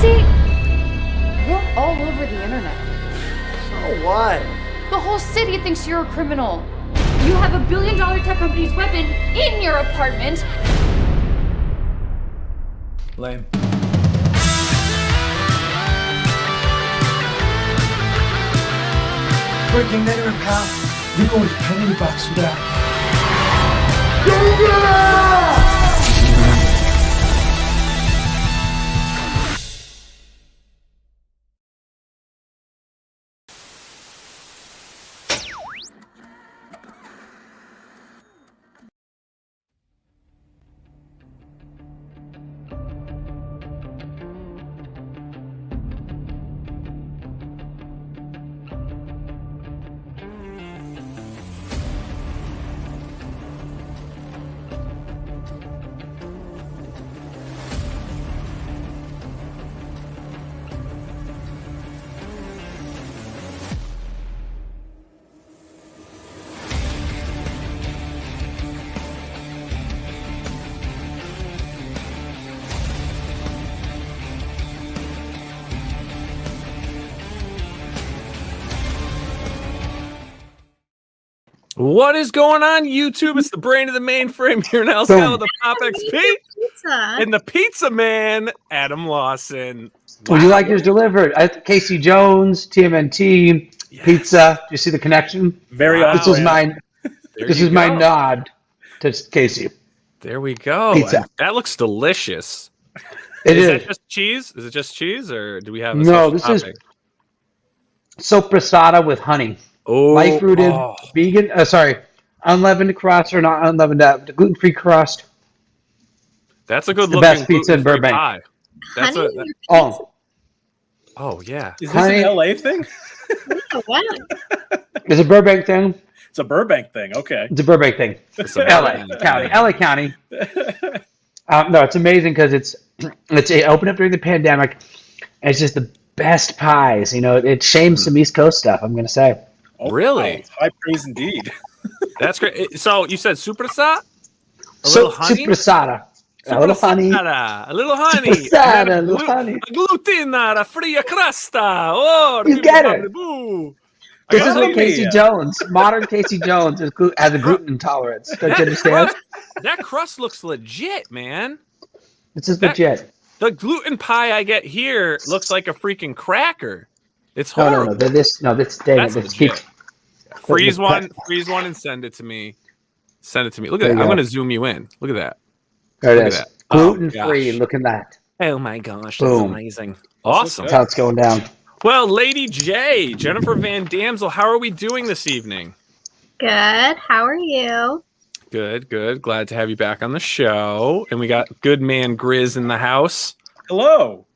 see, we're all over the internet. So what? The whole city thinks you're a criminal. You have $1 billion tech company's weapon in your apartment. Lame. Breaking letter and pal, you're going to penalty box for that. What is going on, YouTube? It's the brain of the mainframe here now. Scala, the POPXP, and the pizza man, Adam Lawson. Would you like yours delivered? Casey Jones, TMNT, yes. Pizza. Do you see the connection? Very awesome. This is my nod to Casey. There we go. Pizza. That looks delicious. Is that just cheese? Is it just cheese, or do we have a no? This topping? Is soppressata with honey. Oh, life rooted, vegan. Unleavened crust or not unleavened, gluten free crust. That's a good the looking best pizza in Burbank. Pie. That's oh Is yeah. this an LA thing? Wow. It's a Burbank thing. It's a Burbank thing. Okay. It's a Burbank thing. It's LA County. No, it's amazing because it opened up during the pandemic. And it's just the best pies. You know, it shames some East Coast stuff. I'm gonna say. Oh, really? Wow. High praise indeed. That's great. So you said supersat? A little honey? Supersata. A little honey. A little honey. Supersata, a little honey. A glutina, a fria crasta. Oh, you get it. This is what Casey Jones, modern Casey Jones, has a gluten intolerance. Don't you understand? That crust looks legit, man. This is legit. The gluten pie I get here looks like a freaking cracker. It's horrible. Freeze one and send it to me. Send it to me. Look at that. I'm going to zoom you in. Look at that. There it is. Gluten-free. Look at that. Oh my gosh. That's amazing. Awesome. That's how it's going down. Well, Lady J, Jennifer Van Damsel, how are we doing this evening? Good. How are you? Good, good. Glad to have you back on the show. And we got good man Grizz in the house. Hello.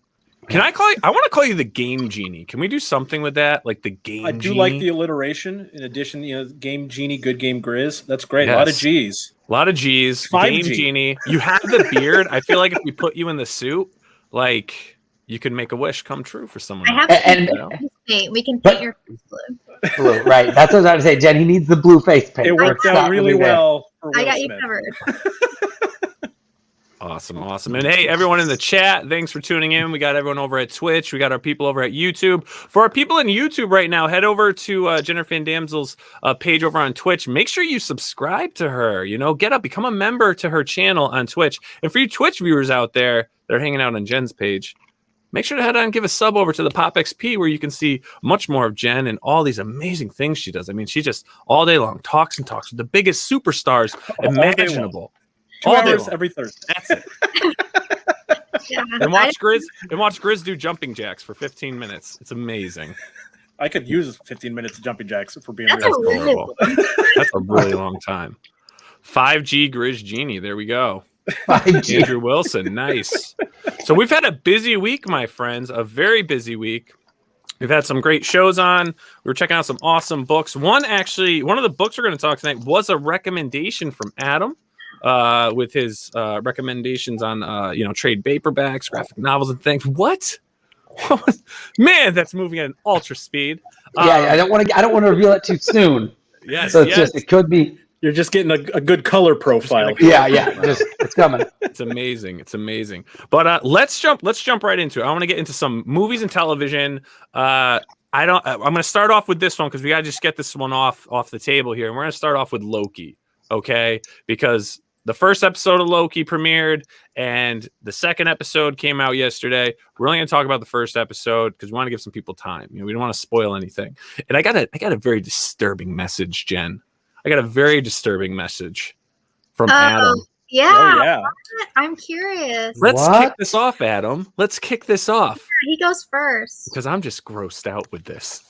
Can I call you? I want to call you the Game Genie. Can we do something with that? Like the Game Genie? I do like the alliteration. In addition, Game Genie, good game Grizz. That's great. Yes. A lot of G's. A lot of G's. 5G. Game Genie. You have the beard. I feel like if we put you in the suit, like you could make a wish come true for someone. I have to paint. We can paint your face blue. Blue, right. That's what I was going to say, Jen. He needs the blue face paint. It worked out really well. I got you covered. Awesome, awesome. And hey, everyone in the chat, thanks for tuning in. We got everyone over at Twitch. We got our people over at YouTube. For our people in YouTube right now, head over to Jennifer Van Damsel's page over on Twitch. Make sure you subscribe to her. You know, become a member to her channel on Twitch. And for you Twitch viewers out there that are hanging out on Jen's page, make sure to head on and give a sub over to the POPXP where you can see much more of Jen and all these amazing things she does. I mean, she just all day long talks and talks with the biggest superstars imaginable. 2 hours every Thursday. That's it. Yeah, and watch Grizz do jumping jacks for 15 minutes. It's amazing. I could use 15 minutes of jumping jacks for being That's horrible. That's a really long time. 5G Grizz Genie. There we go. 5G. Andrew Wilson. Nice. So we've had a busy week, my friends. A very busy week. We've had some great shows on. We were checking out some awesome books. One of the books we're going to talk tonight was a recommendation from Adam. With his recommendations on trade paperbacks, graphic novels, and things. What? Man, that's moving at an ultra speed. I don't want to reveal it too soon. Yes, so it's just it could be You're just getting a good color profile. Yeah, it's coming. It's amazing. It's amazing. But let's jump right into it. I want to get into some movies and television. I'm going to start off with this one because we got to just get this one off the table here. And we're going to start off with Loki, okay? Because the first episode of Loki premiered and the second episode came out yesterday. We're only going to talk about the first episode because we want to give some people time. We don't want to spoil anything. And I got a very disturbing message, Jen. I got a very disturbing message from Adam. Yeah. Oh, yeah. I'm curious. Let's kick this off, Adam. Let's kick this off. He goes first. Because I'm just grossed out with this.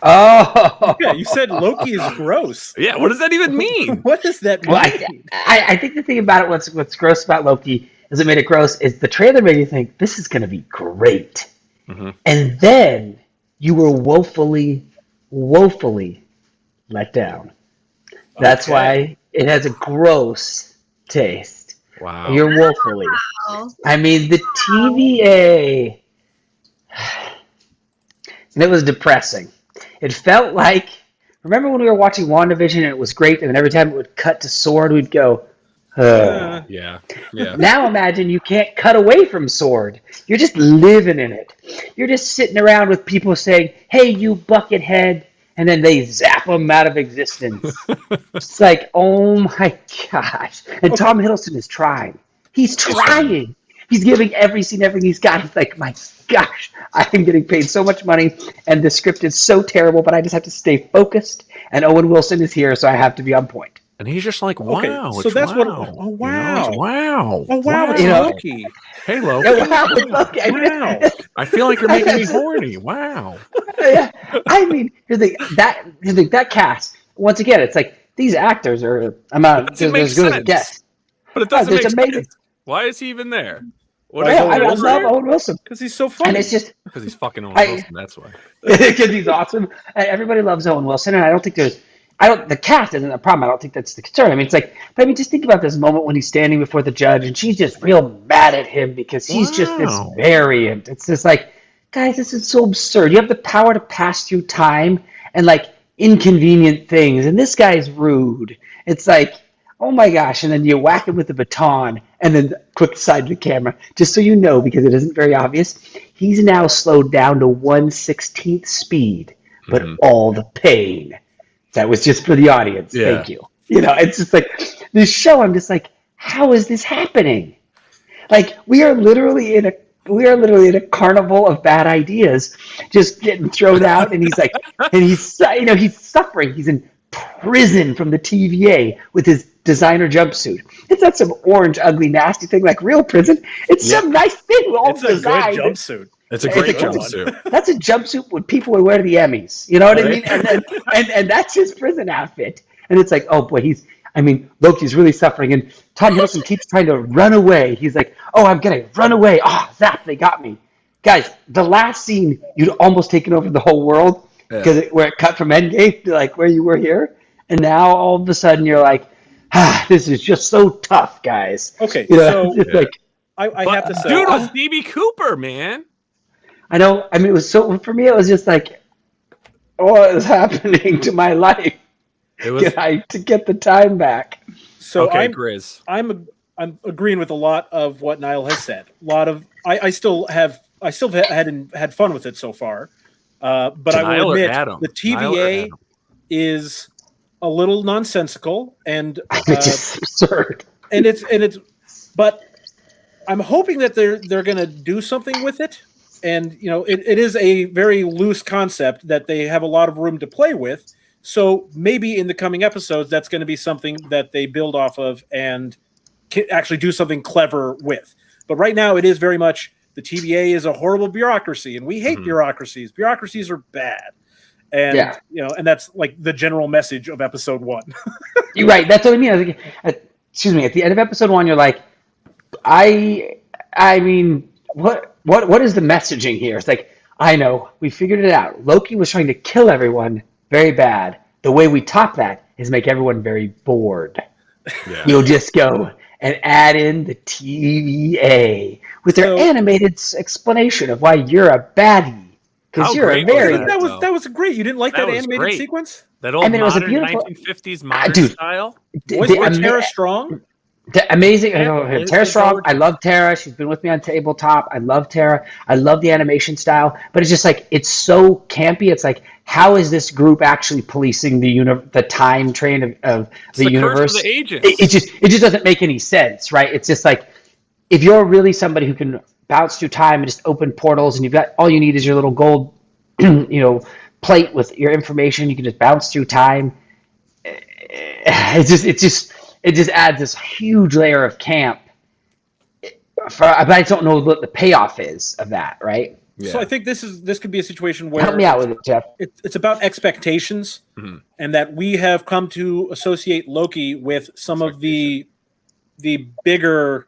Oh. Yeah, you said Loki is gross. Yeah, what does that even mean? What does that mean? Well, I think the thing about it, what's gross about Loki, is it made it gross, is the trailer made you think, this is going to be great. Mm-hmm. And then you were woefully let down. That's why it has a gross taste. Wow. You're woefully. Wow. I mean, the TVA, and it was depressing. It felt like, remember when we were watching WandaVision and it was great, and then every time it would cut to Sword, we'd go, Yeah. Now imagine you can't cut away from Sword. You're just living in it. You're just sitting around with people saying, hey, you buckethead, and then they zap them out of existence. It's like, oh my gosh. And Tom Hiddleston is trying. He's trying. He's giving every scene everything he's got. He's like, my gosh, I am getting paid so much money, and the script is so terrible, but I just have to stay focused, and Owen Wilson is here, so I have to be on point. And he's just like, wow. Okay, so that's what. Oh, wow. Wow. Oh, wow. It's Loki. Hey, Loki. Wow. Okay. Wow. I feel like you're making me horny. Wow. Yeah. I mean, that cast, once again, it's like these actors are, I'm not as good as a guess. But it doesn't It's make amazing. sense. Why is he even there? I love Owen Wilson. Because he's so funny. And it's just, Because he's fucking Owen Wilson, that's why. because he's awesome. Everybody loves Owen Wilson, and I don't think the cast isn't a problem. I don't think that's the concern. I mean, it's like, but I mean, just think about this moment when he's standing before the judge and she's just real mad at him because he's just this variant. It's just like, guys, this is so absurd. You have the power to pass through time and like inconvenient things, and this guy's rude. It's like, oh my gosh, and then you whack him with the baton, and then quick side to the camera, just so you know, because it isn't very obvious, he's now slowed down to 1/16th speed, but all the pain. That was just for the audience. Yeah. Thank you. You know, it's just like this show. I'm just like, how is this happening? Like we are literally in a carnival of bad ideas, just getting thrown out. And he's like, and he's suffering. He's in prison from the TVA with his designer jumpsuit. It's not some orange, ugly, nasty thing like real prison. It's some nice thing. It's a good jumpsuit. It's a great jumpsuit. That's a jumpsuit what people would wear to the Emmys. You know what I mean? And then, and that's his prison outfit. And it's like, oh boy, Loki's really suffering. And Tom Hiddleston keeps trying to run away. He's like, oh, I'm gonna run away. Oh, zap, they got me. Guys, the last scene, you'd almost taken over the whole world because where it cut from Endgame to like where you were here. And now all of a sudden you're like, this is just so tough, guys. Okay, you know, so like, I have to say, dude, it was D.B. Cooper, man. I know. I mean, it was so for me. It was just like, what is happening to my life? It was to get the time back. So okay, Grizz. I'm agreeing with a lot of what Nile has said. A lot of I still had fun with it so far, but I will admit the TVA is a little nonsensical and it's just absurd. And it's but I'm hoping that they're going to do something with it. And, you know, it is a very loose concept that they have a lot of room to play with. So maybe in the coming episodes, that's going to be something that they build off of and can actually do something clever with. But right now, it is very much the TVA is a horrible bureaucracy, and we hate bureaucracies. Bureaucracies are bad. And, you know, and that's like the general message of episode 1. You're right. That's what I mean. I was like, excuse me. At the end of episode 1, you're like, I mean, what is the messaging here? It's like, I know, we figured it out. Loki was trying to kill everyone very bad. The way we top that is make everyone very bored. Yeah. You'll just go and add in the TVA with their animated explanation of why you're a baddie. because How you're a great was very That was great. You didn't like that was animated great. sequence? That old I mean, it was a modern beautiful 1950s modern dude. style. Was Tara strong? Amazing. Yeah, Tara's strong. gorgeous. I love Tara. She's been with me on tabletop. I love Tara. I love the animation style, but it's just like it's so campy. It's like, how is this group actually policing the time train of It's the the universe? curse of the agents. It just doesn't make any sense, right? It's just like, if you're really somebody who can bounce through time and just open portals, and you've got all you need is your little gold, plate with your information, you can just bounce through time. It just adds this huge layer of camp. But I don't know what the payoff is of that, right? Yeah. So I think this could be a situation where Help me out with it, Jeff. it's about expectations, and that we have come to associate Loki with some of the bigger,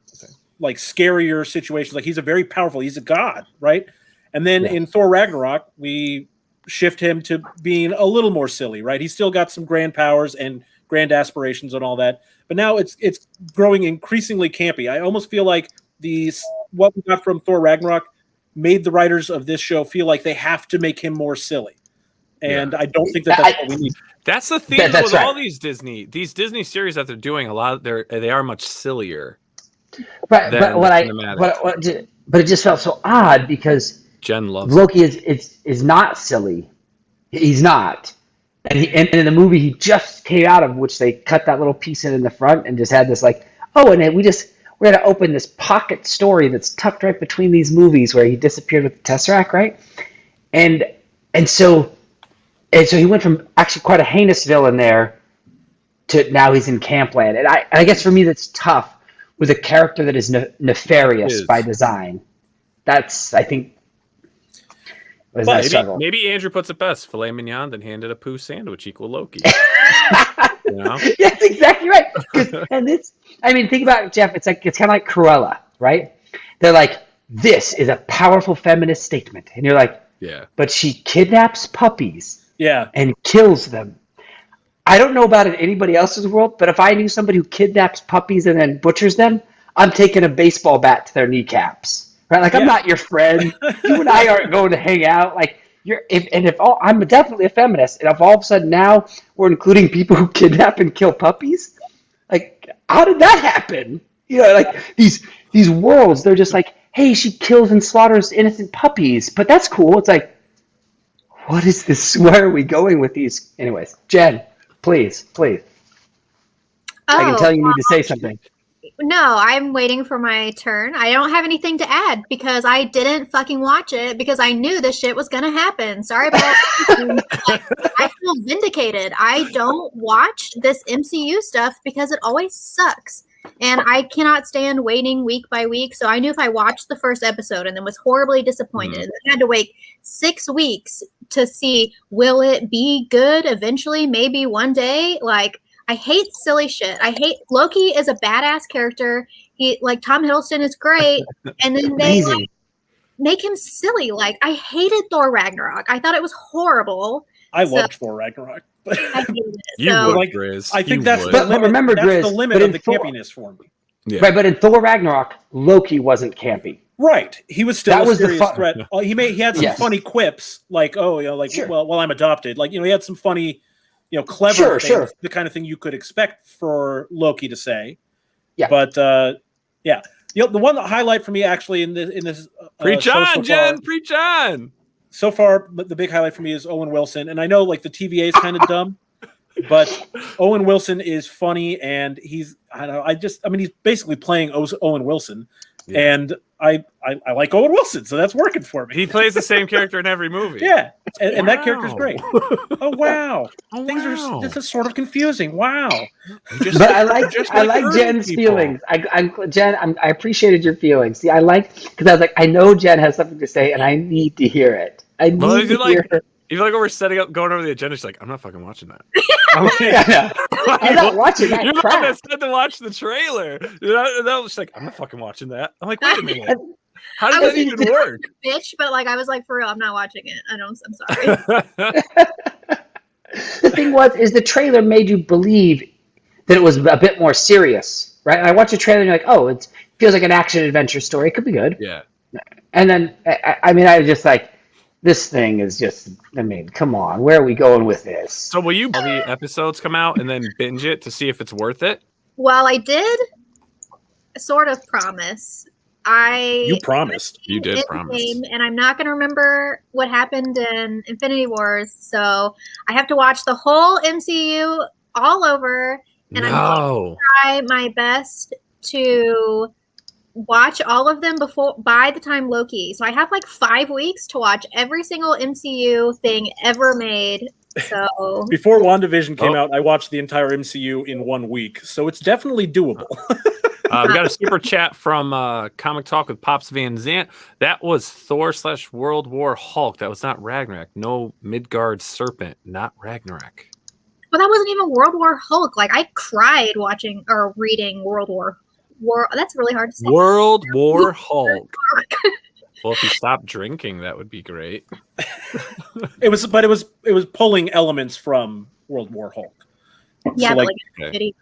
like scarier situations. Like he's he's a god, right? And then in Thor Ragnarok, we shift him to being a little more silly, right? He's still got some grand powers and grand aspirations and all that, but now it's growing increasingly campy. I almost feel like what we got from Thor Ragnarok made the writers of this show feel like they have to make him more silly, and I don't think that's what we need. That's the theme with all these Disney series that they're doing. A lot of they are much sillier. But it just felt so odd because Jenn loves Loki is not silly. He's not. And in the movie he just came out of, which they cut that little piece in the front and just had this like, we're going to open this pocket story that's tucked right between these movies where he disappeared with the Tesseract, right? And so he went from actually quite a heinous villain there to now he's in Campland. And I guess for me that's tough with a character that is nefarious by design. That's, I think, maybe Andrew puts it best: filet mignon, then handed a poo sandwich equal Loki. That's exactly right. Think about it, Jeff. It's kind of like Cruella, right? They're like, this is a powerful feminist statement, and you're like, yeah, but she kidnaps puppies, and kills them. I don't know about it in anybody else's world, but if I knew somebody who kidnaps puppies and then butchers them, I'm taking a baseball bat to their kneecaps. Right? Like, I'm not your friend. You and I aren't going to hang out. Like, I'm definitely a feminist, and if all of a sudden now we're including people who kidnap and kill puppies, like, how did that happen? Like these worlds, they're just like, hey, she kills and slaughters innocent puppies, but that's cool. It's like, what is this? Where are we going with these? Anyways, Jenn, please. I can tell you need to say something. No, I'm waiting for my turn. I don't have anything to add because I didn't fucking watch it because I knew this shit was gonna happen. Sorry about that. I feel vindicated. I don't watch this MCU stuff because it always sucks. And I cannot stand waiting week by week. So I knew if I watched the first episode and then was horribly disappointed, I had to wait 6 weeks to see, will it be good eventually? Maybe one day? Like, I hate silly shit. Loki is a badass character. He, like, Tom Hiddleston is great. And then they make him silly. Like, I hated Thor Ragnarok. I thought it was horrible. I loved Thor Ragnarok. I hated it. You would, Grizz. I think that's the But limit. remember, That's Grizz, the limit but of the in Thor- campiness for me. Yeah. Right, but in Thor Ragnarok, Loki wasn't campy. Right, he was still That a was the serious fun- threat. He had some funny quips, like, Sure. well, I'm adopted. Like, he had some funny, clever things, Sure. the kind of thing you could expect for Loki to say. Yeah. But the one highlight for me actually in this Preach show on, Jenn. Preach on. So far, the big highlight for me is Owen Wilson, and I know like the TVA is kind of dumb, but Owen Wilson is funny, and he's he's basically playing Owen Wilson, and I like Owen Wilson, so that's working for me. He plays the same character in every movie. Yeah, and that character's great. Oh wow, things are this is sort of confusing. Wow, But I like Jenn's feelings. Jenn, I appreciated your feelings. See, because I was like, I know Jenn has something to say, and I need to hear it. I need to hear it. You feel like we're setting up, going over the agenda. She's like, I'm not fucking watching that. I'm not watching that You're the crap. one that said to watch the trailer. And that was like, I'm not fucking watching that. I'm like, wait a minute. How does that even work? Bitch, but like I was like, for real, I'm not watching it. I'm sorry. The thing is the trailer made you believe that it was a bit more serious, right? And I watched the trailer and you're like, oh, it feels like an action adventure story. It could be good. Yeah. And then, I was just like, this thing is just, I mean, come on, where are we going with this? So will you all the episodes come out and then binge it to see if it's worth it? Well, I did sort of promise. You promised. You did promise. And I'm not going to remember what happened in Infinity Wars, so I have to watch the whole MCU all over, and I'm going to try my best to watch all of them by the time Loki. So I have like 5 weeks to watch every single MCU thing ever made. So before WandaVision came out, I watched the entire MCU in 1 week, so it's definitely doable. We got a super chat from Comic Talk with Pops Van Zant. That was Thor/World War Hulk. That was not Ragnarok. No Midgard serpent, not Ragnarok. Well, that wasn't even World War Hulk. Like, I cried watching or reading World War. That's really hard to say. World War Hulk. Well, if you stop drinking, that would be great. It was pulling elements from World War Hulk. Yeah, so but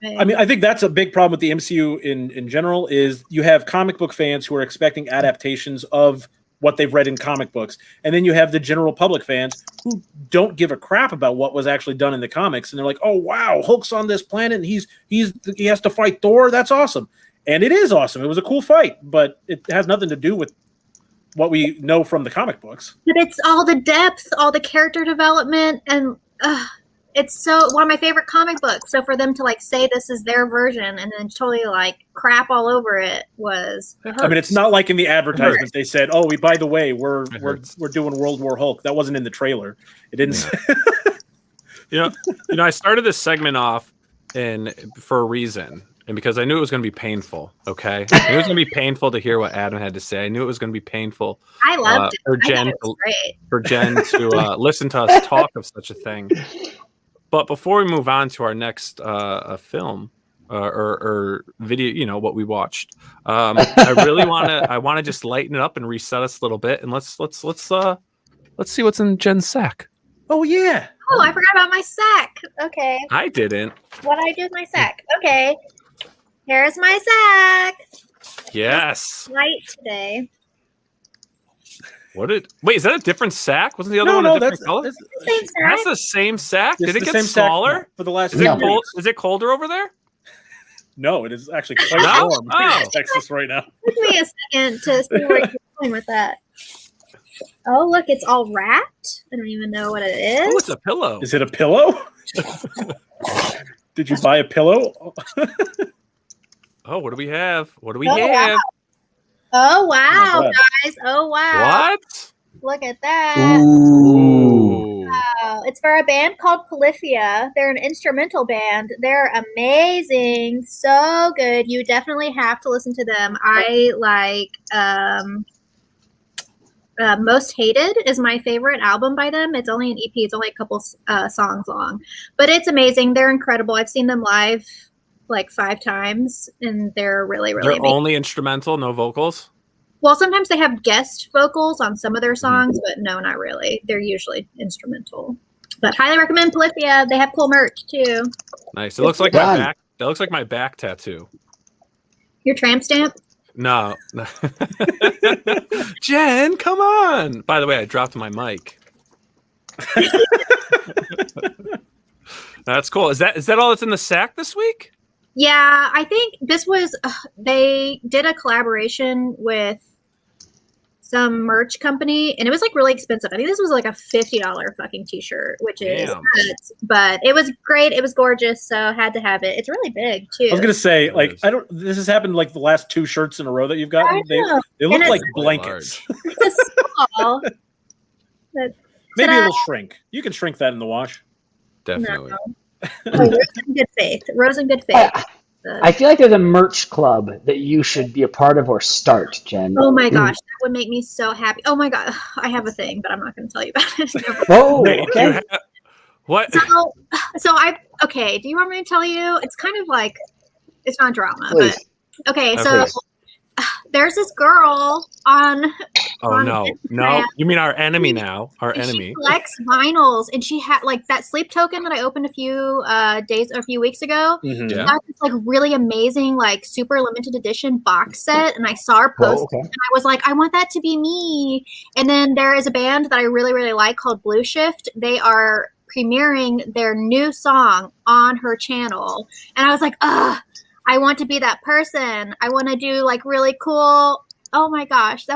I mean, I think that's a big problem with the MCU in general is you have comic book fans who are expecting adaptations of what they've read in comic books, and then you have the general public fans who don't give a crap about what was actually done in the comics, and they're like, "Oh wow, Hulk's on this planet, and he has to fight Thor. That's awesome." And it is awesome. It was a cool fight, but it has nothing to do with what we know from the comic books. But it's all the depth, all the character development, and it's so one of my favorite comic books. So for them to like say this is their version and then totally like crap all over it was. I mean, it's not like in the advertisement they said, "Oh, by the way, we're doing World War Hulk." That wasn't in the trailer. It didn't. Say you know, I started this segment off for a reason. And because I knew it was going to be painful, okay? I knew it was going to be painful to hear what Adam had to say. I knew it was going to be painful. I loved it. For Jenn to listen to us talk of such a thing. But before we move on to our next film or video, you know, what we watched, I really want to just lighten it up and reset us a little bit, and let's see what's in Jen's sack. Oh yeah. Oh, I forgot about my sack. Okay. I didn't. What did I do with my sack? Okay. Here's my sack. Yes. Light today. Wait, is that a different sack? Wasn't the other one a different color? That's the same sack. That's the same sack? Did it get same smaller? For the last is it colder over there? No, it is actually quite warm in Texas right now. Give me a second to see where you're going with that. Oh, look, it's all wrapped. I don't even know what it is. Oh, it's a pillow. Is it a pillow? Did you buy a pillow? Oh, what do we have? What do we have? Wow. Oh, wow, guys. Oh, wow. What? Look at that. Ooh. Wow. It's for a band called Polyphia. They're an instrumental band. They're amazing. So good. You definitely have to listen to them. I like Most Hated is my favorite album by them. It's only an EP. It's only a couple songs long. But it's amazing. They're incredible. I've seen them live like 5 times, and they're really, really amazing. They're only instrumental, no vocals? Well, sometimes they have guest vocals on some of their songs, but no, not really. They're usually instrumental. But highly recommend Polyphia. They have cool merch too. Nice. It looks like my back. That looks like my back tattoo. Your tramp stamp? No. Jenn, come on. By the way, I dropped my mic. That's cool. Is that all that's in the sack this week? Yeah, I think this was they did a collaboration with some merch company, and it was like really expensive. I think this was like a $50 fucking t-shirt, which is nuts, but it was great. It was gorgeous, so had to have it. It's really big too. I was gonna say, like, this has happened like the last 2 shirts in a row that you've gotten. They look like blankets. It's a small. Maybe it'll shrink. You can shrink that in the wash. Definitely. No. Rose in good faith. Rose in good faith. I feel like there's a merch club that you should be a part of or start, Jenn. Oh my gosh, that would make me so happy. Oh my god, I have a thing, but I'm not going to tell you about it. Oh, okay. What? So okay. Do you want me to tell you? It's kind of like it's not drama, Please. but okay. So there's this girl on Oh no, no! You mean our enemy now? Our She enemy. collects vinyls, and she had like that sleep token that I opened a few weeks ago. Mhm. She Yeah. got this like really amazing, like super limited edition box set, and I saw her post, and I was like, I want that to be me. And then there is a band that I really, really like called Blue Shift. They are premiering their new song on her channel, and I was like, ugh, I want to be that person. I want to do like really cool. Oh my gosh,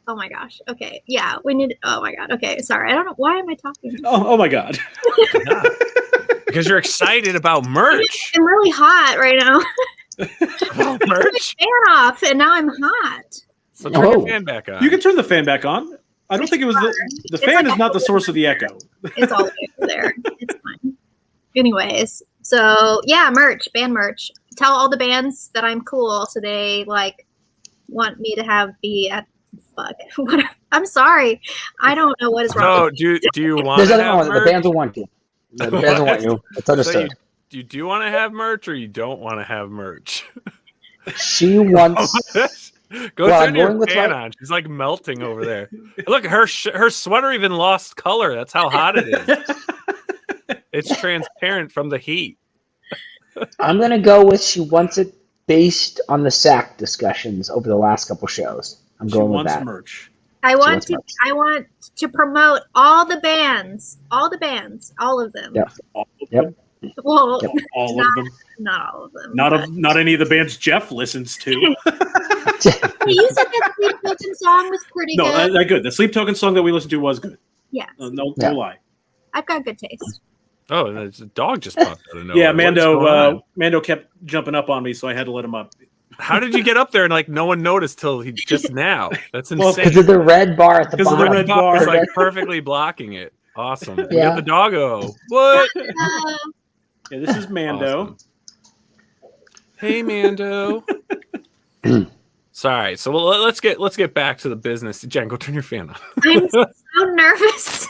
oh my gosh. Okay, yeah, we need. Oh my god. Okay, sorry. I don't know why am I talking. Oh my god. Yeah. Because you're excited about merch. I'm really hot right now. About merch. Fan off, and now I'm hot. So turn your fan back on. You can turn the fan back on. I don't think it was the fan is not the source of the echo. It's all over there. It's fine. Anyways, so yeah, band merch. Tell all the bands that I'm cool, so they like want me to be at. Fuck. I'm sorry. I don't know what is wrong. So do you want? There's to nothing have wrong with it. merch? The bands will want you. The bands will want you. It's understood. So you do want to have merch, or you don't want to have merch? She wants. Go Well, turn I'm your going with fan my- on. She's like melting over there. Look, her sweater even lost color. That's how hot it is. It's transparent from the heat. I'm gonna go with she wants it based on the SAC discussions over the last couple shows. I'm She going with wants that. merch. I want wants to. I want to promote all the bands, all of them. Yep. Yep. Well, All of them. not all of them. Not any of the bands Jeff listens to. Hey, you said that Sleep Token song was pretty No, good. that good. The Sleep Token song that we listened to was good. Yeah, No Yeah. lie. I've got good taste. Oh, and a dog just popped out of nowhere. Yeah, What is going on? Mando kept jumping up on me, so I had to let him up. How did you get up there and like no one noticed till he just now? That's Well, insane. Because of the red bar at the Because of bottom. the red bar. It's like perfectly blocking it. Awesome. You Yeah. got the doggo. What? Yeah, this is Mando. Awesome. Hey, Mando. Sorry. So let's get back to the business. Jen, go turn your fan on. I'm so nervous.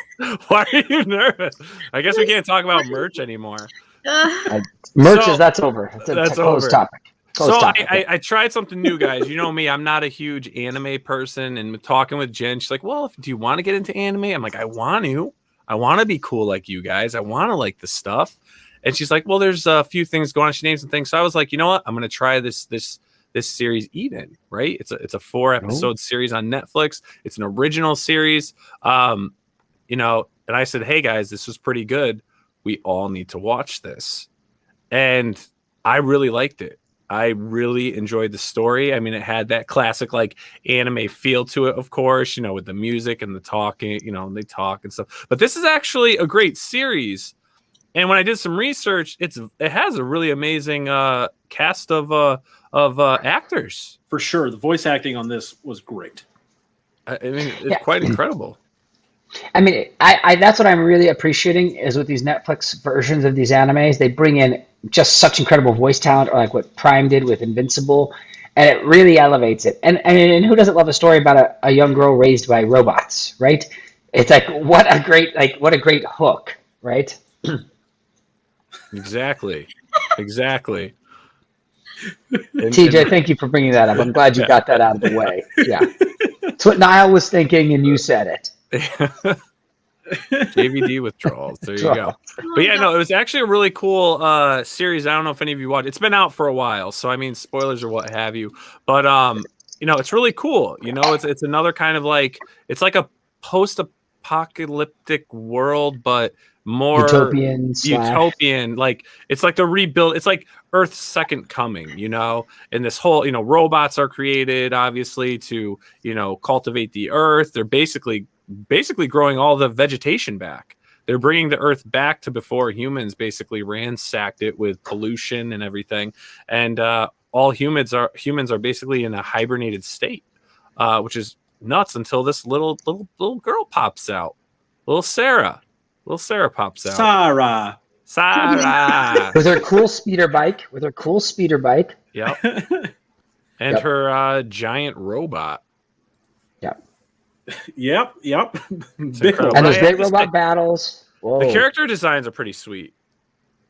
Why are you nervous? I guess we can't talk about merch anymore. Merch So- that's over. It's a That's closed over. topic. Closed So topic. I tried something new, guys. You know me, I'm not a huge anime person. And talking with Jen, she's like, well, do you want to get into anime? I'm like, I want to be cool like you guys. I want to like the stuff. And she's like, well, there's a few things going on. She named some things. So I was like, you know what? I'm going to try this series Eden, right? It's a 4-episode series on Netflix. It's an original series. And I said, hey guys, this was pretty good. We all need to watch this. And I really liked it. I really enjoyed the story. I mean, it had that classic like anime feel to it, of course, with the music and the talking, and they talk and stuff. But this is actually a great series. And when I did some research, it has a really amazing cast of actors. For sure. The voice acting on this was great. I mean, it's quite incredible. I mean, I that's what I'm really appreciating is with these Netflix versions of these animes, they bring in just such incredible voice talent, or like what Prime did with Invincible, and it really elevates it. And who doesn't love a story about a young girl raised by robots, right? It's like what a great hook, right? Exactly. TJ, thank you for bringing that up. I'm glad you got that out of the way. Yeah, it's what Nile was thinking, and you said it. JVD withdrawals. There you go. But yeah, no, it was actually a really cool series. I don't know if any of you watched. It's been out for a while, so I mean, spoilers or what have you. But it's really cool. It's another kind of like it's like a post-apocalyptic world, but more utopian. Like it's like the rebuild. It's like Earth's second coming. And this whole robots are created obviously to cultivate the Earth. They're basically growing all the vegetation back. They're bringing the Earth back to before humans basically ransacked it with pollution and everything. And all humans are basically in a hibernated state, which is nuts until this little girl pops out. Little Sarah pops out. Sarah. With her cool speeder bike. Yep. And her giant robot. Yep. It's incredible. And there's great robot battles. Whoa. The character designs are pretty sweet.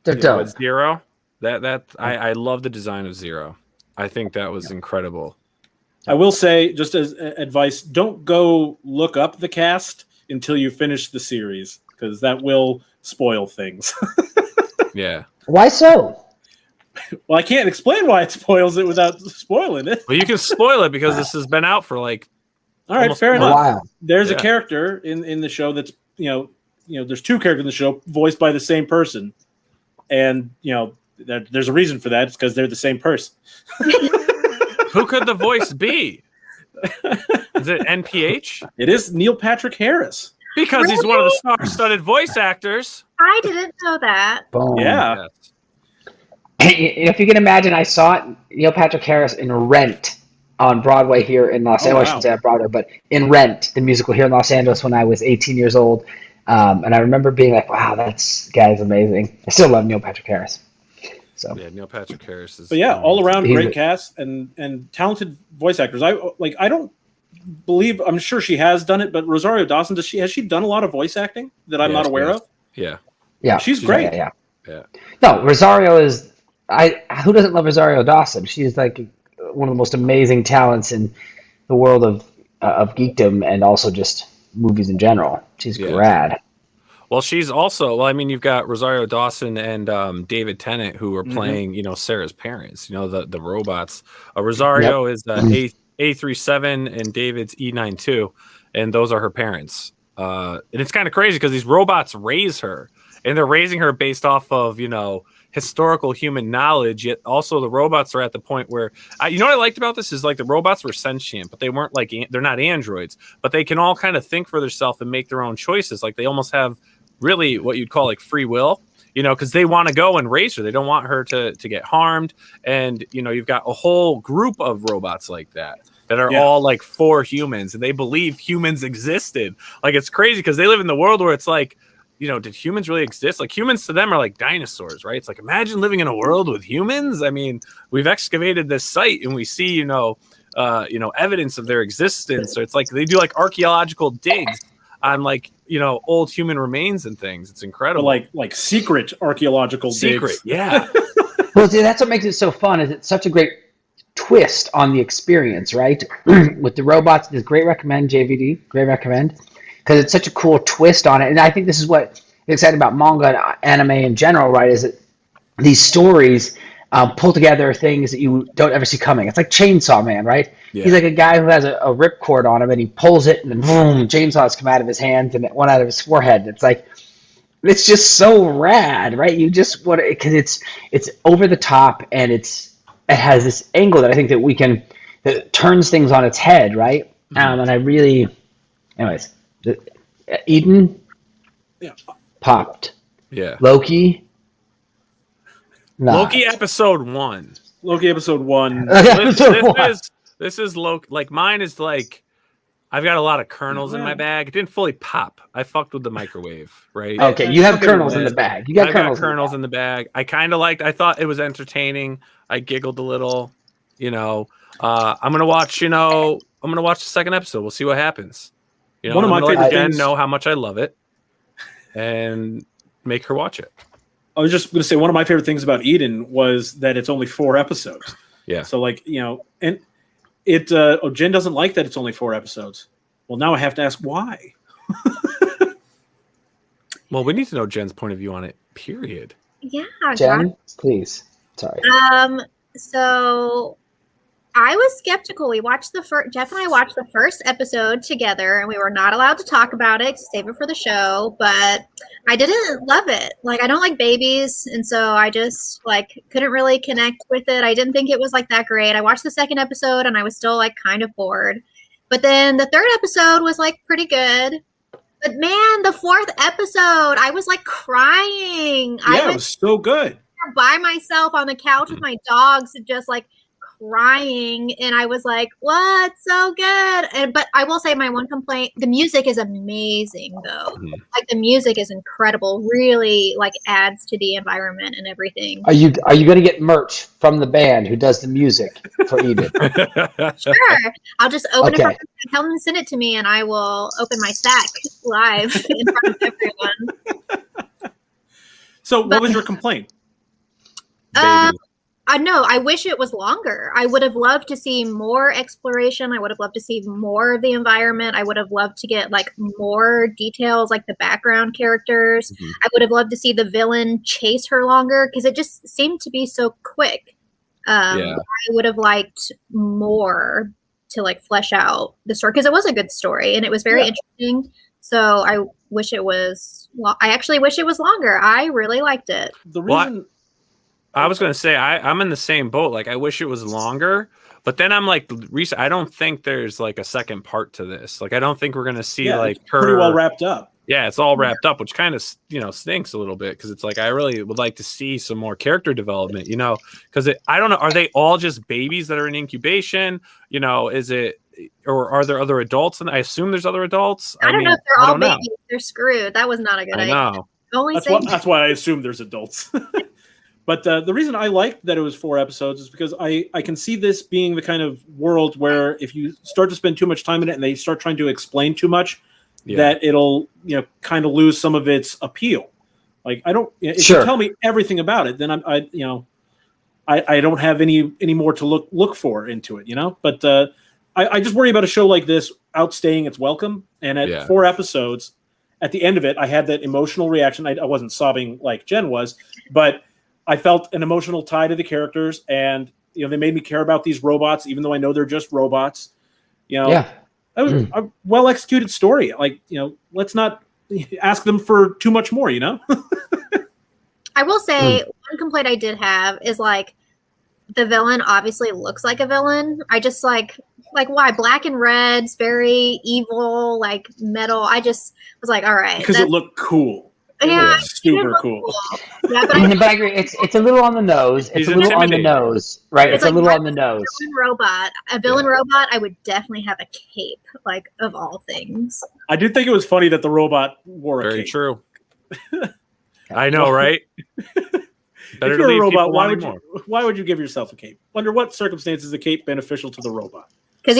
They're dope. Zero. I love the design of Zero. I think that was incredible. I will say, just as advice, don't go look up the cast until you finish the series, because that will spoil things. Yeah. Why so? Well, I can't explain why it spoils it without spoiling it. Well, you can spoil it because this has been out for like. All right, Almost fair a enough. while. There's a Yeah. character in the show that's there's two characters in the show voiced by the same person, and there's a reason for that. It's because they're the same person. Who could the voice be? Is it NPH? It is Neil Patrick Harris. Because he's one of the star-studded voice actors. I didn't know that. Boom. Yeah. If you can imagine, I saw Neil Patrick Harris in Rent on Broadway here in Los Angeles. I shouldn't say on Broadway, but in Rent, the musical here in Los Angeles when I was 18 years old. And I remember being like, wow, that guy's amazing. I still love Neil Patrick Harris. So Yeah, Neil Patrick Harris is. But yeah, all around He's great a- cast and talented voice actors. I don't believe, I'm sure she has done it, but Rosario Dawson, has she done a lot of voice acting that I'm Yeah, not she aware has. of? Yeah. yeah, She's great. Yeah. Yeah. No, Rosario is. Who doesn't love Rosario Dawson? She's like one of the most amazing talents in the world of geekdom and also just movies in general. She's Yeah. rad. Well, she's also. Well, I mean, you've got Rosario Dawson and David Tennant who are playing, Sarah's parents. The robots. Rosario is A37 and David's E92, and those are her parents. And it's kind of crazy because these robots raise her, and they're raising her based off of historical human knowledge. Yet also the robots are at the point where what I liked about this is like the robots were sentient, but they weren't like they're not androids, but they can all kind of think for themselves and make their own choices. Like they almost have really what you'd call like free will, because they want to go and raise her. They don't want her to get harmed. And you've got a whole group of robots like that are all like for humans, and they believe humans existed. Like it's crazy because they live in the world where it's like, did humans really exist? Like humans to them are like dinosaurs, right? It's like, imagine living in a world with humans. I mean, we've excavated this site and we see, evidence of their existence. So it's like they do like archaeological digs on like, old human remains and things. It's incredible. Like secret archaeological digs. Yeah. Well, see, that's what makes it so fun. Is it's such a great twist on the experience, right? With the robots, this great recommend JVD, great recommend. Because it's such a cool twist on it. And I think this is what is exciting about manga and anime in general, right? Is that these stories pull together things that you don't ever see coming. It's like Chainsaw Man, right? Yeah. He's like a guy who has a ripcord on him, and he pulls it, and then boom, chainsaws come out of his hands and one out of his forehead. It's like, it's just so rad, right? You just want to, because it's over the top, and it has this angle that I think that turns things on its head, right? And I really, anyways. Eden popped. Yeah. Loki. Not. Loki episode 1. Loki episode 1. This is Loki. Like mine is like, I've got a lot of kernels in my bag. It didn't fully pop. I fucked with the microwave, right? Okay, you have kernels in the bag. You got kernels in the bag. I kind of liked. I thought it was entertaining. I giggled a little. I'm gonna watch. I'm gonna watch the second episode. We'll see what happens. One of my favorite Jen things. know how much I love it, and make her watch it. I was just going to say one of my favorite things about Eden was that it's only 4 episodes. Yeah. So and it. Jen doesn't like that it's only 4 episodes. Well, now I have to ask why. Well, we need to know Jen's point of view on it. Period. Yeah. Jen, please. Sorry. So I was skeptical. We watched Jeff and I watched the first episode together, and we were not allowed to talk about it, save it for the show, but I didn't love it. Like, I don't like babies, and so I just couldn't really connect with it. I didn't think it was that great. I watched the second episode and I was still kind of bored. But then the third episode was pretty good. But man, the fourth episode, I was crying. Yeah, it was so good. By myself on the couch with my dogs, just crying, and I was like, what? So good. But I will say my one complaint, the music is amazing though. The music is incredible, really adds to the environment and everything. Are you going to get merch from the band who does the music for Eden? Sure. I'll just open it Okay. up, tell them to send it to me, and I will open my sack live in front of everyone. So what was your complaint? Um, I know. I wish it was longer. I would have loved to see more exploration. I would have loved to see more of the environment. I would have loved to get like more details, like the background characters. Mhm. I would have loved to see the villain chase her longer because it just seemed to be so quick. Yeah. I would have liked more to like flesh out the story because it was a good story and it was very interesting. So I wish it was. I actually wish it was longer. I really liked it. The reason. I was going to say, I'm in the same boat. Like, I wish it was longer, but then I'm like, I don't think there's like a second part to this. Like, I don't think we're going to see like her. Pretty well wrapped up. Yeah, it's all wrapped up, which kind of, stinks a little bit because it's like, I really would like to see some more character development, because I don't know. Are they all just babies that are in incubation? Is it, or are there other adults? And I assume there's other adults. I don't know if they're all babies. They're screwed. That was not a good idea. I know. That's why I assume there's adults. But the reason I liked that it was 4 episodes is because I can see this being the kind of world where if you start to spend too much time in it and they start trying to explain too much, that it'll kind of lose some of its appeal. Like I don't, if you tell me everything about it, then I don't have any more to look for into it, But I just worry about a show like this outstaying its welcome. And at 4 episodes, at the end of it, I had that emotional reaction. I wasn't sobbing like Jenn was, but I felt an emotional tie to the characters, and they made me care about these robots, even though I know they're just robots. That was a well executed story. Like let's not ask them for too much more. I will say one complaint I did have is like the villain obviously looks like a villain. I just like why black and red's very evil, like metal. I just was like, all right, because it looked cool. Yeah, super cool. Yeah, but I agree. It's a little on the nose. It's a little on the nose, right? It's like a little on the nose. A villain robot. I would definitely have a cape, like of all things. I did think it was funny that the robot wore a cape. Very true. I know, right? Better if you're a robot, why would you give yourself a cape? Under what circumstances is a cape beneficial to the robot? Because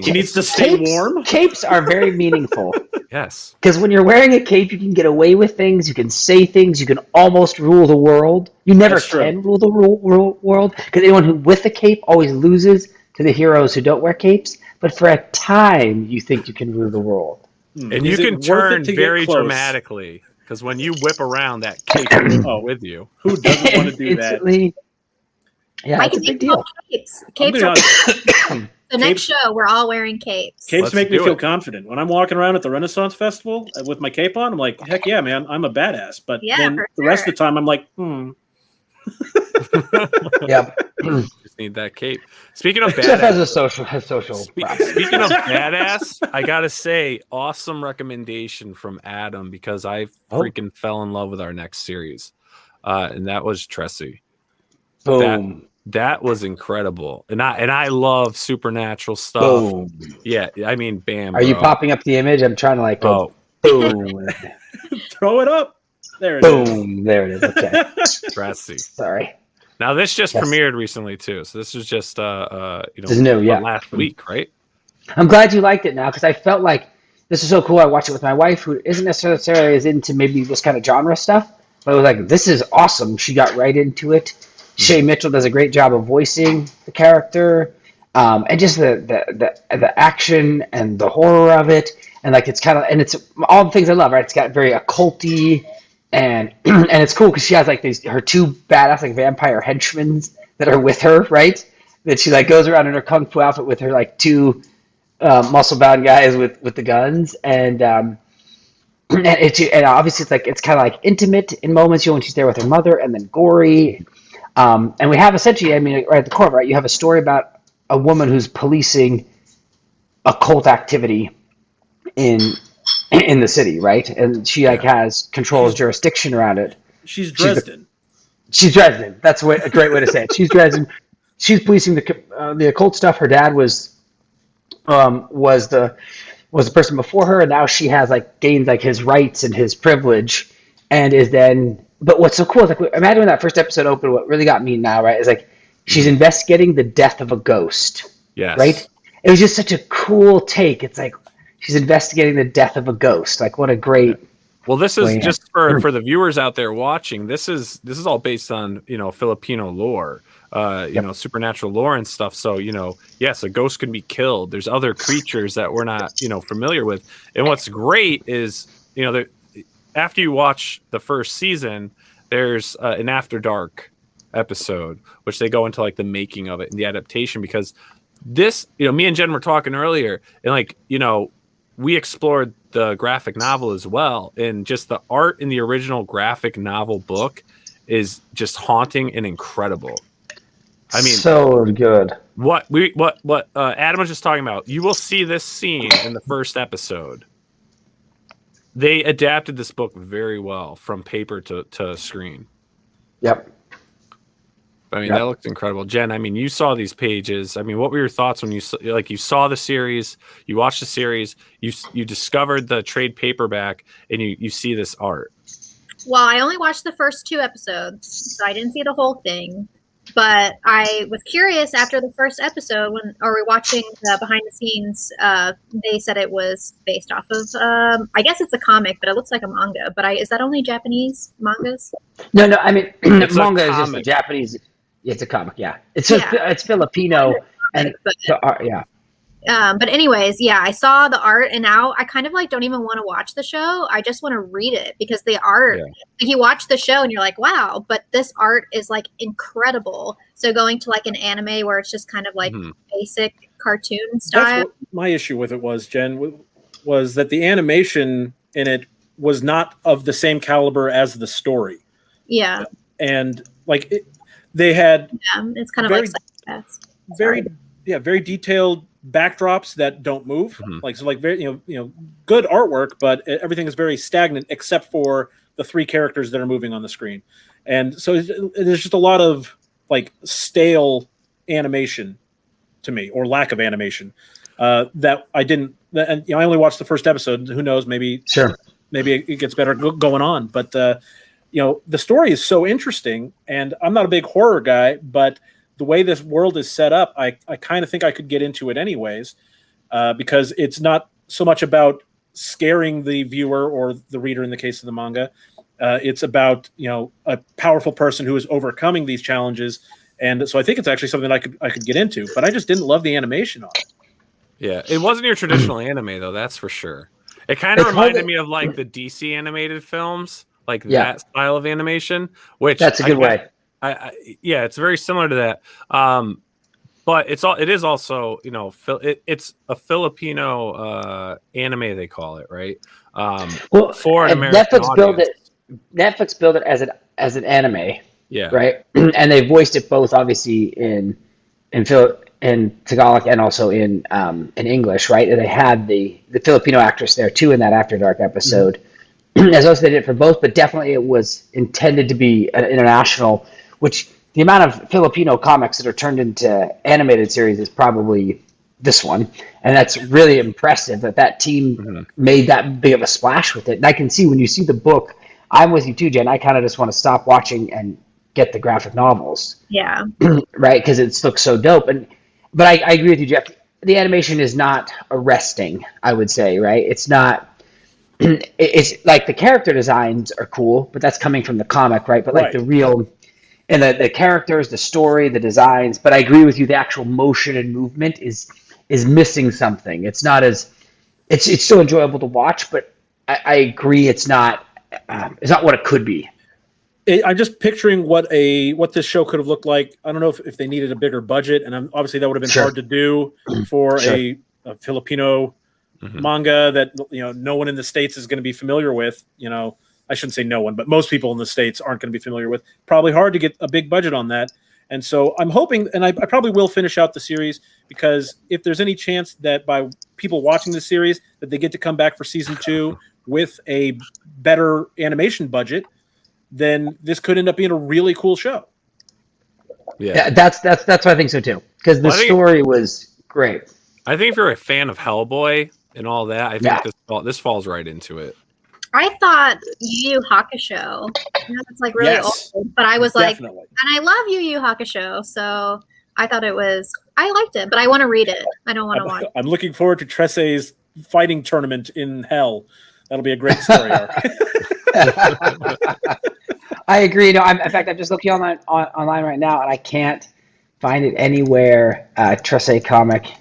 he needs to stay warm. Capes are very meaningful. Yes. Because when you're wearing a cape, you can get away with things. You can say things. You can almost rule the world. You never can rule the world. Because anyone who with a cape always loses to the heroes who don't wear capes. But for a time, you think you can rule the world. And you can turn very dramatically. Because when you whip around, that cape is with you. Who doesn't want to do that? Yeah, it's a big deal. Capes are the next show, we're all wearing capes. Capes make me feel confident. When I'm walking around at the Renaissance Festival with my cape on, I'm like, heck yeah, man, I'm a badass. But then the rest of the time, I'm like, Yeah. Just need that cape. Speaking of badass. As a social Speaking of badass, I got to say, awesome recommendation from Adam because I freaking fell in love with our next series. And that was Trese. Boom. That was incredible, and I love supernatural stuff. Boom. Yeah, I mean, bam. Are you popping up the image? I'm trying to go. Boom. Throw it up. There it is. Boom. There it is. Okay. Trese. Sorry. Now this just premiered recently too, so this is just this is new, last week, right? I'm glad you liked it now because I felt like this is so cool. I watched it with my wife, who isn't necessarily as into maybe this kind of genre stuff, but I was like, this is awesome. She got right into it. Shay Mitchell does a great job of voicing the character, and just the action and the horror of it, and like it's it's all the things I love. Right, it's got very occulty, and it's cool because she has like her 2 badass like vampire henchmen that are with her. Right, that she like goes around in her kung fu outfit with her like 2 muscle bound guys with the guns, and obviously it's kind of like intimate in moments. When she's there with her mother, and then gory. And we have essentially, right at the core, right? You have a story about a woman who's policing occult activity in the city, right? And she has controls jurisdiction around it. She's Dresden. She's Dresden. That's a great way to say it. She's Dresden. She's policing the occult stuff. Her dad was the person before her, and now she has gained his rights and his privilege, and is then. But what's so cool is imagine when that first episode opened. What really got me now, right, is she's investigating the death of a ghost. Yes. Right. It was just such a cool take. It's she's investigating the death of a ghost. What a great Well, this is just for the viewers out there watching. This is all based on Filipino lore, supernatural lore and stuff. So yes, a ghost can be killed. There's other creatures that we're not familiar with. And what's great is after you watch the first season, there's an After Dark episode which they go into like the making of it and the adaptation, because this me and Jen were talking earlier, and we explored the graphic novel as well, and just the art in the original graphic novel book is just haunting and incredible. I mean, so good. What Adam was just talking about, you will see this scene in the first episode. They adapted this book very well from paper to screen. Yep. I mean, that looks incredible. Jen, I mean, you saw these pages. I mean, what were your thoughts when you saw the series, you watched the series, you discovered the trade paperback, and you see this art? Well, I only watched the first 2 episodes, so I didn't see the whole thing. But I was curious after the first episode when we were watching the behind the scenes. They said it was based off of, I guess it's a comic, but it looks like a manga. But is that only Japanese mangas? No. I mean, manga is just comic. Japanese. It's a comic, yeah. It's Filipino, and the art, yeah. But anyways, I saw the art, and now I kind of don't even want to watch the show. I just want to read it, because the art, you watch the show and you're like, wow, but this art is incredible. So going to an anime where it's just kind of basic cartoon style. That's what my issue with it was, Jen, was that the animation in it was not of the same caliber as the story. Yeah. And they had it's kind of very detailed backdrops that don't move, very good artwork, but everything is very stagnant except for the 3 characters that are moving on the screen. And so there's just a lot of stale animation to me, or lack of animation, that I didn't. And I only watched the first episode. Who knows? Maybe it gets better going on. But the story is so interesting, and I'm not a big horror guy, but the way this world is set up, I kind of think I could get into it anyways, because it's not so much about scaring the viewer or the reader in the case of the manga. It's about a powerful person who is overcoming these challenges, and so I think it's actually something that I could get into. But I just didn't love the animation on it. Yeah, it wasn't your traditional anime though, that's for sure. It kind of reminded me of the DC animated films. That style of animation, which that's a good way. It's very similar to that. But it is also, it's a Filipino anime, they call it, right? For an American audience. Netflix built it as an anime. Yeah. Right. And they voiced it both obviously in Tagalog and also in English, right? And they had the Filipino actress there too in that After Dark episode. As also they did it for both, but definitely it was intended to be an international, which the amount of Filipino comics that are turned into animated series is probably this one. And that's really impressive that team made that big of a splash with it. And I can see when you see the book, I'm with you too, Jen. I kind of just want to stop watching and get the graphic novels. Yeah. Right? Because it looks so dope. But I agree with you, Jeff. The animation is not arresting, I would say, right? It's not. It's the character designs are cool, but that's coming from the comic, right? But the real, and the characters, the story, the designs. But I agree with you. The actual motion and movement is missing something. It's not as it's still enjoyable to watch, but I agree it's not what it could be. I'm just picturing what this show could have looked like. I don't know if they needed a bigger budget, and obviously that would have been hard to do for a Filipino manga that no one in the States is going to be familiar with. I shouldn't say no one, but most people in the States aren't going to be familiar with. Probably hard to get a big budget on that. And so I'm hoping, and I probably will finish out the series, because if there's any chance that by people watching the series that they get to come back for season 2 with a better animation budget, then this could end up being a really cool show. Yeah, that's what I think so too, because the story was great. I think if you're a fan of Hellboy and all that, I think this falls right into it. I thought Yu Yu Hakusho. It's really old, but I was definitely. And I love Yu Yu Hakusho, so I thought I liked it, but I want to read it. I don't want to watch it. I'm looking forward to Trese's fighting tournament in hell. That'll be a great story arc. I agree. No, in fact, I'm just looking online right now, and I can't find it anywhere. Trese comic,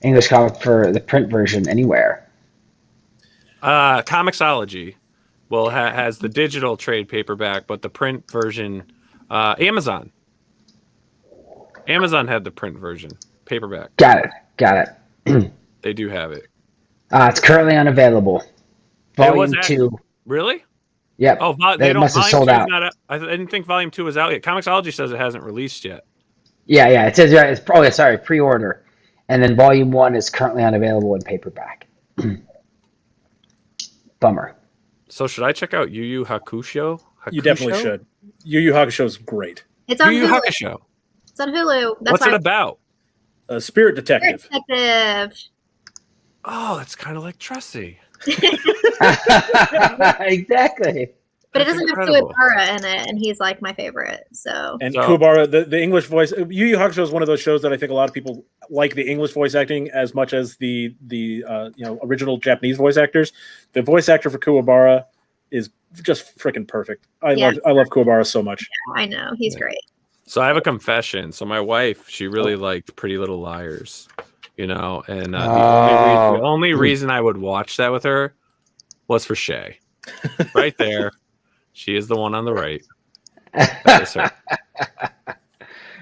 English comic for the print version anywhere. Comixology has the digital trade paperback, but the print version, Amazon had the print version paperback. Got it. They do have it. It's currently unavailable. Volume 2. Really? Yep. Oh, they must have sold out. I didn't think Volume 2 was out yet. Comixology says it hasn't released yet. Yeah. It says it's probably pre-order, and then Volume 1 is currently unavailable in paperback. Bummer. So should I check out Yu Yu Hakusho? You definitely should. Yu Yu Hakusho is great. It's on Yu Yu Hulu. Hakusho. It's on Hulu. What's it about? A spirit detective. Spirit detective. Oh, it's kind of like Trese. Exactly. But it That's doesn't incredible. have Kuwabara in it, and he's like my favorite. So And Kuwabara, the English voice. Yu Yu Hakusho is one of those shows that I think a lot of people like the English voice acting as much as the original Japanese voice actors. The voice actor for Kuwabara is just freaking perfect. I love Kuwabara so much. yeah, I know he's great. So I have a confession. So my wife, she really liked Pretty Little Liars, and the only reason I would watch that with her was for Shay. Right there. She is the one on the right. That is her.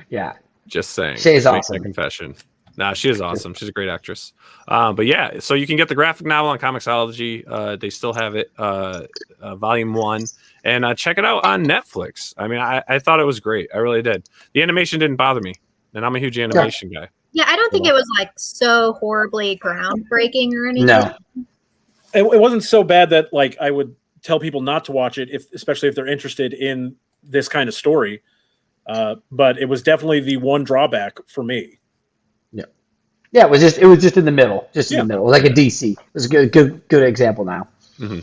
Yeah. Just saying. Shay's Make awesome. that confession. Nah, she is awesome. She's a great actress. But yeah, so you can get the graphic novel on Comixology. They still have it, Volume 1. And check it out on Netflix. I mean, I thought it was great. I really did. The animation didn't bother me. And I'm a huge animation guy. Yeah, I don't think it was like so horribly groundbreaking or anything. No. It wasn't so bad that like I would tell people not to watch it, especially if they're interested in this kind of story. But it was definitely the one drawback for me. Yeah, it was just in the middle, in the middle, like a DC. It was a good example now. Mm-hmm.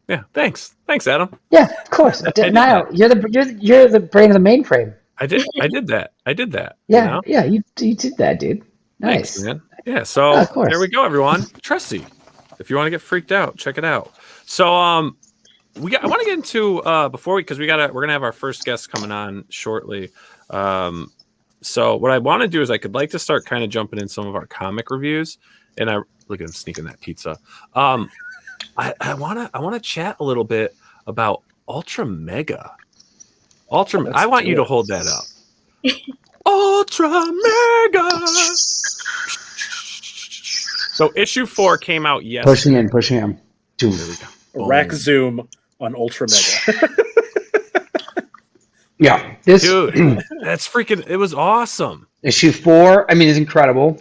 Yeah, thanks, Adam. Yeah, of course. Niall, you're the brain of the mainframe. I did that. Yeah, you did that, dude. Nice, thanks, man. Yeah, so of course. There we go, everyone. Trese, if you want to get freaked out, check it out. So I want to get into because we're gonna have our first guest coming on shortly. So what I want to do is I'd like to start kind of jumping in some of our comic reviews, and I look at him sneaking that pizza. I want to chat a little bit about Ultramega. I want you to hold that up. Ultramega. So issue 4 came out yesterday. Pushing him. There we go. Rack zoom on Ultramega. Yeah, Dude, that's freaking. It was awesome. Issue 4, is incredible.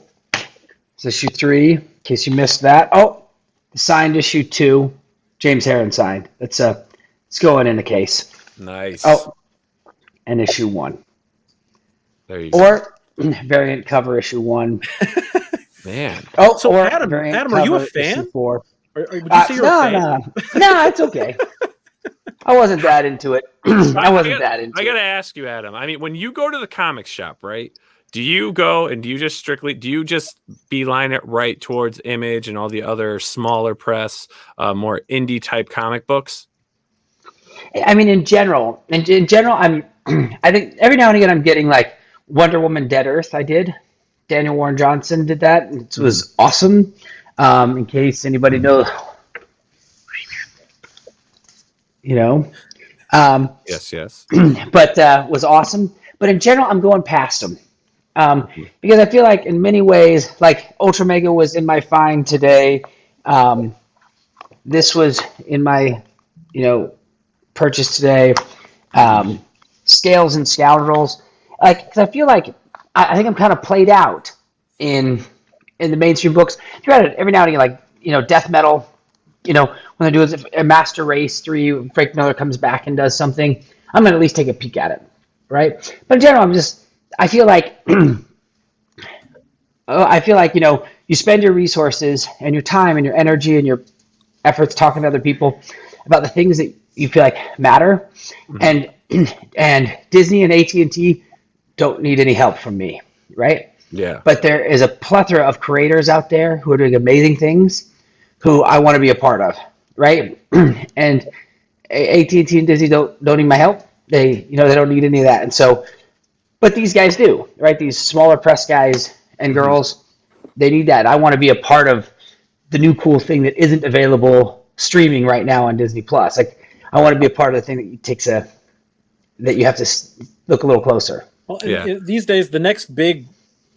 It's issue 3, in case you missed that. Oh, signed issue 2, James Herron signed. Let's go in the case. Nice. Oh, and issue 1. There you go. Or variant cover issue 1. Man. Oh, So or Adam, variant are you a cover fan? issue 4. Would you say you're a fan? No, it's okay. I wasn't that into it. I gotta ask you, Adam. I mean, when you go to the comic shop, right? Do you go and do you just beeline it right towards Image and all the other smaller press, more indie type comic books? In general, I think every now and again I'm getting like Wonder Woman Dead Earth. I did. Daniel Warren Johnson did that. It was awesome. In case anybody knows, Yes. but was awesome. But in general, I'm going past them because I feel like in many ways, like Ultramega was in my find today. This was in my, purchase today. Scales and Scoundrels, because I feel like I think I'm kind of played out in the mainstream books. Every now and again, like death metal. When they do a Master Race 3, Frank Miller comes back and does something, I'm going to at least take a peek at it, right? But in general, I feel like, you spend your resources and your time and your energy and your efforts talking to other people about the things that you feel like matter, and Disney and AT&T don't need any help from me, right? Yeah. But there is a plethora of creators out there who are doing amazing things, who I want to be a part of, right? And AT&T and Disney don't need my help. They don't need any of that. And so, but these guys do, right? These smaller press guys and girls, they need that. I want to be a part of the new cool thing that isn't available streaming right now on Disney Plus. Like, I want to be a part of the thing that you have to look a little closer. Well, these days, the next big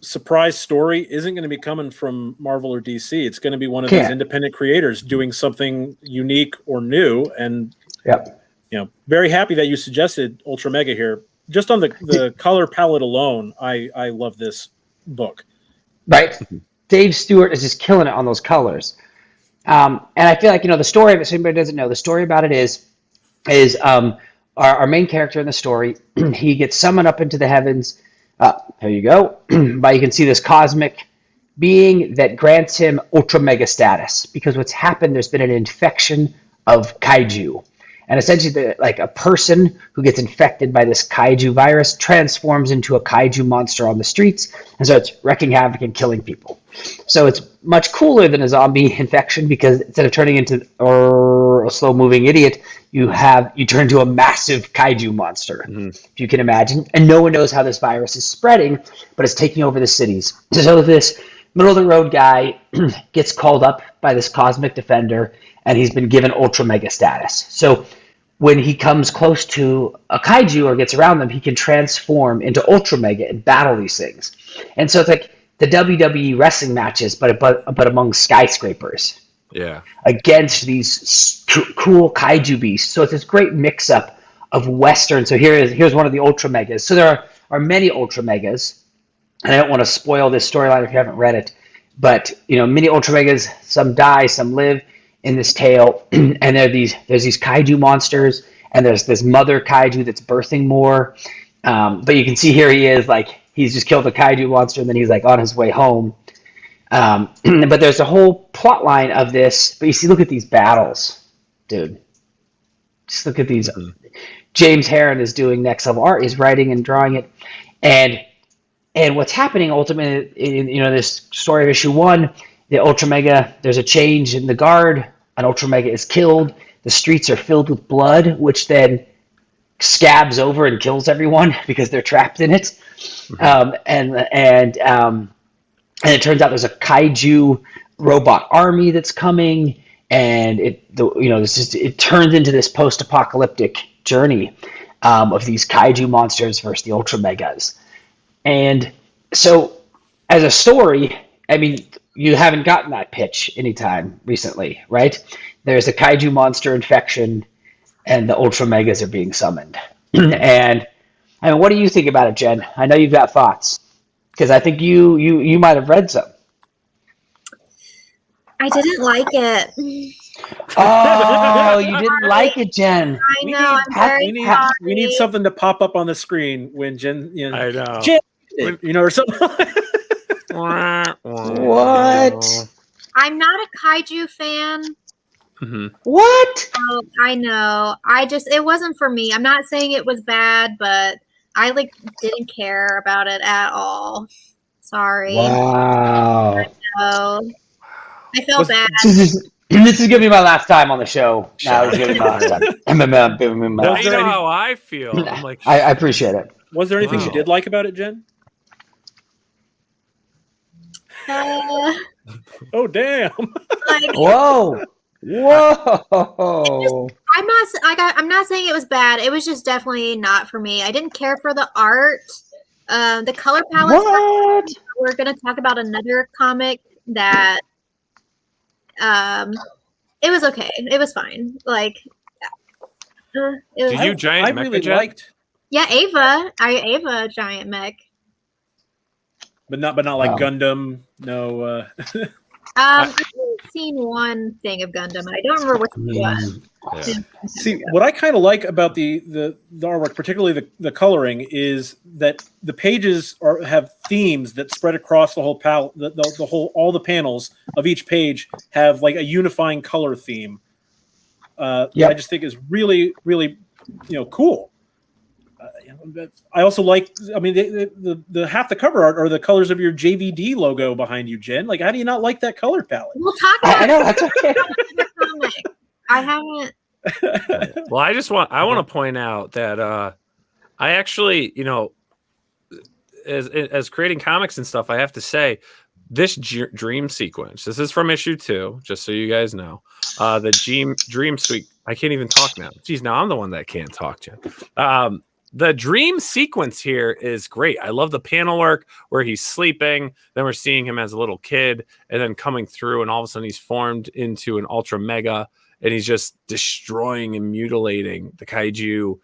surprise story isn't going to be coming from Marvel or DC. It's going to be one of these independent creators doing something unique or new. And very happy that you suggested Ultramega here. Just on the color palette alone, I love this book. Right. Dave Stewart is just killing it on those colors. And I feel like, the story of it, so anybody doesn't know, the story about it is our main character in the story, he gets summoned up into the heavens. Here you go. But you can see this cosmic being that grants him Ultramega status, because what's happened, there's been an infection of kaiju. And essentially, like, a person who gets infected by this kaiju virus transforms into a kaiju monster on the streets, and so it's wreaking havoc and killing people. So it's much cooler than a zombie infection, because instead of turning into a slow-moving idiot, you turn into a massive kaiju monster, if you can imagine. And no one knows how this virus is spreading, but it's taking over the cities. So this middle-of-the-road guy gets called up by this cosmic defender, and he's been given Ultramega status. So when he comes close to a kaiju or gets around them, he can transform into Ultramega and battle these things. And so it's like the WWE wrestling matches, but among skyscrapers. Yeah. Against these cool kaiju beasts. So it's this great mix-up of Western. So here's one of the Ultramegas. So there are many Ultramegas, and I don't want to spoil this storyline if you haven't read it. But many Ultramegas, some die, some live in this tale, and there's these kaiju monsters, and there's this mother kaiju that's birthing more. But you can see here he is, like, he's just killed a kaiju monster, and then he's like on his way home. But there's a whole plot line of this. But you see, look at these battles, dude. Just look at these. James Herron is doing next level art. He's writing and drawing it, and what's happening ultimately in this story of issue 1, the Ultramega, there's a change in the guard. An Ultramega is killed. The streets are filled with blood, which then scabs over and kills everyone because they're trapped in it. And it turns out there's a kaiju robot army that's coming, and it turns into this post-apocalyptic journey of these kaiju monsters versus the Ultramegas. And so, as a story, I mean, you haven't gotten that pitch anytime recently, right? There's a kaiju monster infection, and the Ultramegas are being summoned. And I mean, what do you think about it, Jen? I know you've got thoughts, because I think you might have read some. I didn't like it. Oh, you didn't like it, Jen. I know. We need something to pop up on the screen when Jen. I know. Jen, or something. What? I'm not a kaiju fan. What? Oh, I know. It wasn't for me. I'm not saying it was bad, but I didn't care about it at all. Sorry. Wow. I know. I felt bad. This is gonna be my last time on the show. Now this is gonna be my last time. You know how I feel. I'm like, I appreciate it. Was there anything you did like about it, Jen? Oh, damn. Whoa. I'm not saying it was bad. It was just definitely not for me. I didn't care for the art. The color palette. What? We're going to talk about another comic that it was okay. It was fine. Did you giant I mech really Jen? liked. Yeah, Ava giant mech. But not like Gundam. No. I've seen one thing of Gundam, and I don't remember which one it was. Yeah. See, what I kind of like about the artwork, particularly the coloring, is that the pages have themes that spread across the whole palette. All the panels of each page have like a unifying color theme. I just think is really, really, cool. I also like. I mean, the half the cover art are the colors of your JVD logo behind you, Jen. Like, how do you not like that color palette? We'll talk about I know that's okay. I haven't. Well, I want to point out that I actually, as creating comics and stuff, I have to say this dream sequence. This is from issue 2, just so you guys know. The dream suite. I can't even talk now. Geez, now I'm the one that can't talk, Jen. The dream sequence here is great. I love the panel work where he's sleeping. Then we're seeing him as a little kid, and then coming through, and all of a sudden he's formed into an Ultramega, and he's just destroying and mutilating the kaiju.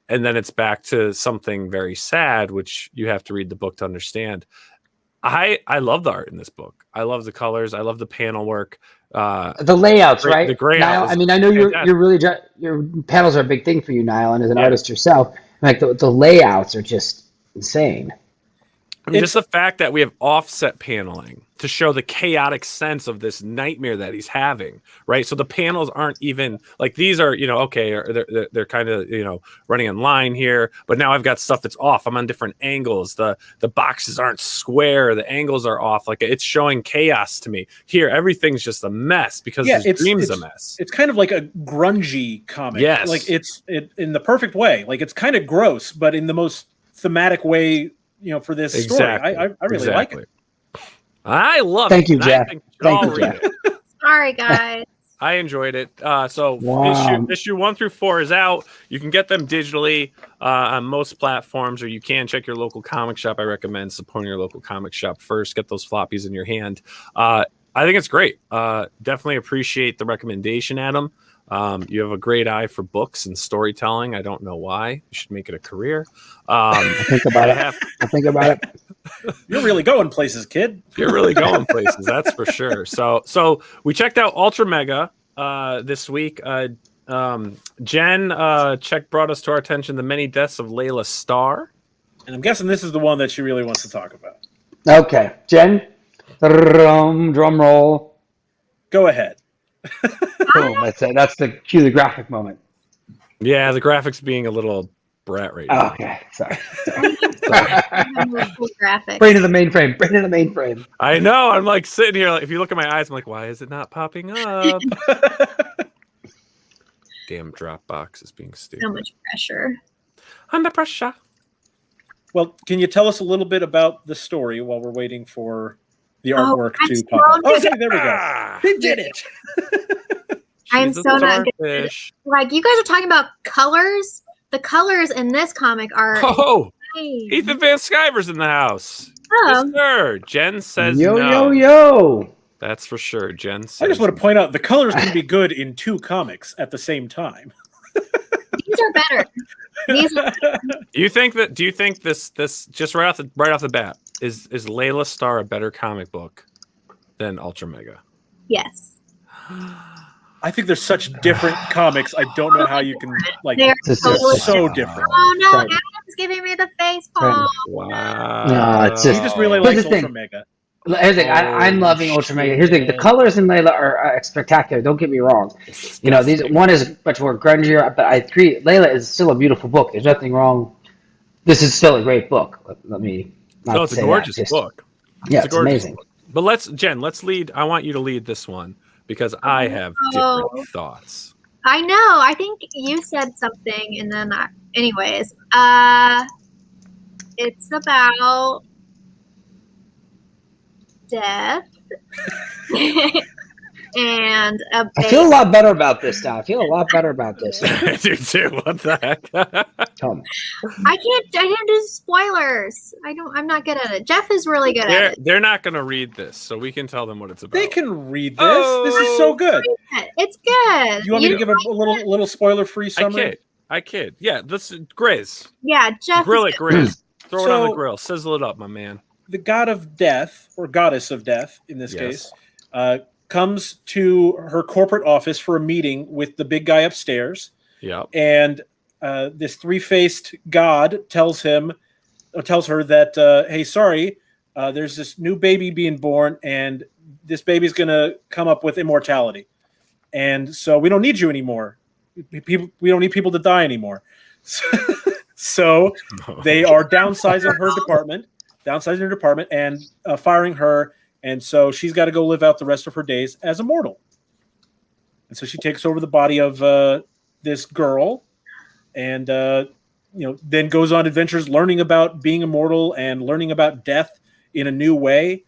And then it's back to something very sad, which you have to read the book to understand. I love the art in this book. I love the colors. I love the panel work. The layouts, right? The gray. Nile, I mean, I know you're really your panels are a big thing for you, Nile, and as an artist yourself, like the layouts are just insane. I mean, just the fact that we have offset paneling to show the chaotic sense of this nightmare that he's having, right? So the panels aren't even like these are, okay, or they're kind of, running in line here, but now I've got stuff that's off. I'm on different angles. The boxes aren't square. The angles are off. Like it's showing chaos to me. Here, everything's just a mess because his dream's a mess. It's kind of like a grungy comic. Yes. Like it's in the perfect way. Like it's kind of gross, but in the most thematic way, for this story. I really like it. I love it. Thank you, Jeff. Thank you, Jeff. Sorry, guys. I enjoyed it. Wow. Issue 1 through 4 is out. You can get them digitally on most platforms, or you can check your local comic shop. I recommend supporting your local comic shop first. Get those floppies in your hand. I think it's great. Definitely appreciate the recommendation, Adam. You have a great eye for books and storytelling. I don't know why. You should make it a career. I think about it. I think about it. You're really going places, kid. You're really going places, that's for sure. So we checked out Ultramega this week. Jenn brought us to our attention the many deaths of Laila Starr. And I'm guessing this is the one that she really wants to talk about. Okay. Jenn, drum roll. Go ahead. Boom. That's the cue the graphic moment. Yeah, the graphics being a little brat right now. Okay. Sorry. Graphic. Brain of the mainframe. I know. I'm like sitting here. Like, if you look at my eyes, I'm like, why is it not popping up? Damn Dropbox is being stupid. So much pressure. Under pressure. Well, can you tell us a little bit about the story while we're waiting for the artwork to pop up? so Okay, there we go. They did it. I'm She's a so not good. starfish. Like, you guys are talking about colors. The colors in this comic are Oh, insane. Ethan Van Sciver's in the house. Oh. Yes, sir. Jen says Yo, no. yo. That's for sure. Jen says I just want to point out the colors can be good in 2 comics at the same time. These are better. These are Do you think this just right off the bat is Laila Starr a better comic book than Ultramega? yes. I think they're such different comics. I don't know how you can They're totally so different. Oh no, Right. Adam's giving me the face palm. Wow. No, it's He just- just really Here's likes the thing. Ultramega. Here's the thing. I'm loving Ultramega. Here's the thing. The colors in Laila are spectacular. Don't get me wrong. One is much more grungier, but I agree. Laila is still a beautiful book. There's nothing wrong. This is still a great book. Let me. No, it's a gorgeous book. Yeah, a it's gorgeous amazing. book. But let's lead. I want you to lead this one because I have different thoughts. I know. I think you said something, and then anyways, it's about death and a I feel a lot better about this now. I feel a lot better about this. I do too. What the heck? Tell me. I can't do spoilers. I'm not good at it. Jeff is really good at it. They're not going to read this, so we can tell them what it's about. They can read this. This is so good. It's good. You want me to give a little spoiler-free summary? I kid. Yeah, this is Grizz. Yeah, Jeff. Grill it, Grizz. Throw it on the So- grill. Sizzle it up, my man. The god of death, or goddess of death in this Yes. case, comes to her corporate office for a meeting with the big guy upstairs. Yep. And this 3-faced god tells her that, hey, sorry, there's this new baby being born, and this baby's going to come up with immortality. And so we don't need you anymore. We don't need people to die anymore. So they are downsizing her department and firing her. And so she's got to go live out the rest of her days as a mortal. and so she takes over the body of this girl, and then goes on adventures, learning about being immortal and learning about death in a new way.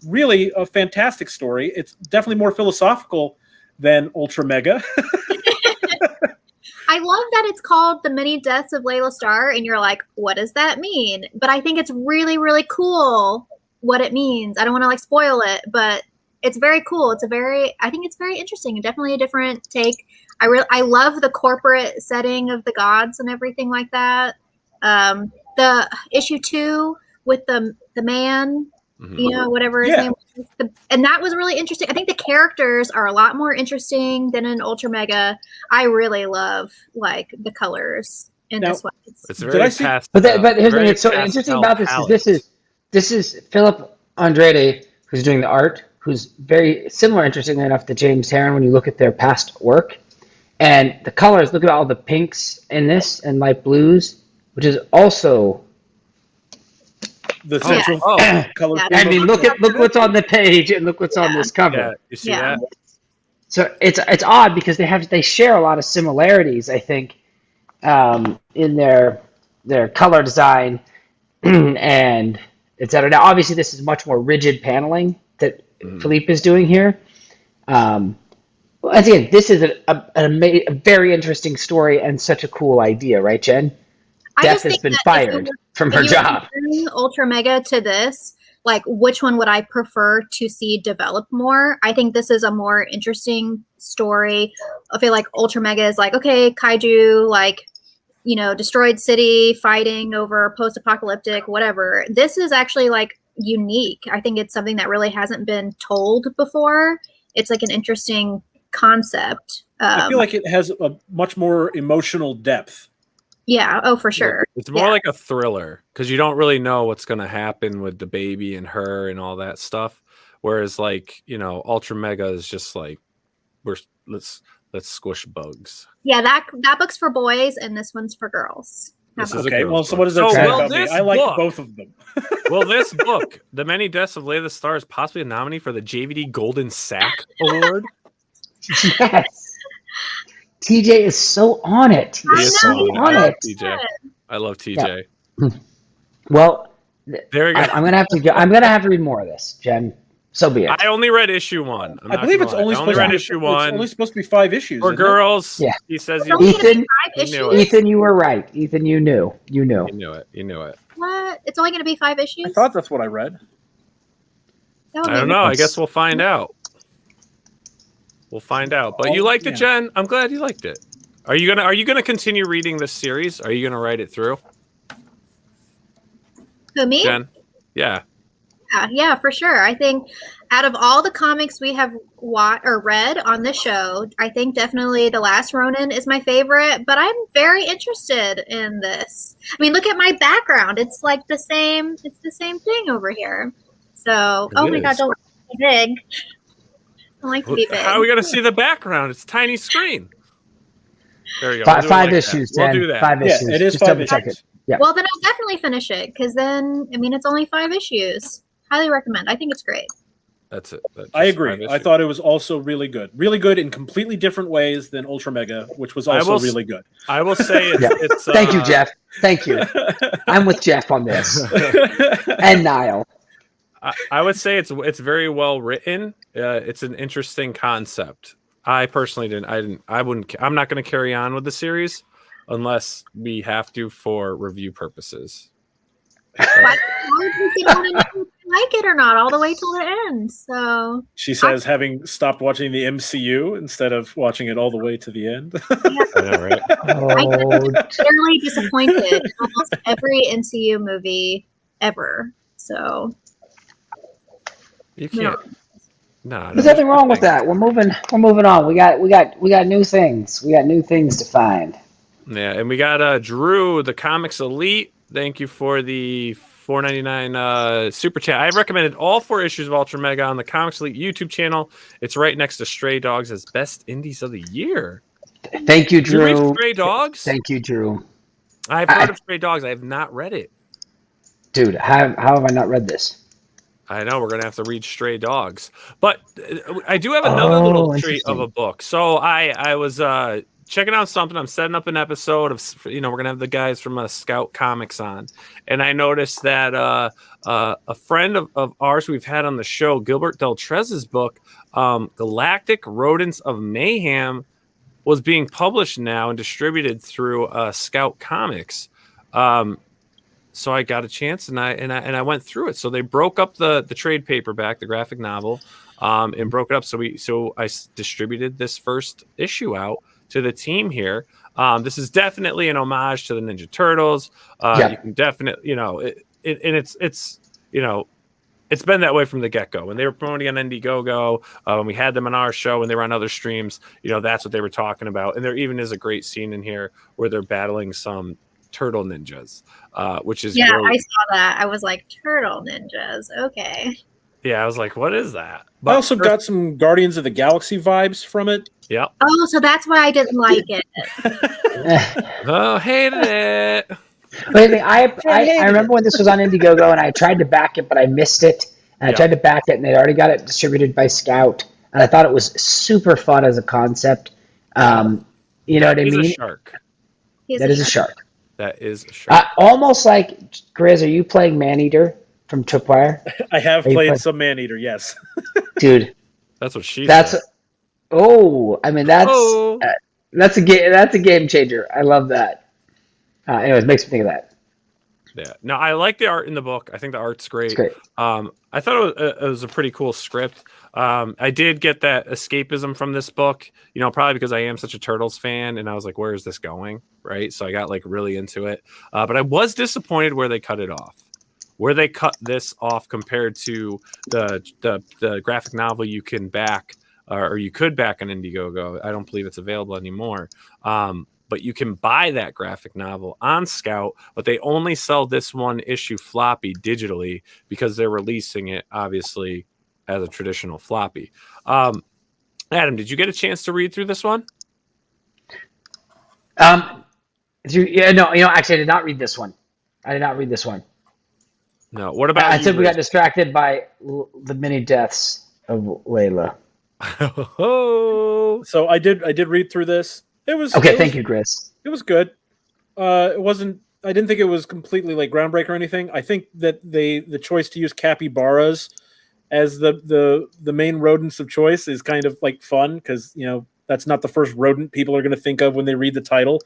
Really a fantastic story. It's definitely more philosophical than Ultramega. I love that it's called The Many Deaths of Laila Starr, and you're like, what does that mean? But I think it's really, really cool what it means. I don't want to spoil it, but it's very cool. I think it's very interesting and definitely a different take. I love the corporate setting of the gods and everything like that. The issue 2 with the man, whatever his name was. And that was really interesting. I think the characters are a lot more interesting than in Ultramega. I really love the colors in this one. It's very past. But here's the thing that's so interesting about this this is Philip Andrade, who's doing the art, who's very similar, interestingly enough, to James Herron when you look at their past work. And the colors, look at all the pinks in this and light blues, which is also the central color. I mean, look what's on the page and look what's on this cover. Yeah, you see that? So it's odd because they share a lot of similarities, I think, in their color design and etc. Now, obviously, this is much more rigid paneling that Philippe is doing here. Once again, this is a very interesting story and such a cool idea, right, Jen? Death has been fired from her job. Ultramega to this, which one would I prefer to see develop more? I think this is a more interesting story. I feel like Ultramega is okay, kaiju, destroyed city, fighting over post-apocalyptic, whatever. This is actually unique. I think it's something that really hasn't been told before. It's an interesting concept. I feel like it has a much more emotional depth. Yeah. Oh, for sure. It's more like a thriller because you don't really know what's going to happen with the baby and her and all that stuff. Whereas Ultramega is just let's squish bugs. Yeah, that book's for boys and this one's for girls. Okay. Well, so what does that say about me? I like both of them. Well, this book, The Many Deaths of Laila Starr, is possibly a nominee for the JVD Golden Sack Award. Yes. TJ is so on it. He's so on it. TJ. I love TJ. Yeah. Well, there we go. I'm gonna have to read more of this, Jen. So be it. I only read issue 1. I believe it's only supposed to be 5 issues. For girls, yeah. He says Ethan, you were right. Ethan, you knew. You knew it. What? It's only going to be 5 issues? I thought that's what I read. I don't know. I guess we'll find out. But you liked it, Jen. I'm glad you liked it. Are you gonna continue reading this series? Are you gonna write it through? Who, me? Jen? Yeah. Yeah, for sure. I think out of all the comics we have read on this show, I think definitely The Last Ronin is my favorite, but I'm very interested in this. I mean, look at my background. It's the same thing over here. So, my God, don't be big. I like to be big. How are we going to see the background? It's a tiny screen. There you go. 5 issues, Jen. We'll do that. 5 issues. Yeah, it is 5 issues. Yeah. Well, then I'll definitely finish it because then, it's only 5 issues. Highly recommend. I think it's great. That's it. I agree. I thought it was also really good. Really good in completely different ways than Ultramega, which was also really good. I will say it's Thank you, Jeff. Thank you. I'm with Jeff on this. And Nile. I would say it's very well written. It's an interesting concept. I personally I'm not going to carry on with the series unless we have to for review purposes. Why would you want to know if you like it or not all the way till the end? So she says, having stopped watching the MCU instead of watching it all the way to the end. I know, right? I get literally disappointed in almost every MCU movie ever. So you can't. No, there's nothing wrong with that. We're moving on. We got new things. We got new things to find. Yeah, and we got Drew, the Comics Elite. Thank you for the $4.99 super chat. I've recommended all 4 issues of Ultramega on the Comics Elite YouTube channel. It's right next to Stray Dogs as best indies of the year. Thank you, Drew. Did you read Stray Dogs? Thank you, Drew. I've heard of Stray Dogs. I have not read it. Dude, how have I not read this? I know we're gonna have to read Stray Dogs, but I do have another little treat of a book. So I was checking out something. I'm setting up an episode of, we're gonna have the guys from Scout Comics on, and I noticed that a friend of ours we've had on the show, Gilbert Del Trese's book, Galactic Rodents of Mayhem, was being published now and distributed through Scout Comics. So I got a chance and I went through it. So they broke up the trade paperback, the graphic novel, and broke it up. So I distributed this first issue out to the team here. This is definitely an homage to the Ninja Turtles. You can definitely, it's been that way from the get-go. When they were promoting on Indiegogo, when we had them on our show and they were on other streams, that's what they were talking about. And there even is a great scene in here where they're battling some turtle ninjas, which is great. I saw that. I was like, turtle ninjas, okay. Yeah, I was like, what is that? But I also got some Guardians of the Galaxy vibes from it. Yeah. Oh, so that's why I didn't like it. Oh, hated it. Wait, I remember when this was on Indiegogo and I tried to back it, but I missed it. And I tried to back it, and they'd already got it distributed by Scout. And I thought it was super fun as a concept. You know what I mean? A shark. That is a shark. That is a shark. Almost like, Grizz, are you playing Maneater from Tripwire? I have played some Maneater, yes. Dude. That's what she said. That's a game changer. I love that. Anyways, makes me think of that. Yeah. No, I like the art in the book. I think the art's great. It's great. I thought it was a pretty cool script. I did get that escapism from this book, probably because I am such a Turtles fan, and I was like, where is this going? Right. So I got really into it. But I was disappointed where they cut it off. Where they cut this off compared to the graphic novel you can back, or you could back on Indiegogo. I don't believe it's available anymore. But you can buy that graphic novel on Scout, but they only sell this one issue floppy digitally because they're releasing it, obviously, as a traditional floppy. Adam, did you get a chance to read through this one? Actually, I did not read this one. No. What about I said we got distracted by the many deaths of Laila. So I did read through this. It was okay. Thank you, Grizz. It was good. It wasn't. I didn't think it was completely groundbreaker or anything. I think that the choice to use capybaras as the main rodents of choice is kind of fun because that's not the first rodent people are going to think of when they read the title.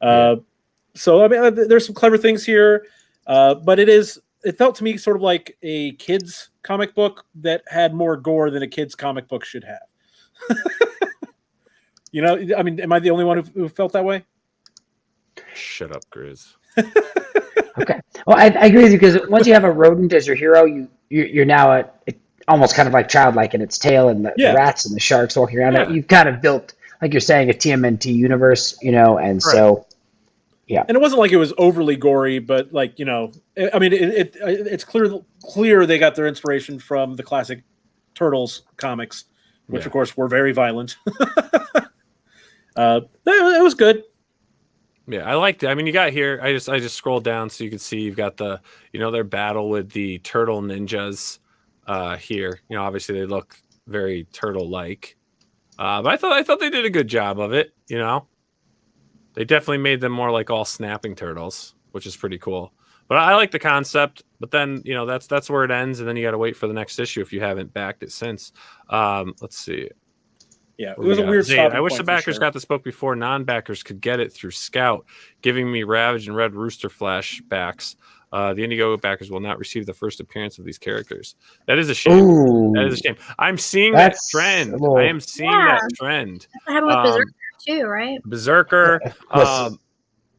So I mean, there's some clever things here, but it felt to me sort of like a kid's comic book that had more gore than a kid's comic book should have. I mean, am I the only one who felt that way? Shut up, Grizz. Okay. Well, I agree with you because once you have a rodent as your hero, you're now almost kind of childlike in its tail and the rats and the sharks walking around it. You've kind of built, like you're saying, a TMNT universe, and so, yeah. And it wasn't like it was overly gory, but I mean, it's clear they got their inspiration from the classic Turtles comics, which of course were very violent. It was good. Yeah, I liked it. I mean, you got here. I just scrolled down so you can see you've got the their battle with the turtle ninjas here. Obviously they look very turtle-like, but I thought they did a good job of it. They definitely made them more like all snapping turtles, which is pretty cool. But I like the concept. But then that's where it ends, and then you got to wait for the next issue if you haven't backed it since. Let's see. Yeah, it was a weird Zane, I wish the backers got this book before non-backers could get it through Scout, giving me Ravage and Red Rooster flashbacks. The Indiegogo backers will not receive the first appearance of these characters. That is a shame. Ooh, that is a shame. I'm seeing that trend. I am seeing that trend. That happened with Berserker too, right? Berserker.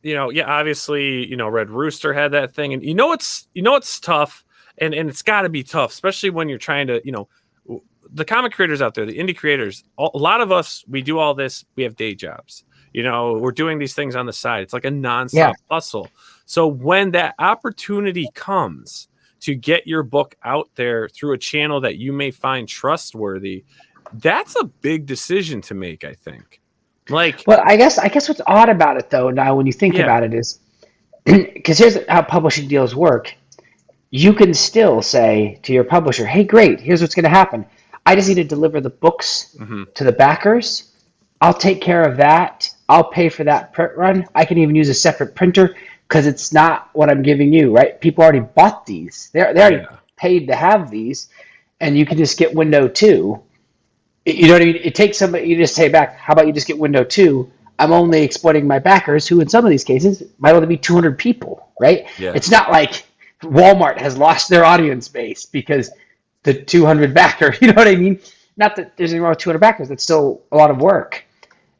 Obviously, Red Rooster had that thing, and it's tough, and it's got to be tough, especially when you're trying to, the comic creators out there, the indie creators, a lot of us, we do all this. We have day jobs. We're doing these things on the side. It's like a nonstop hustle. So when that opportunity comes to get your book out there through a channel that you may find trustworthy, that's a big decision to make, I think. Well, I guess what's odd about it though, now when you think about it is, because here's how publishing deals work. you can still say to your publisher, hey, great, here's what's going to happen. I just need to deliver the books to the backers. I'll take care of that. I'll pay for that print run. I can even use a separate printer because it's not what I'm giving you, right? People already bought these. They already paid to have these, and you can just get window 2. You know what I mean? It takes somebody, you just say back, how about you just get window 2? I'm only exploiting my backers, who in some of these cases might only be 200 people, right? Yeah. It's not like Walmart has lost their audience base because the 200 backer, you know what I mean? Not that there's anything wrong with 200 backers, that's still a lot of work.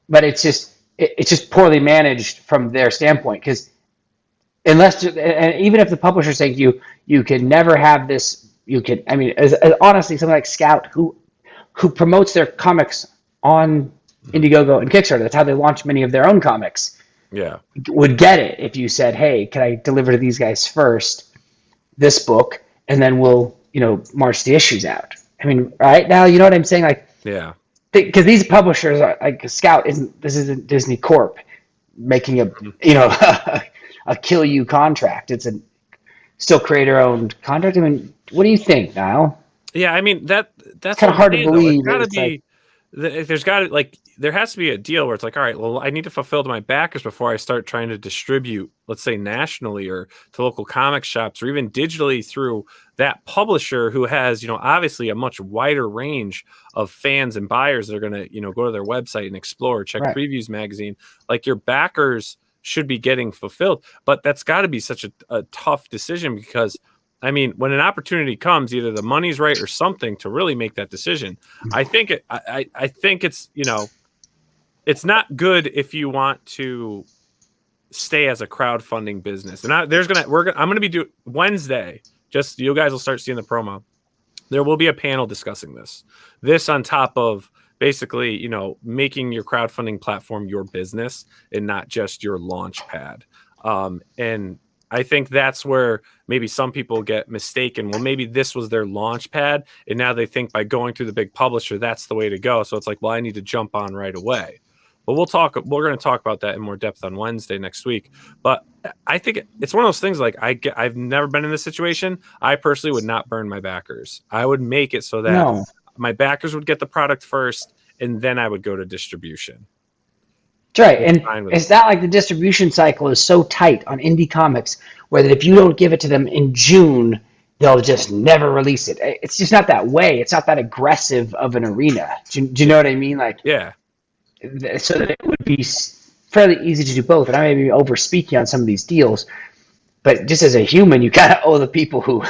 But it's just poorly managed from their standpoint, because and even if the publisher's saying you can never have this, you can, I mean, as honestly, something like Scout, who promotes their comics on Indiegogo and Kickstarter, that's how they launch many of their own comics, would get it if you said, hey, can I deliver to these guys first this book, and then we'll, march the issues out. I mean, right now, you know what I'm saying? Like, because these publishers are like Scout isn't Disney Corp making a a kill you contract. It's a still creator owned contract. I mean, what do you think, Nile? Yeah, I mean that's kind of hard to believe. There has to be a deal where it's like, all right, well, I need to fulfill to my backers before I start trying to distribute, let's say nationally or to local comic shops or even digitally through that publisher who has, obviously a much wider range of fans and buyers that are going to, go to their website and explore, check Previews magazine. Like, your backers should be getting fulfilled, but that's got to be such a tough decision because, I mean, when an opportunity comes, either the money's right or something to really make that decision. I think it's, it's not good if you want to stay as a crowdfunding business. And I'm going to be doing Wednesday. Just you guys will start seeing the promo. There will be a panel discussing this on top of basically, making your crowdfunding platform your business and not just your launch pad. And I think that's where maybe some people get mistaken. Well, maybe this was their launch pad, and now they think by going through the big publisher, that's the way to go. So it's like, well, I need to jump on right away. But we're going to talk about that in more depth on Wednesday next week. But I think it's one of those things like I've never been in this situation. I personally would not burn my backers. I would make it so that my backers would get the product first, and then I would go to distribution. That's right. And it's not like the distribution cycle is so tight on indie comics where that if you don't give it to them in June, they'll just never release it. It's just not that way. It's not that aggressive of an arena. Do you know what I mean? Like, yeah. So that it would be fairly easy to do both. And I may be over speaking on some of these deals, but just as a human, you kind of owe the people who.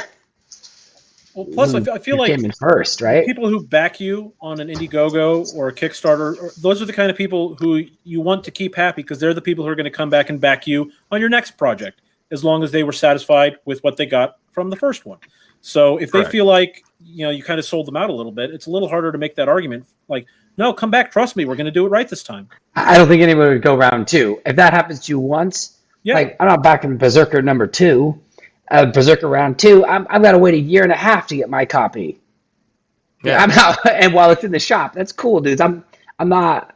Well, plus, I feel like came in first, right? People who back you on an Indiegogo or a Kickstarter, those are the kind of people who you want to keep happy because they're the people who are going to come back and back you on your next project, as long as they were satisfied with what they got from the first one. So if they feel like you kind of sold them out a little bit, it's a little harder to make that argument. Like, no, come back, trust me, we're going to do it right this time. I don't think anyone would go round 2. If that happens to you once, like I'm not backing Berserker number 2. Berserker round 2, I've got to wait a year and a half to get my copy. Yeah, I'm out, and while it's in the shop, that's cool, dudes. I'm out.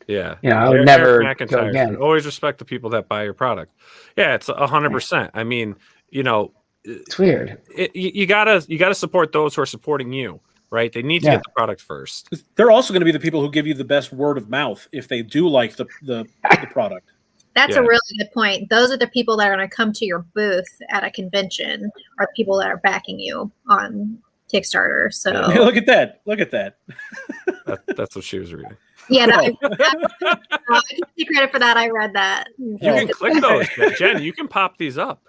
Yeah, I would never go again. Always respect the people that buy your product. Yeah, it's 100%. I mean, it's weird. You gotta support those who are supporting you, right? They need to get the product first. They're also going to be the people who give you the best word of mouth if they do like the product. That's a really good point. Those are the people that are going to come to your booth at a convention, are the people that are backing you on Kickstarter. So look at that. That's what she was reading. Yeah, I can take credit for that. I read that. You can click those, Jen. You can pop these up.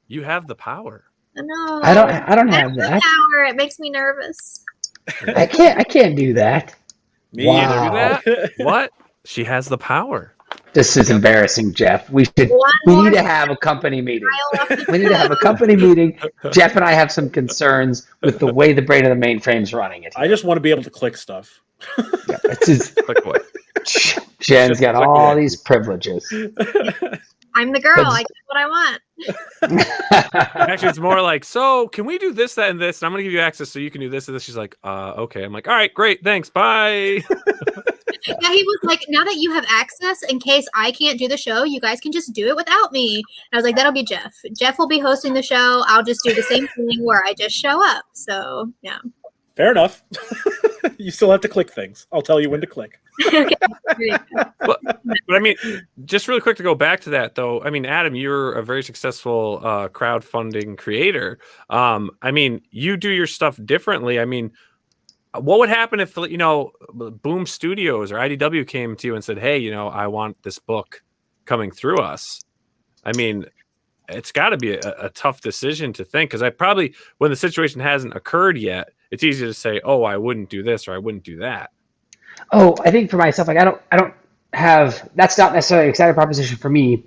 You have the power. No, I don't have that power. It makes me nervous. I can't do that. Me either. Do that? What? She has the power. This is embarrassing, Jeff. We need to have a company meeting. We need to have a company meeting. Jeff and I have some concerns with the way the brain of the mainframe's running it. I just want to be able to click stuff. Click what? Jen's got all these privileges. I'm the girl. I get what I want. Actually, it's more like, so can we do this, that, and this? And I'm going to give you access so you can do this and this. She's like, okay. I'm like, all right, great. Thanks. Bye. Yeah, he was like, now that you have access, in case I can't do the show, you guys can just do it without me. And I was like, that'll be Jeff. Jeff will be hosting the show. I'll just do the same thing where I just show up. So, yeah. Fair enough. You still have to click things. I'll tell you when to click. Okay. But I mean, just really quick to go back to that, though. I mean, Adam, you're a very successful crowdfunding creator. I mean, you do your stuff differently. I mean, what would happen if, you know, Boom Studios or IDW came to you and said, hey, you know, I want this book coming through us? I mean, it's got to be a tough decision to think, because I probably, when the situation hasn't occurred yet, it's easy to say, oh, I wouldn't do this or I wouldn't do that. Oh, I think for myself, like I don't have, that's not necessarily an exciting proposition for me,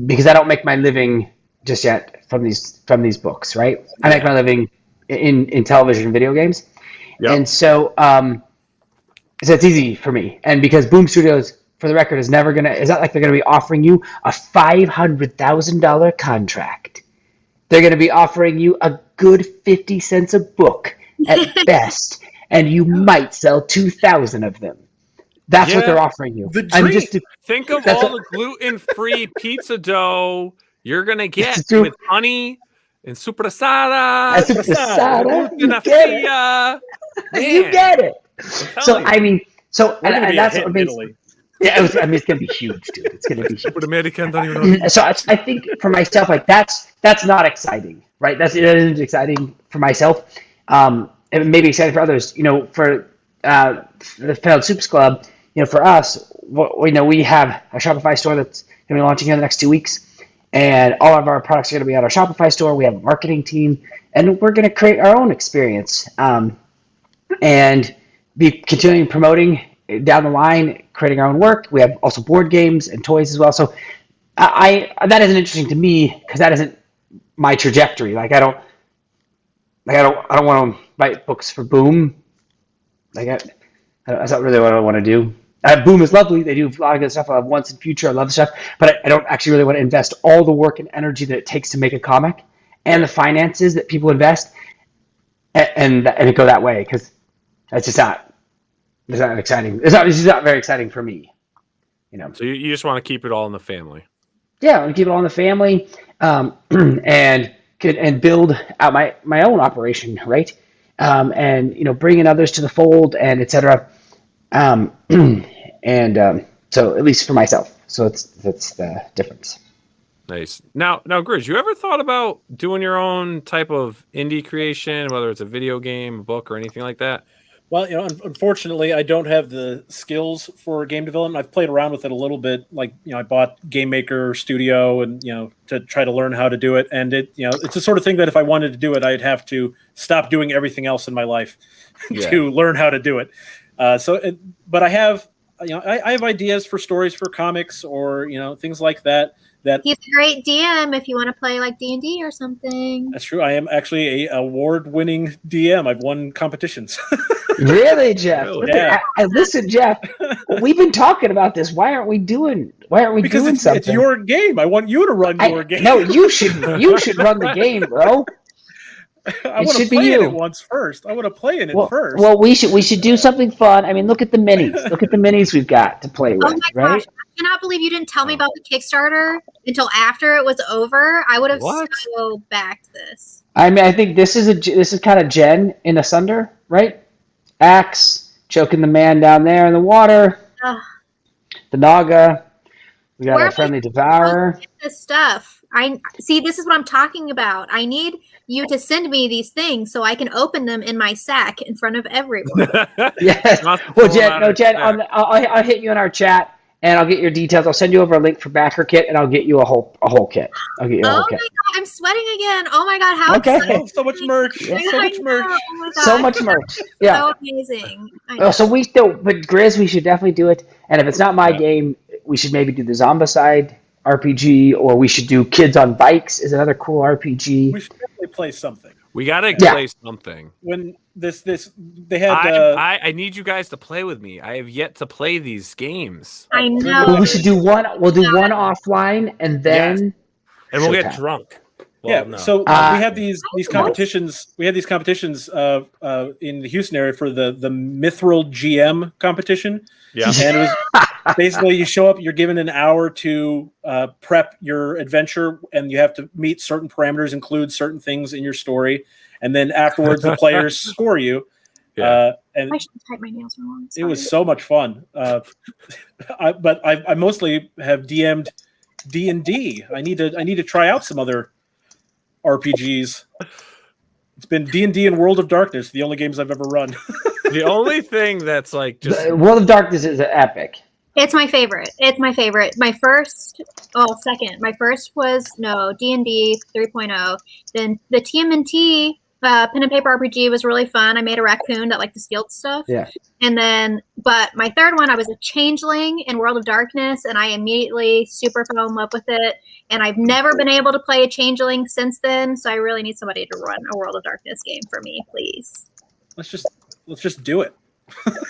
because I don't make my living just yet from these books, right? I make my living in television and video games. Yep. And so it's easy for me. And because Boom Studios, for the record, is not like they're gonna be offering you a $500,000 contract. They're gonna be offering you a good 50 cents a book at best, and you might sell 2,000 of them. That's what they're offering you. Think of all the gluten-free pizza dough you're gonna get with honey and sopressata. You get it. So I mean, and that's what makes. Yeah, it's gonna be huge, dude. It's gonna be huge. American don't even know. So I think for myself, like that's not exciting, right? That isn't exciting for myself. It may be exciting for others. You know, for the Failed Soups Club, you know, for us, we have a Shopify store that's gonna be launching in the next 2 weeks, and all of our products are gonna be on our Shopify store. We have a marketing team, and we're gonna create our own experience, and be continuing promoting down the line, creating our own work. We have also board games and toys as well. So that isn't interesting to me, because that isn't my trajectory. Like I don't want to write books for Boom. That's not really what I want to do. Boom is lovely. They do a lot of good stuff. I love Once and Future. I love the stuff, but I don't actually really want to invest all the work and energy that it takes to make a comic, and the finances that people invest, and it go that way, because that's just not. It's not exciting. It's just not very exciting for me, you know. So you just want to keep it all in the family. Yeah, I want to keep it all in the family, and build out my own operation, right? And you know, bring in others to the fold, and etc. So at least for myself. So that's the difference. Nice. Now, Grizz, you ever thought about doing your own type of indie creation, whether it's a video game, a book, or anything like that? Well, you know, unfortunately, I don't have the skills for game development. I've played around with it a little bit. Like, you know, I bought Game Maker Studio, and you know, to try to learn how to do it. And it, you know, it's the sort of thing that if I wanted to do it, I'd have to stop doing everything else in my life to learn how to do it. But I have, you know, I have ideas for stories for comics, or you know, things like that. He's a great DM if you want to play like D&D or something. That's true. I am actually a award-winning DM. I've won competitions. Really, Jeff? Really? Yeah. Listen, Jeff. We've been talking about this. Why aren't we doing because something? It's your game. I want you to run your game. No, you should run the game, bro. I want to play in it once first. I want to play in it first. Well, we should do something fun. I mean, look at the minis. Look at the minis we've got to play with. Oh my right? gosh! I cannot believe you didn't tell me about the Kickstarter until after it was over. I would have so backed this. I mean, I think this is kind of Jenn in Asunder, right? Axe choking the man down there in the water. The Naga. We got our friendly devourer. This stuff. I see. This is what I'm talking about. I need you to send me these things so I can open them in my sack in front of everyone. Yes. Well, Jenn, I'll hit you in our chat, and I'll get your details. I'll send you over a link for backer kit, and I'll get you a whole kit. I'll get you a whole kit. My god, I'm sweating again. Oh my god, how exciting. So much merch. Yeah. So much merch. Oh my god. So much merch. Yeah. So amazing. So but Grizz, we should definitely do it. And if it's not my game, we should maybe do the Zombicide RPG, or we should do Kids on Bikes is another cool RPG. We should definitely play something. We gotta play something. When they had. I need you guys to play with me. I have yet to play these games. I know. Well, we should do one. We'll do one offline, and then and we'll get drunk. Well, yeah. no. So we had these competitions. We had these competitions in the Houston area for the Mithril GM competition. Yeah. And it was basically you show up, you're given an hour to prep your adventure, and you have to meet certain parameters, include certain things in your story, and then afterwards the players score you. Yeah. And I should type my nails wrong. it was so much fun. But I mostly have DM'd D&D. I need to try out some other RPGs. It's been D&D and World of Darkness, the only games I've ever run. The only thing that's like just World of Darkness is epic. It's my favorite. It's my favorite. My first, second. My first was D&D 3.0. Then the TMNT pen and paper RPG was really fun. I made a raccoon that liked to steal stuff. Yeah. And then, but my third one, I was a changeling in World of Darkness, and I immediately super fell in love with it. And I've never been able to play a changeling since then, so I really need somebody to run a World of Darkness game for me, please. Let's just do it.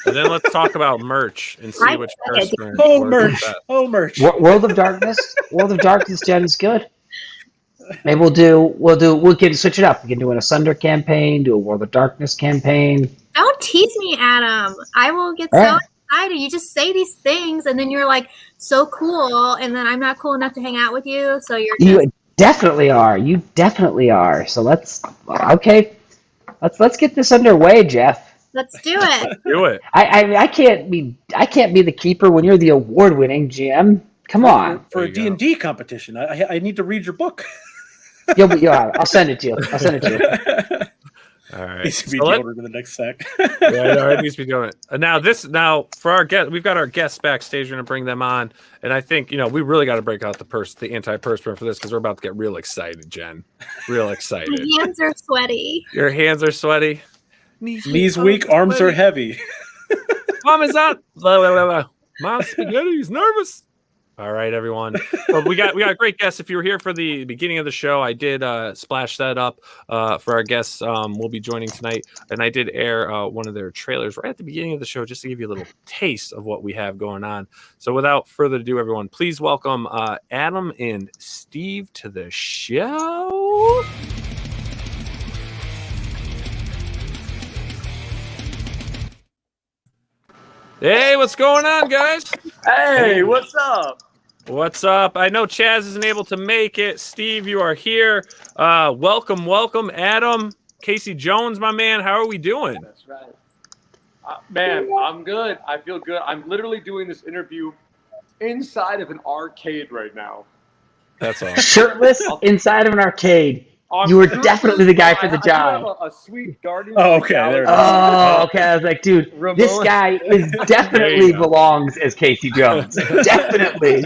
and then let's talk about merch and see which merch. Merch. World of Darkness. World of Darkness, Jen, is good. Maybe we can switch it up. We can do an Asunder campaign, do a World of Darkness campaign. Don't tease me, Adam. I will get so excited. You just say these things, and then you're like so cool, and then I'm not cool enough to hang out with you. So You definitely are. You definitely are. So let's get this underway, Jeff. Let's do it. Do it. I can't be the keeper when you're the award-winning GM. Come on. For a D&D competition, I need to read your book. I'll send it to you. All right. Needs to be order to the next sec. It needs to be doing it. Now for our guest, we've got our guests backstage. We're gonna bring them on, and I think we really got to break out the anti-perspirant for this because we're about to get real excited, Jen. Real excited. My hands are sweaty. Your hands are sweaty. Knees weak, arms are heavy. Mom is out. Mom spaghetti's nervous. All right, everyone. Well, we got great guests. If you were here for the beginning of the show, I did splash that up for our guests. We'll be joining tonight, and I did air one of their trailers right at the beginning of the show just to give you a little taste of what we have going on. So, without further ado, everyone, please welcome Adam and Steve to the show. Hey, what's going on, guys? Hey, what's up? What's up? I know Chaz isn't able to make it. Steve, you are here. Welcome. Adam, Casey Jones, my man. How are we doing? That's right. Man, I'm good. I feel good. I'm literally doing this interview inside of an arcade right now. That's awesome. Shirtless inside of an arcade. You were definitely the guy for the job. I have a sweet Guardian. Oh, okay. There it is. Oh, okay. I was like, dude, this guy definitely belongs as Casey Jones. Definitely.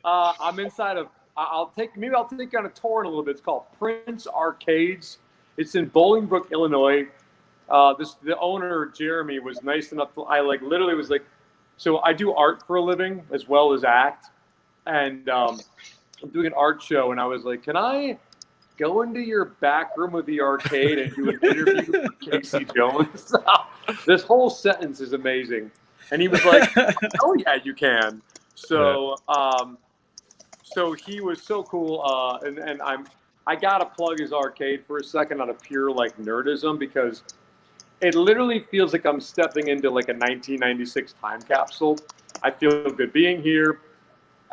I'm inside of. I'll take you on a tour in a little bit. It's called Prince Arcades. It's in Bolingbrook, Illinois. The owner Jeremy was nice enough to. I literally was like, so I do art for a living as well as act, and I'm doing an art show, and I was like, can I go into your back room of the arcade and do an interview with Casey Jones? This whole sentence is amazing. And he was like, oh yeah, you can. So so he was so cool. And I gotta plug his arcade for a second out of pure nerdism, because it literally feels like I'm stepping into a 1996 time capsule. I feel good being here.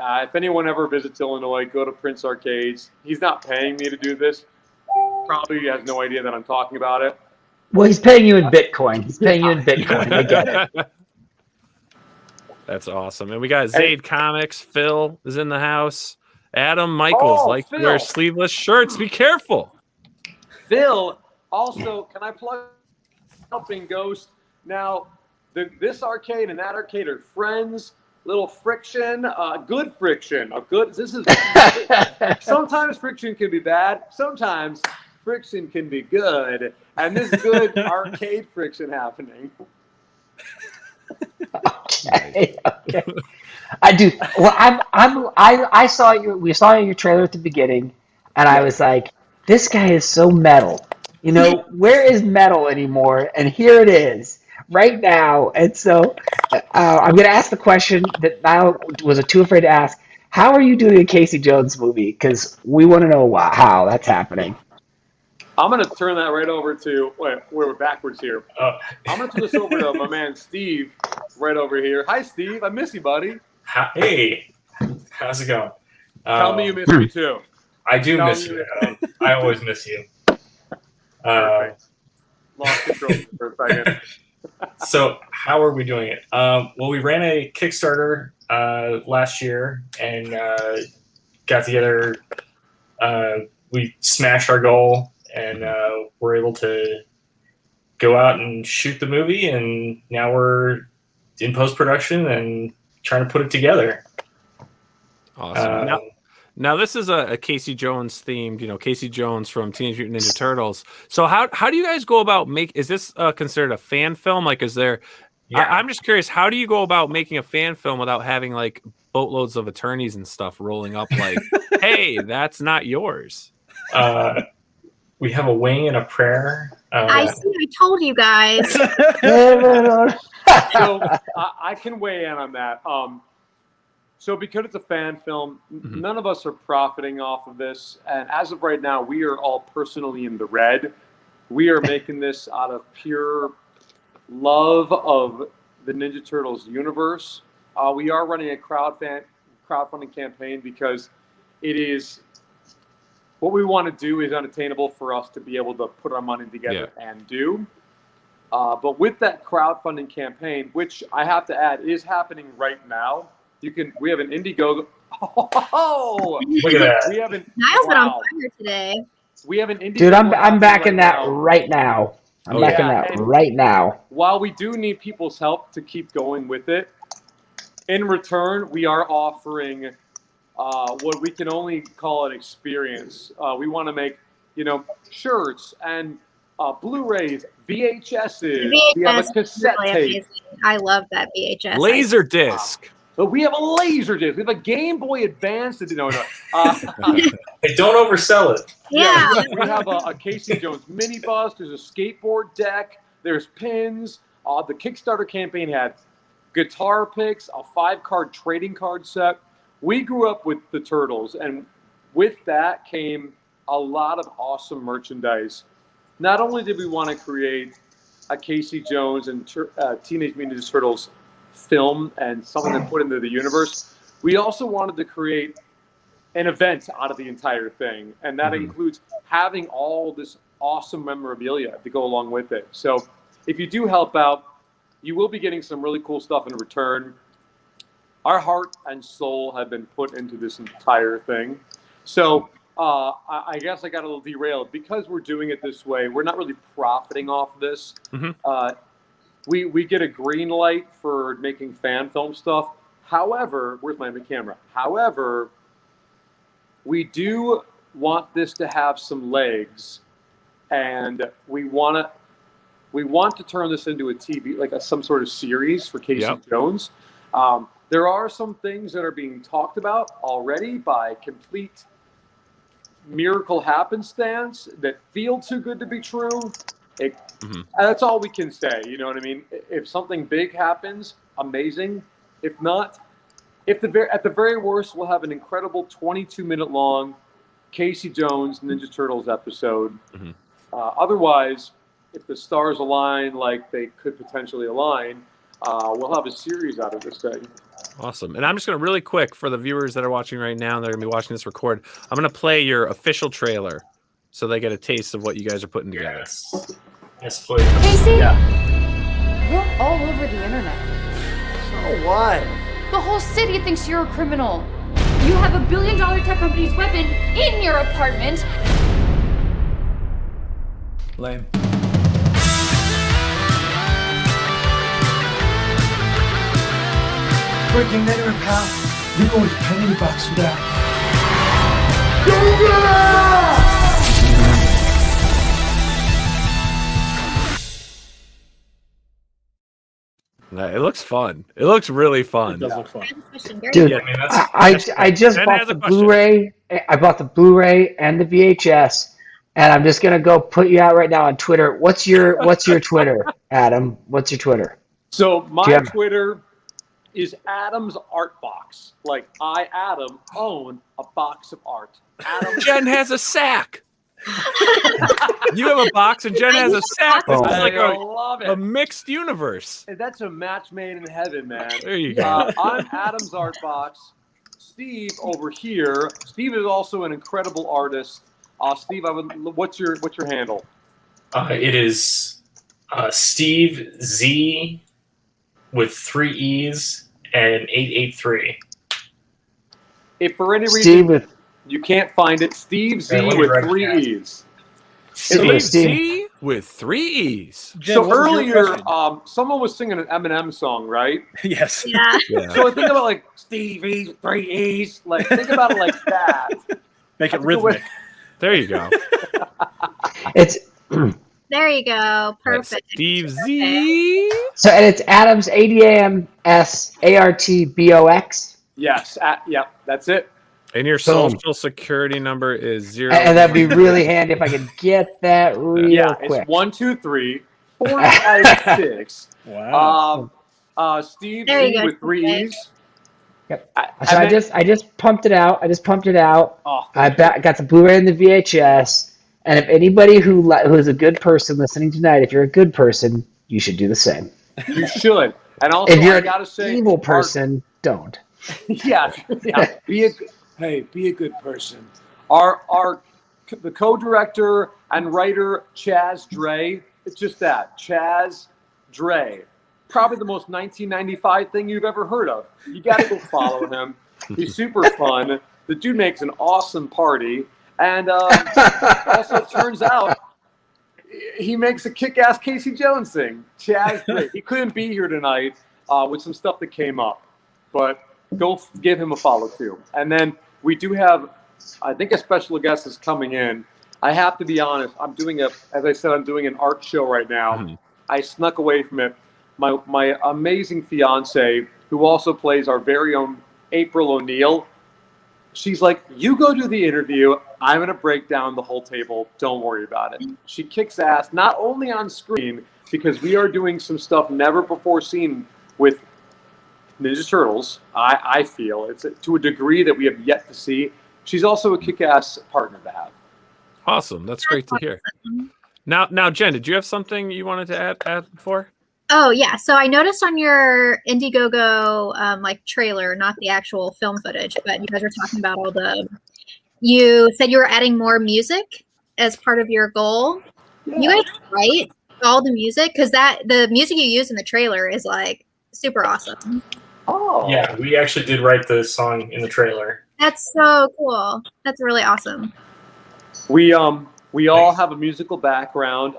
If anyone ever visits Illinois, go to Prince Arcades. He's not paying me to do this. Probably has no idea that I'm talking about it. Well, he's paying you in Bitcoin. I get it. That's awesome. And we got Zaid Comics. Phil is in the house. Adam Michaels to wear sleeveless shirts. Be careful. Phil, also, can I plug Helping Ghost? Now, this arcade and that arcade are friends. Little friction, good friction. This is sometimes friction can be bad. Sometimes friction can be good, and this good arcade friction happening. Okay. I do. Well, I saw we saw your trailer at the beginning, and I was like, this guy is so metal. Where is metal anymore? And here it is. Right now, and so I'm going to ask the question that Nile was too afraid to ask. How are you doing a Casey Jones movie? Because we want to know how that's happening. I'm going to turn that right over to, we're backwards here. I'm going to turn this over to my man Steve right over here. Hi, Steve. I miss you, buddy. Hey, how's it going? Tell me you miss me too. I do miss you. I always miss you. Lost control for a second. So how are we doing it? Well, we ran a Kickstarter last year and got together. We smashed our goal and were able to go out and shoot the movie. And now we're in post-production and trying to put it together. Awesome. Now this is a Casey Jones themed, Casey Jones from Teenage Mutant Ninja Turtles. So how do you guys go about is this considered a fan film? Like, is there, I'm just curious, how do you go about making a fan film without having like boatloads of attorneys and stuff rolling up like, hey, that's not yours? We have a wing and a prayer. I see, I told you guys. So I can weigh in on that. So because it's a fan film, none of us are profiting off of this. And as of right now, we are all personally in the red. We are making this out of pure love of the Ninja Turtles universe. We are running a crowdfunding campaign because it is what we want to do is unattainable for us to be able to put our money together and do. But with that crowdfunding campaign, which I have to add is happening right now, we have an Indiegogo. Oh, look at that! We have an Niall's been on fire today. We have an Indiegogo. Dude, I'm backing that right now. I'm backing that right now. While we do need people's help to keep going with it, in return, we are offering what we can only call an experience. We want to make, shirts and Blu-rays, VHSs. We have a cassette tape. I love that VHS. Laser disc. But we have a laser disc. We have a Game Boy Advance. Hey, don't oversell it. Yeah. We have a Casey Jones minibus. There's a skateboard deck. There's pins. The Kickstarter campaign had guitar picks, a 5-card trading card set. We grew up with the Turtles, and with that came a lot of awesome merchandise. Not only did we want to create a Casey Jones and Teenage Mutant Ninja Turtles film and something to put into the universe, we also wanted to create an event out of the entire thing, and that includes having all this awesome memorabilia to go along with it. So if you do help out, you will be getting some really cool stuff in return. Our heart and soul have been put into this entire thing. So I guess I got a little derailed. Because we're doing it this way, we're not really profiting off this. We get a green light for making fan film stuff. However, where's my camera? However, we do want this to have some legs, and we want to turn this into a TV, like some sort of series for Casey Jones. There are some things that are being talked about already by complete miracle happenstance that feel too good to be true. That's all we can say. You know what I mean? If something big happens, amazing. If not, at the very worst, we'll have an incredible 22-minute long Casey Jones Ninja Turtles episode. Otherwise, if the stars align like they could potentially align, we'll have a series out of this thing. Awesome. And I'm just going to really quick, for the viewers that are watching right now, they're going to be watching this record, I'm going to play your official trailer so they get a taste of what you guys are putting together. Yes, please. Casey? Yeah. You're all over the internet. So what? The whole city thinks you're a criminal. You have a $1 billion tech company's weapon in your apartment. Lame. Breaking network, pal. You're going to penalty box for that. It looks fun. It looks really fun. It does look fun. Dude, Yeah, I mean, I just Jenn bought has a the question. Blu-ray. I bought the Blu-ray and the VHS, and I'm just gonna go put you out right now on Twitter. What's your Twitter, Adam? What's your Twitter? So my Do you have- Twitter is Adam's art box. Like, I, Adam, own a box of art. Adam Jenn has a sack. You have a box and Jenn has a sack. This is like love it. a mixed universe. Hey, that's a match made in heaven, man. There you go. I'm Adam's art box. Steve over here. Steve is also an incredible artist. Steve, what's your handle? It is Steve Z with 3 E's and 883. If for any reason with you can't find it, Steve Z let me with write it 3 down. E's. Steve Z with 3 E's. Jen, So what was your earlier, question? someone was singing an Eminem song, right? Yes. Yeah. So think about like Steve E's, 3 E's. Like, think about it like that. Make it That's a good way- rhythmic. There you go. it's There you go. That's Perfect. Steve Z. so, and it's Adam's ADAMSARTBOX. Yes. Yep. That's it. And your Boom. social security number is 0. And that'd be really handy if I could get that real Yeah. quick. It's 1, 2, 3, 4, 5, 6. Wow. Steve There you Z go. with 3 E's. Yep. I So meant- I just pumped it out. Oh, I got the Blu-ray and the VHS. And if anybody who is a good person listening tonight, if you're a good person, you should do the same. you should. And also, If you're I an gotta say, evil person, don't. yeah, be a good person. The co-director and writer Chaz Dre. It's just that, Chaz Dre. Probably the most 1995 thing you've ever heard of. You got to go follow him. He's super fun. The dude makes an awesome party, and also it turns out he makes a kick-ass Casey Jones thing. Chaz Dre. He couldn't be here tonight with some stuff that came up, but go give him a follow too. And then we do have, I think, a special guest is coming in. I have to be honest. I'm doing an art show right now. Mm-hmm. I snuck away from it. My amazing fiance, who also plays our very own April O'Neil, she's like, you go do the interview. I'm going to break down the whole table. Don't worry about it. She kicks ass, not only on screen, because we are doing some stuff never before seen with Ninja Turtles. I feel it's to a degree that we have yet to see. She's also a kick-ass partner to have. Awesome. That's great to hear. Now, Jenn, did you have something you wanted to add before? Oh yeah, so I noticed on your Indiegogo like trailer, not the actual film footage, but you guys were talking about you said you were adding more music as part of your goal. Yeah. You guys write all the music? Because the music you use in the trailer is like super awesome. Oh. Yeah, we actually did write the song in the trailer. That's so cool. That's really awesome. We all have a musical background,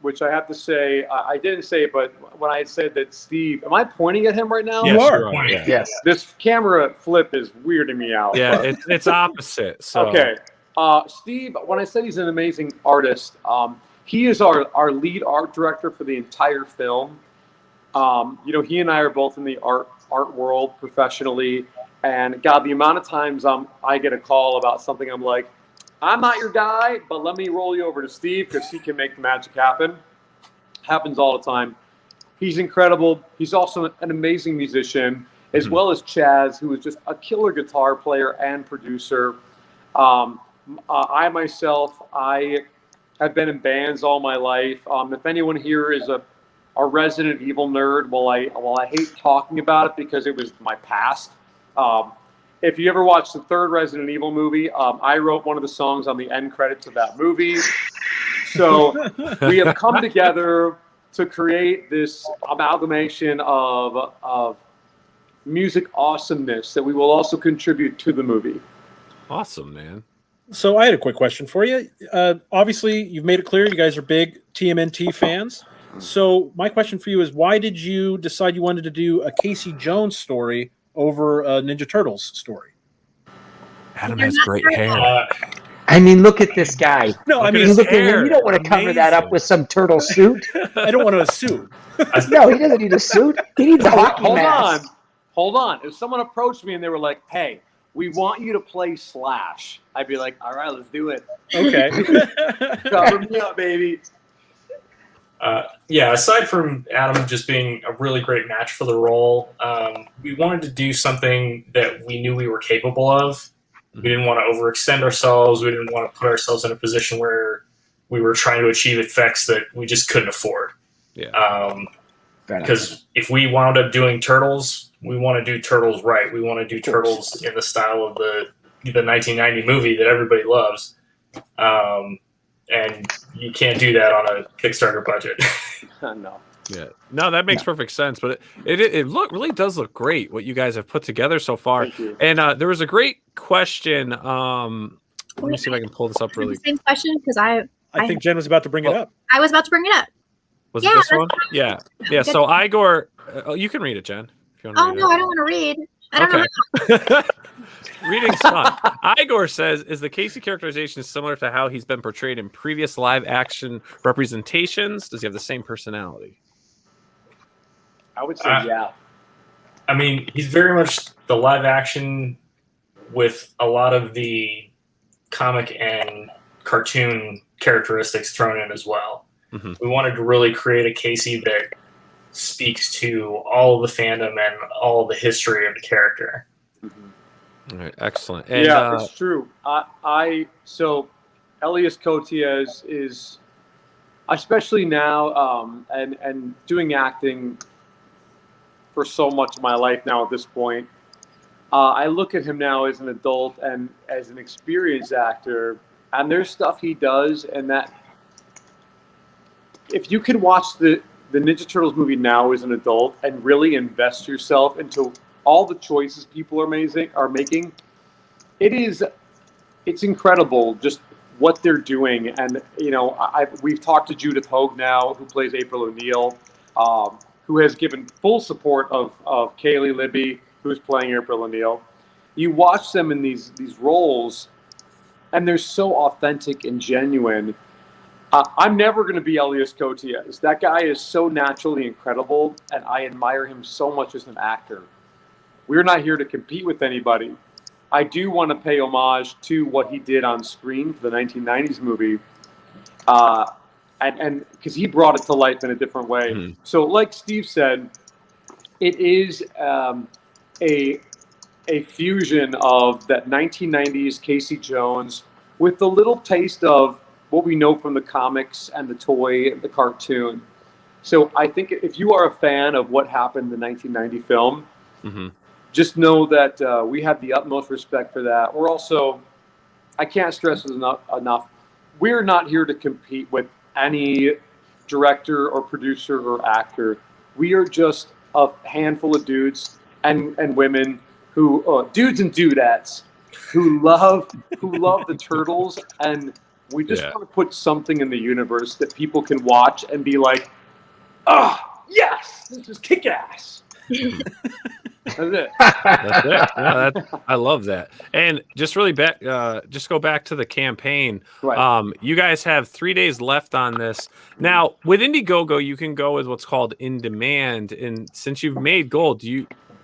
which I have to say, I didn't say it, but when I said that Steve, am I pointing at him right now? You are. Yeah. Yes. This camera flip is weirding me out. Yeah, but- it's opposite. So. Okay. Steve, when I said he's an amazing artist, he is our lead art director for the entire film. He and I are both in the art world professionally, and God, the amount of times I get a call about something, I'm like, I'm not your guy, but let me roll you over to Steve because he can make the magic happen. Happens all the time. He's incredible. He's also an amazing musician, as well as Chaz, who is just a killer guitar player and producer. I myself, I have been in bands all my life. If anyone here is a Resident Evil nerd, while I hate talking about it because it was my past. If you ever watched the third Resident Evil movie, I wrote one of the songs on the end credits of that movie. So we have come together to create this amalgamation of music awesomeness that we will also contribute to the movie. Awesome, man. So I had a quick question for you. Obviously, you've made it clear you guys are big TMNT fans. So my question for you is, why did you decide you wanted to do a Casey Jones story over a Ninja Turtles story? Adam has great hair. I mean, look at this guy. No, I Look at mean, his Look at hair. him. You don't want to cover that up Amazing. with some turtle suit. I don't want to assume. No, he doesn't need a suit. He needs a hockey mask. Hold on. If someone approached me and they were like, hey, we want you to play Slash, I'd be like, all right, let's do it. Okay. Cover me up, baby. Yeah, aside from Adam just being a really great match for the role, we wanted to do something that we knew we were capable of. We didn't want to overextend ourselves. We didn't want to put ourselves in a position where we were trying to achieve effects that we just couldn't afford. Yeah. Because if we wound up doing Turtles, we want to do Turtles right. We want to do Turtles in the style of the 1990 movie that everybody loves. And you can't do that on a Kickstarter budget. No. Yeah, no, that makes perfect sense. But it really does look great what you guys have put together so far. Thank you. And there was a great question. Let me see if I can pull this up really. Same question because I think Jen was about to bring it up. I was about to bring it up. Was it this one? Yeah. So Igor, you can read it, Jen. If you want to read no, it. I don't want to read. I don't know. Reading's fun. Igor says, is the Casey characterization similar to how he's been portrayed in previous live action representations? Does he have the same personality? I would say yeah. I mean, he's very much the live action with a lot of the comic and cartoon characteristics thrown in as well. Mm-hmm. We wanted to really create a Casey that speaks to all of the fandom and all the history of the character. All right, excellent. And, yeah, it's true. So Elias Koteas is, especially now, and doing acting for so much of my life now at this point, I look at him now as an adult and as an experienced actor, and there's stuff he does, and that if you can watch the Ninja Turtles movie now as an adult and really invest yourself into all the choices people are making, it's incredible just what they're doing. And we've talked to Judith Hogue now, who plays April O'Neil, who has given full support of Kaylee Libby, who's playing April O'Neil. You watch them in these roles, and they're so authentic and genuine. I'm never going to be Elias Koteas. That guy is so naturally incredible, and I admire him so much as an actor. We're not here to compete with anybody. I do want to pay homage to what he did on screen for the 1990s movie, and because he brought it to life in a different way. Mm-hmm. So, like Steve said, it is a fusion of that 1990s Casey Jones with a little taste of what we know from the comics and the toy and the cartoon. So I think if you are a fan of what happened in the 1990 film, mm-hmm. just know that we have the utmost respect for that. We're also, I can't stress it enough, we're not here to compete with any director or producer or actor. We are just a handful of dudes and women who, dudes and dudettes, who love the Turtles, and we just want to put something in the universe that people can watch and be like, yes, this is kick-ass. That's it. That's it. Yeah, I love that. And just really just go back to the campaign. Right. You guys have 3 days left on this. Now, with Indiegogo, you can go with what's called in demand. And since you've made gold,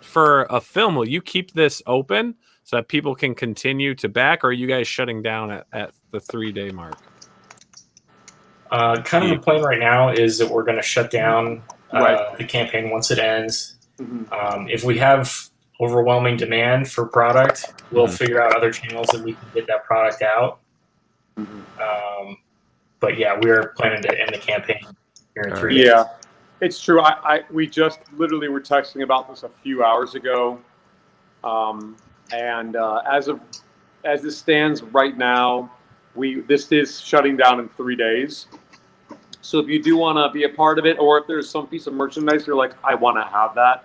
for a film, will you keep this open so that people can continue to back, or are you guys shutting down at the 3 day mark? Kind of the plan right now is that we're going to shut down the campaign once it ends. Mm-hmm. If we have overwhelming demand for product, we'll figure out other channels that we can get that product out. Mm-hmm. But yeah, we are planning to end the campaign here in 3 days. Yeah, it's true. We just literally were texting about this a few hours ago. And as it stands right now, this is shutting down in 3 days. So if you do want to be a part of it, or if there's some piece of merchandise you're like, I want to have that,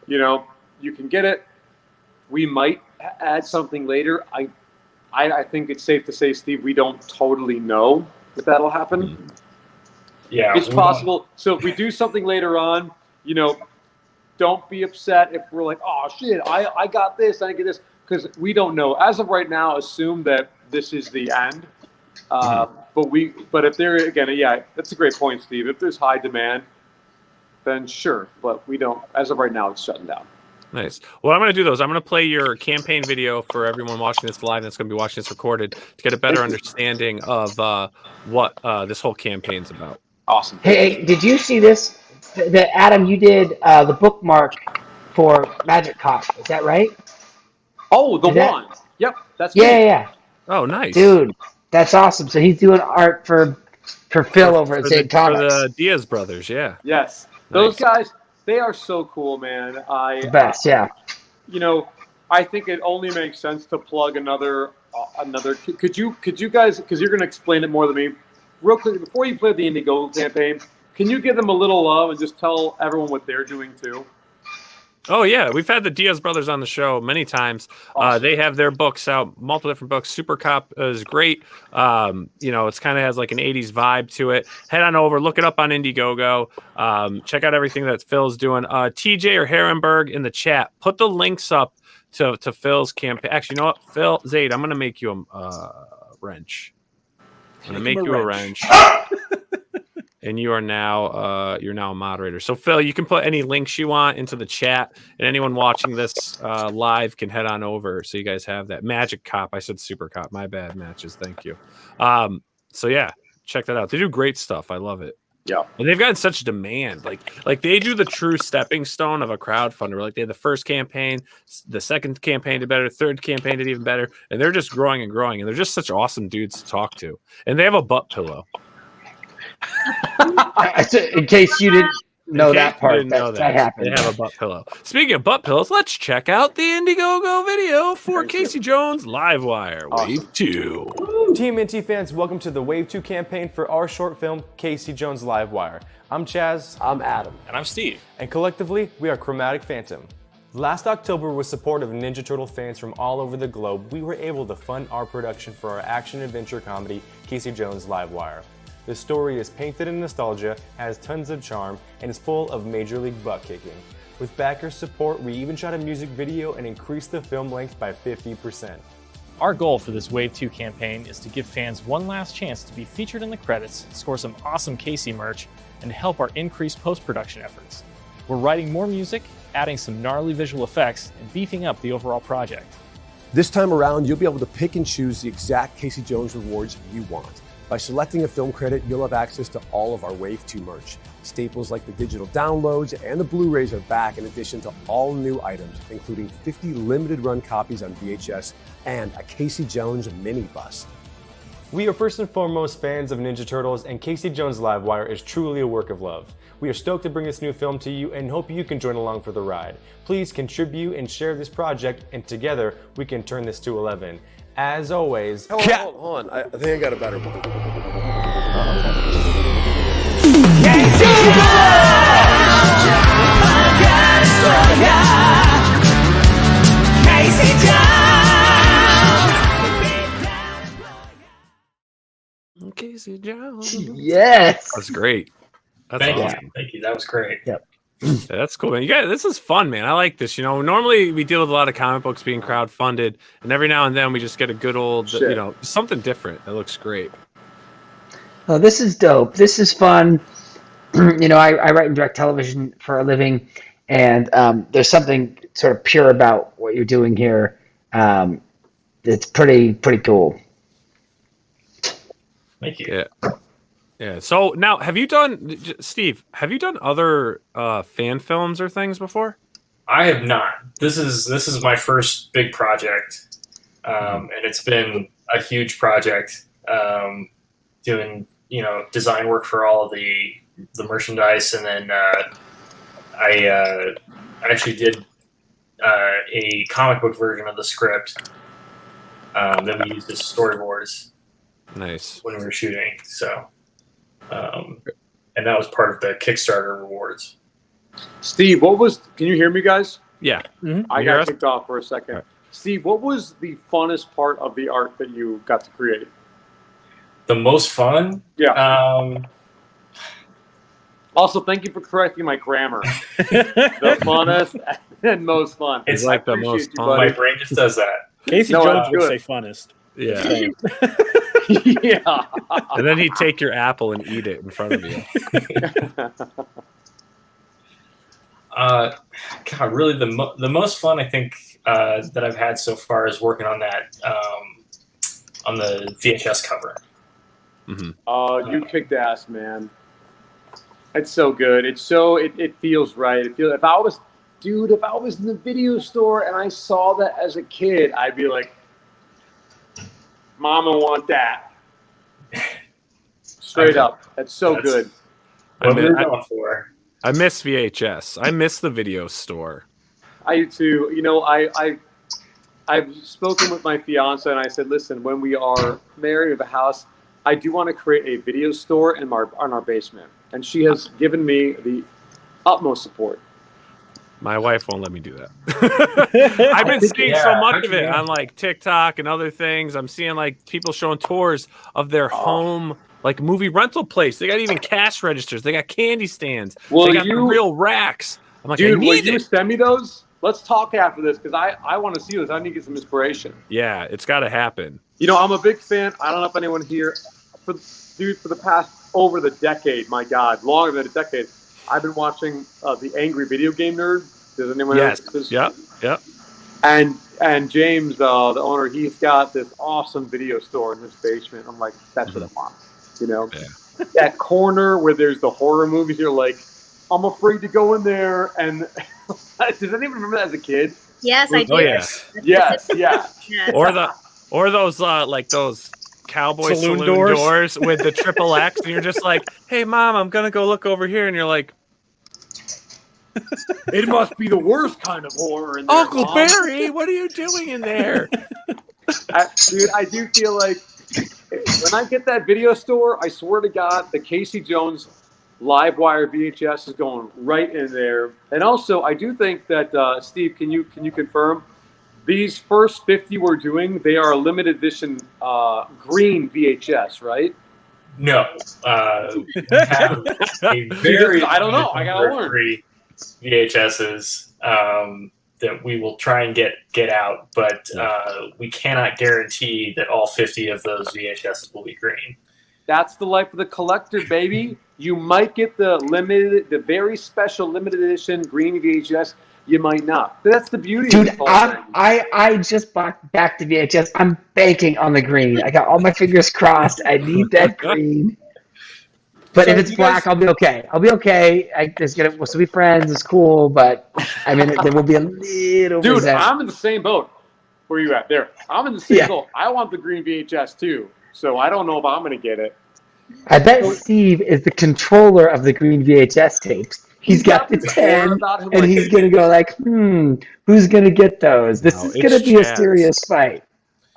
you can get it. We might add something later. I think it's safe to say, Steve, we don't totally know if that'll happen. Yeah, it's possible. So if we do something later on, don't be upset if we're like, oh shit, I got this, I get this, because we don't know. As of right now, assume that this is the end. But if there again, that's a great point, Steve. If there's high demand, then sure. But we don't. As of right now, it's shutting down. Nice. Well, I'm going to do those. I'm going to play your campaign video for everyone watching this live that's going to be watching this recorded to get a better understanding of what this whole campaign's about. Awesome. Hey, did you see this? Adam, you did the bookmark for Magic Cop. Is that right? Oh, the Is that- one. Yep, that's Yeah, me. yeah. Oh, nice. Dude, that's awesome. So he's doing art for Phil over at St. For Thomas. the Diaz brothers, yeah. Yes. Nice. Those guys, they are so cool, man. The best, yeah. You know, I think it only makes sense to plug another. Could you guys, because you're going to explain it more than me, real quick before you play the Indiegogo campaign, can you give them a little love and just tell everyone what they're doing too? Oh yeah, we've had the Diaz brothers on the show many times. Awesome. They have their books out, multiple different books. Super Cop is great. It's kind of has like an 80s vibe to it. Head on over, look it up on Indiegogo. Check out everything that Phil's doing. TJ or Herrenberg in the chat, put the links up to Phil's campaign. Actually, you know what, Phil, Zaid, I'm gonna make you a wrench. I'm gonna make you a wrench. And you are now a moderator. So Phil, you can put any links you want into the chat, and anyone watching this live can head on over. So you guys have that. Magic Cop. I said Super Cop. My bad, matches. Thank you. So yeah, check that out. They do great stuff. I love it. Yeah. And they've gotten such demand. Like they do the true stepping stone of a crowdfunder. Like they had the first campaign, the second campaign did better, third campaign did even better, and they're just growing and growing. And they're just such awesome dudes to talk to. And they have a butt pillow. In case you didn't know that part, that happened. They have a butt pillow. Speaking of butt pillows, let's check out the Indiegogo video for Casey Jones Livewire Wave 2. Team Minty fans, welcome to the Wave 2 campaign for our short film, Casey Jones Livewire. I'm Chaz. I'm Adam. And I'm Steve. And collectively, we are Chromatic Phantom. Last October, with support of Ninja Turtle fans from all over the globe, we were able to fund our production for our action-adventure comedy, Casey Jones Livewire. The story is painted in nostalgia, has tons of charm, and is full of major league butt kicking. With backers' support, we even shot a music video and increased the film length by 50%. Our goal for this Wave 2 campaign is to give fans one last chance to be featured in the credits, score some awesome Casey merch, and help our increased post-production efforts. We're writing more music, adding some gnarly visual effects, and beefing up the overall project. This time around, you'll be able to pick and choose the exact Casey Jones rewards you want. By selecting a film credit, you'll have access to all of our Wave 2 merch. Staples like the digital downloads and the Blu-rays are back, in addition to all new items, including 50 limited run copies on VHS and a Casey Jones mini bust. We are first and foremost fans of Ninja Turtles, and Casey Jones Livewire is truly a work of love. We are stoked to bring this new film to you and hope you can join along for the ride. Please contribute and share this project, and together we can turn this to 11. As always, Hold on. I think I got a better one. Casey Jones. Yes. That's great. That's Thank awesome. you. Thank you. That was great. Yep. Yeah, that's cool, man. You guys, this is fun, man. I like this. You know, normally we deal with a lot of comic books being crowdfunded, and every now and then we just get a good old, something different that looks great. Oh, this is dope. This is fun. I write and direct television for a living, and there's something sort of pure about what you're doing here. It's pretty cool. Thank you. Yeah. So now, Steve? Have you done other fan films or things before? I have not. This is my first big project, and it's been a huge project. Doing design work for all of the merchandise, and then I actually did a comic book version of the script that we used as storyboards. Nice. When we were shooting, so. And that was part of the Kickstarter rewards. Steve, can you hear me, guys? Yeah. Mm-hmm. I got kicked off for a second. Right. Steve, what was the funnest part of the art that you got to create? The most fun? Yeah. Also, thank you for correcting my grammar. The funnest and most fun. It's like the most fun. My brain just does that. Casey Jones would say funnest. Yeah. Yeah. And then he'd take your apple and eat it in front of you. God, really, the most fun I think that I've had so far is working on that on the VHS cover. Mm-hmm. You kicked ass, man. It's so good. It feels right. If I was in the video store and I saw that as a kid, I'd be like, Mama want that. Straight up. That's good. What we're going for. I miss VHS. I miss the video store. I do too. I've spoken with my fiance and I said, listen, when we are married with a house, I do want to create a video store in our basement. And she has given me the utmost support. My wife won't let me do that. I've been seeing so much of it on like TikTok and other things. I'm seeing like people showing tours of their home, like movie rental place. They got even cash registers. They got candy stands. They got the real racks. I'm like, dude, will you send me those? Let's talk after this because I want to see this. I need to get some inspiration. Yeah, it's got to happen. I'm a big fan. I don't know if anyone here, for the past over the decade, my God, longer than a decade, I've been watching the Angry Video Game Nerd. Does anyone know this? Yep. And James, the owner, he's got this awesome video store in his basement. I'm like, that's what I want. That corner where there's the horror movies. You're like, I'm afraid to go in there. And does anyone remember that as a kid? Yes, I do. Oh yeah. Yes, yeah. Or those like those cowboy saloon doors with the triple X, and you're just like, hey mom, I'm gonna go look over here, and you're like, it must be the worst kind of horror in there, Uncle Mom. Barry, what are you doing in there? Dude, I do feel like when I get that video store, I swear to God, the Casey Jones Livewire VHS is going right in there. And also, I do think that Steve, can you confirm these first 50 we're doing? They are a limited edition green VHS, right? No, we have a very I don't know. I gotta learn. VHSs that we will try and get out, but we cannot guarantee that all 50 of those VHSs will be green. That's the life of the collector, baby. You might get the very special limited edition green VHS. You might not. But that's the beauty of it. I just bought back to VHS. I'm banking on the green. I got all my fingers crossed. I need that green. But if it's black, I'll be okay. We'll still be friends. It's cool, but I mean, there will be a little. Dude, resentment. I'm in the same boat. Where you at? There. I'm in the same boat. I want the green VHS too. So I don't know if I'm going to get it. I bet Steve is the controller of the green VHS tapes. He's got the 10, and he's going to go like, who's going to get those? This is going to be a serious fight.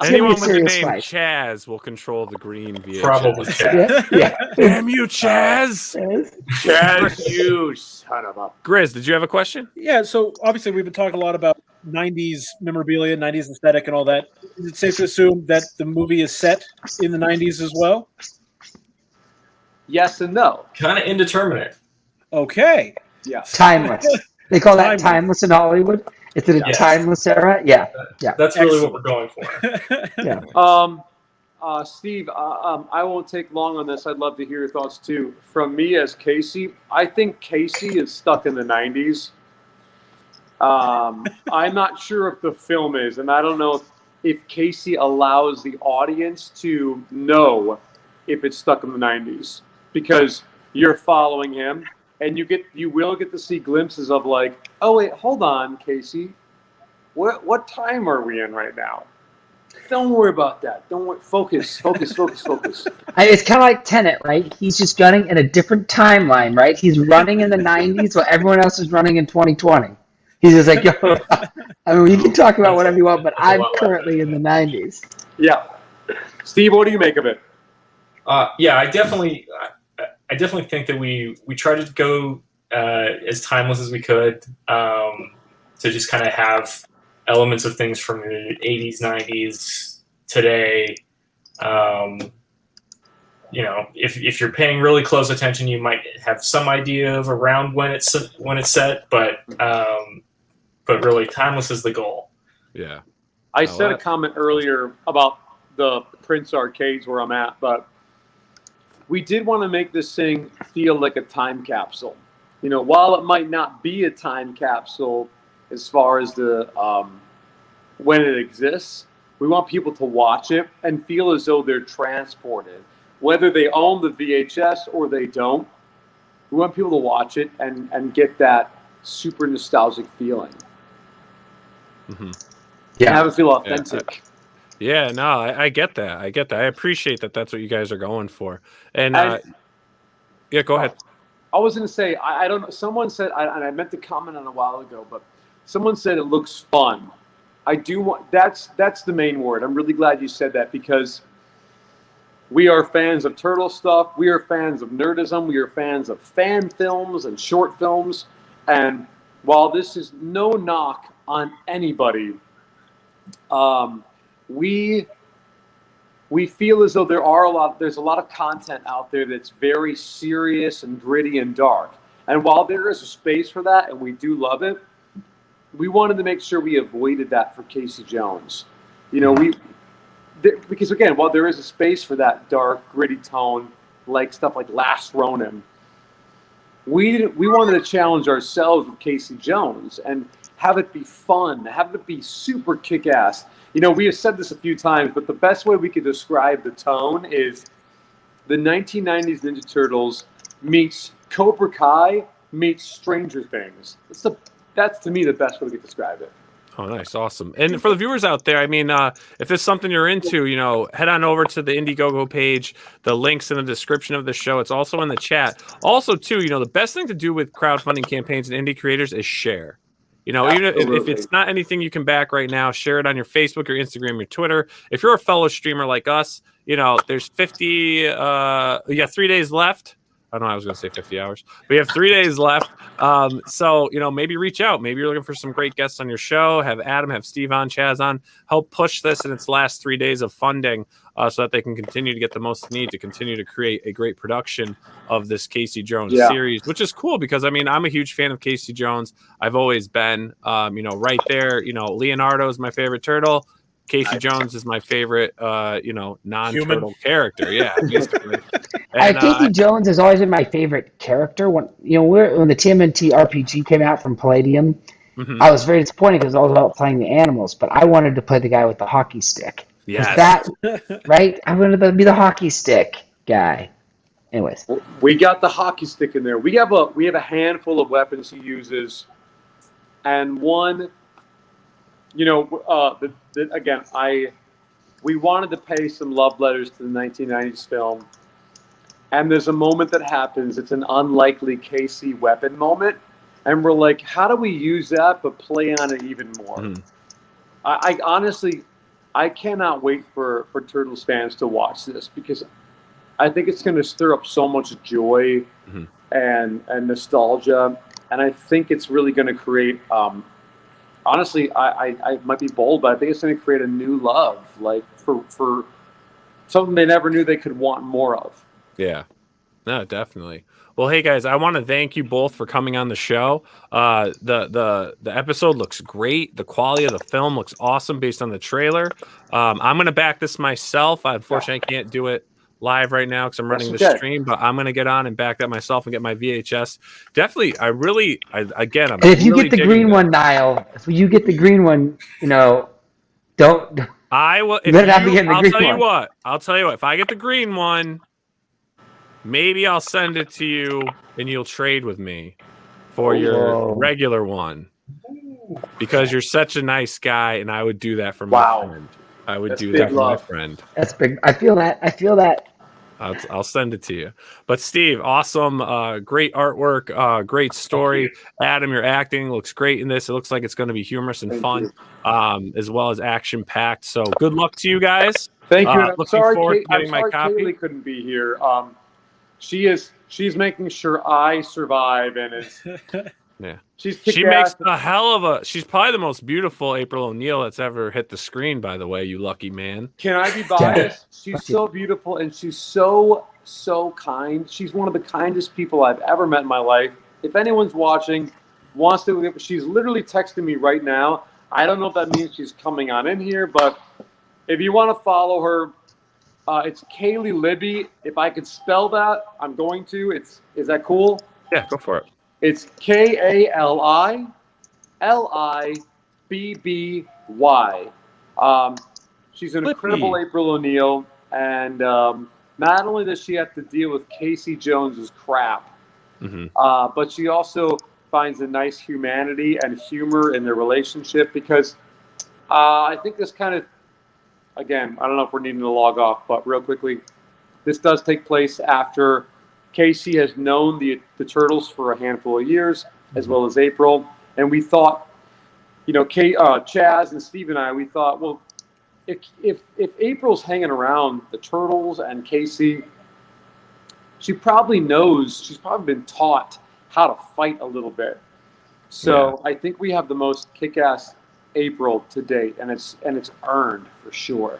Anyone with the name Chaz will control the green VHS. Probably Chaz. Yeah. Damn you, Chaz! Chaz, you son of a... Grizz, did you have a question? Yeah, so obviously we've been talking a lot about 90s memorabilia, 90s aesthetic and all that. Is it safe to assume that the movie is set in the 90s as well? Yes and no. Kind of indeterminate. Okay. Yeah. Timeless. They call that timeless in Hollywood. Is it a timeless era? Yeah. That's really what we're going for. Yeah. Steve, I won't take long on this. I'd love to hear your thoughts too. From me as Casey, I think Casey is stuck in the 90s. I'm not sure if the film is, and I don't know if Casey allows the audience to know if it's stuck in the 90s, because you're following him, and you will get to see glimpses of like, oh wait, hold on, Casey, what time are we in right now? Don't worry about that. Don't worry. Focus. It's kind of like Tenet, right? He's just gunning in a different timeline, right? He's running in the 90s while everyone else is running in 2020. He's just like, yo, I mean, you can talk about whatever you want, but I'm currently in the 90s. Yeah. Steve, what do you make of it? Yeah, I definitely think that we tried to go as timeless as we could, to just kind of have elements of things from the 80s, 90s, today. If you're paying really close attention, you might have some idea of around when it's set, but really timeless is the goal. Yeah. I said a comment earlier about the Prince arcades where I'm at, but we did want to make this thing feel like a time capsule. While it might not be a time capsule as far as the when it exists, we want people to watch it and feel as though they're transported. Whether they own the VHS or they don't, We want people to watch it and get that super nostalgic feeling. Mm-hmm. Yeah, have it feel authentic. Yeah, no, I get that. I get that. I appreciate that. That's what you guys are going for. And yeah, go ahead. I was going to say, I don't know. Someone said, and I meant to comment on a while ago, but someone said it looks fun. I do want, that's the main word. I'm really glad you said that, because we are fans of turtle stuff. We are fans of nerdism. We are fans of fan films and short films. And while this is no knock on anybody, we feel as though there's a lot of content out there that's very serious and gritty and dark. And while there is a space for that, and we do love it, we wanted to make sure we avoided that for Casey Jones. You know, because again, while there is a space for that dark, gritty tone, like stuff like Last Ronin, we wanted to challenge ourselves with Casey Jones and have it be fun, have it be super kick-ass. You know, we have said this a few times, but the best way we could describe the tone is the 1990s Ninja Turtles meets Cobra Kai meets Stranger Things. That's to me the best way we could describe it. Oh, nice. Awesome. And for the viewers out there, I mean, if there's something you're into, you know, head on over to the Indiegogo page. The link's in the description of the show. It's also in the chat. Also, too, you know, the best thing to do with crowdfunding campaigns and indie creators is share. You know, Absolutely. even if it's not anything you can back right now, share it on your Facebook, your Instagram, your Twitter. If you're a fellow streamer like us, you know, there's 3 days left. I don't know, I was going to say 50 hours. We have 3 days left. So, you know, maybe reach out. Maybe you're looking for some great guests on your show. Have Adam, have Steve on, Chaz on. Help push this in its last 3 days of funding so that they can continue to get the most need to continue to create a great production of this Casey Jones series, which is cool because, I mean, I'm a huge fan of Casey Jones. I've always been, you know, right there. You know, Leonardo is my favorite turtle. Casey Jones is my favorite, you know, non-turtle character. Yeah, basically. Casey Jones has always been my favorite character. When when the TMNT RPG came out from Palladium, I was very disappointed because it was all about playing the animals. But I wanted to play the guy with the hockey stick. Yes. That right? I wanted to be the hockey stick guy. Anyways, we got the hockey stick in there. We have a handful of weapons he uses, and one. You know, again, we wanted to pay some love letters to the 1990s film, and there's a moment that happens. It's an unlikely Casey weapon moment, and we're like, how do we use that but play on it even more? I honestly, I cannot wait for Turtles fans to watch this because I think it's going to stir up so much joy and nostalgia, and I think it's really going to create. Honestly, I might be bold, but I think it's going to create a new love, like for something they never knew they could want more of. Yeah, no, definitely. Well, hey guys, I want to thank you both for coming on the show. The episode looks great. The quality of the film looks awesome based on the trailer. I'm going to back this myself. Unfortunately, I can't do it live right now because I'm running the stream, but I'm gonna get on and back that myself and get my VHS. Definitely, I'm if you get the green one, Nile, if you get the green one, you know, don't. I will. I'll tell you what. If I get the green one, maybe I'll send it to you and you'll trade with me for your regular one because you're such a nice guy, and I would do that for my friend. I would do that for my friend. That's big. I feel that. I'll send it to you. But Steve, awesome, great artwork, great story. Adam, your acting looks great in this. It looks like it's going to be humorous and fun, as well as action packed. So good luck to you guys. Thank you. I'm sorry, Kaylee couldn't be here. She's making sure I survive, and is. Yeah, she makes a hell of a. She's probably the most beautiful April O'Neil that's ever hit the screen. By the way, you lucky man. Can I be biased? She's so beautiful, and she's so kind. She's one of the kindest people I've ever met in my life. If anyone's watching, wants to, she's literally texting me right now. I don't know if that means she's coming on in here, but if you want to follow her, it's Kaylee Libby. If I could spell that, I'm going to. Is that cool? Yeah, go for it. It's KALILIBBY. She's an incredible April O'Neil, and not only does she have to deal with Casey Jones's crap, But she also finds a nice humanity and humor in their relationship because I think this kind of, again, I don't know if we're needing to log off, but real quickly, this does take place after Casey has known the Turtles for a handful of years, as well as April. And we thought, Chaz and Steve and I, we thought, well, if April's hanging around the Turtles and Casey, she's probably been taught how to fight a little bit. So I think we have the most kick-ass April to date, and it's earned for sure.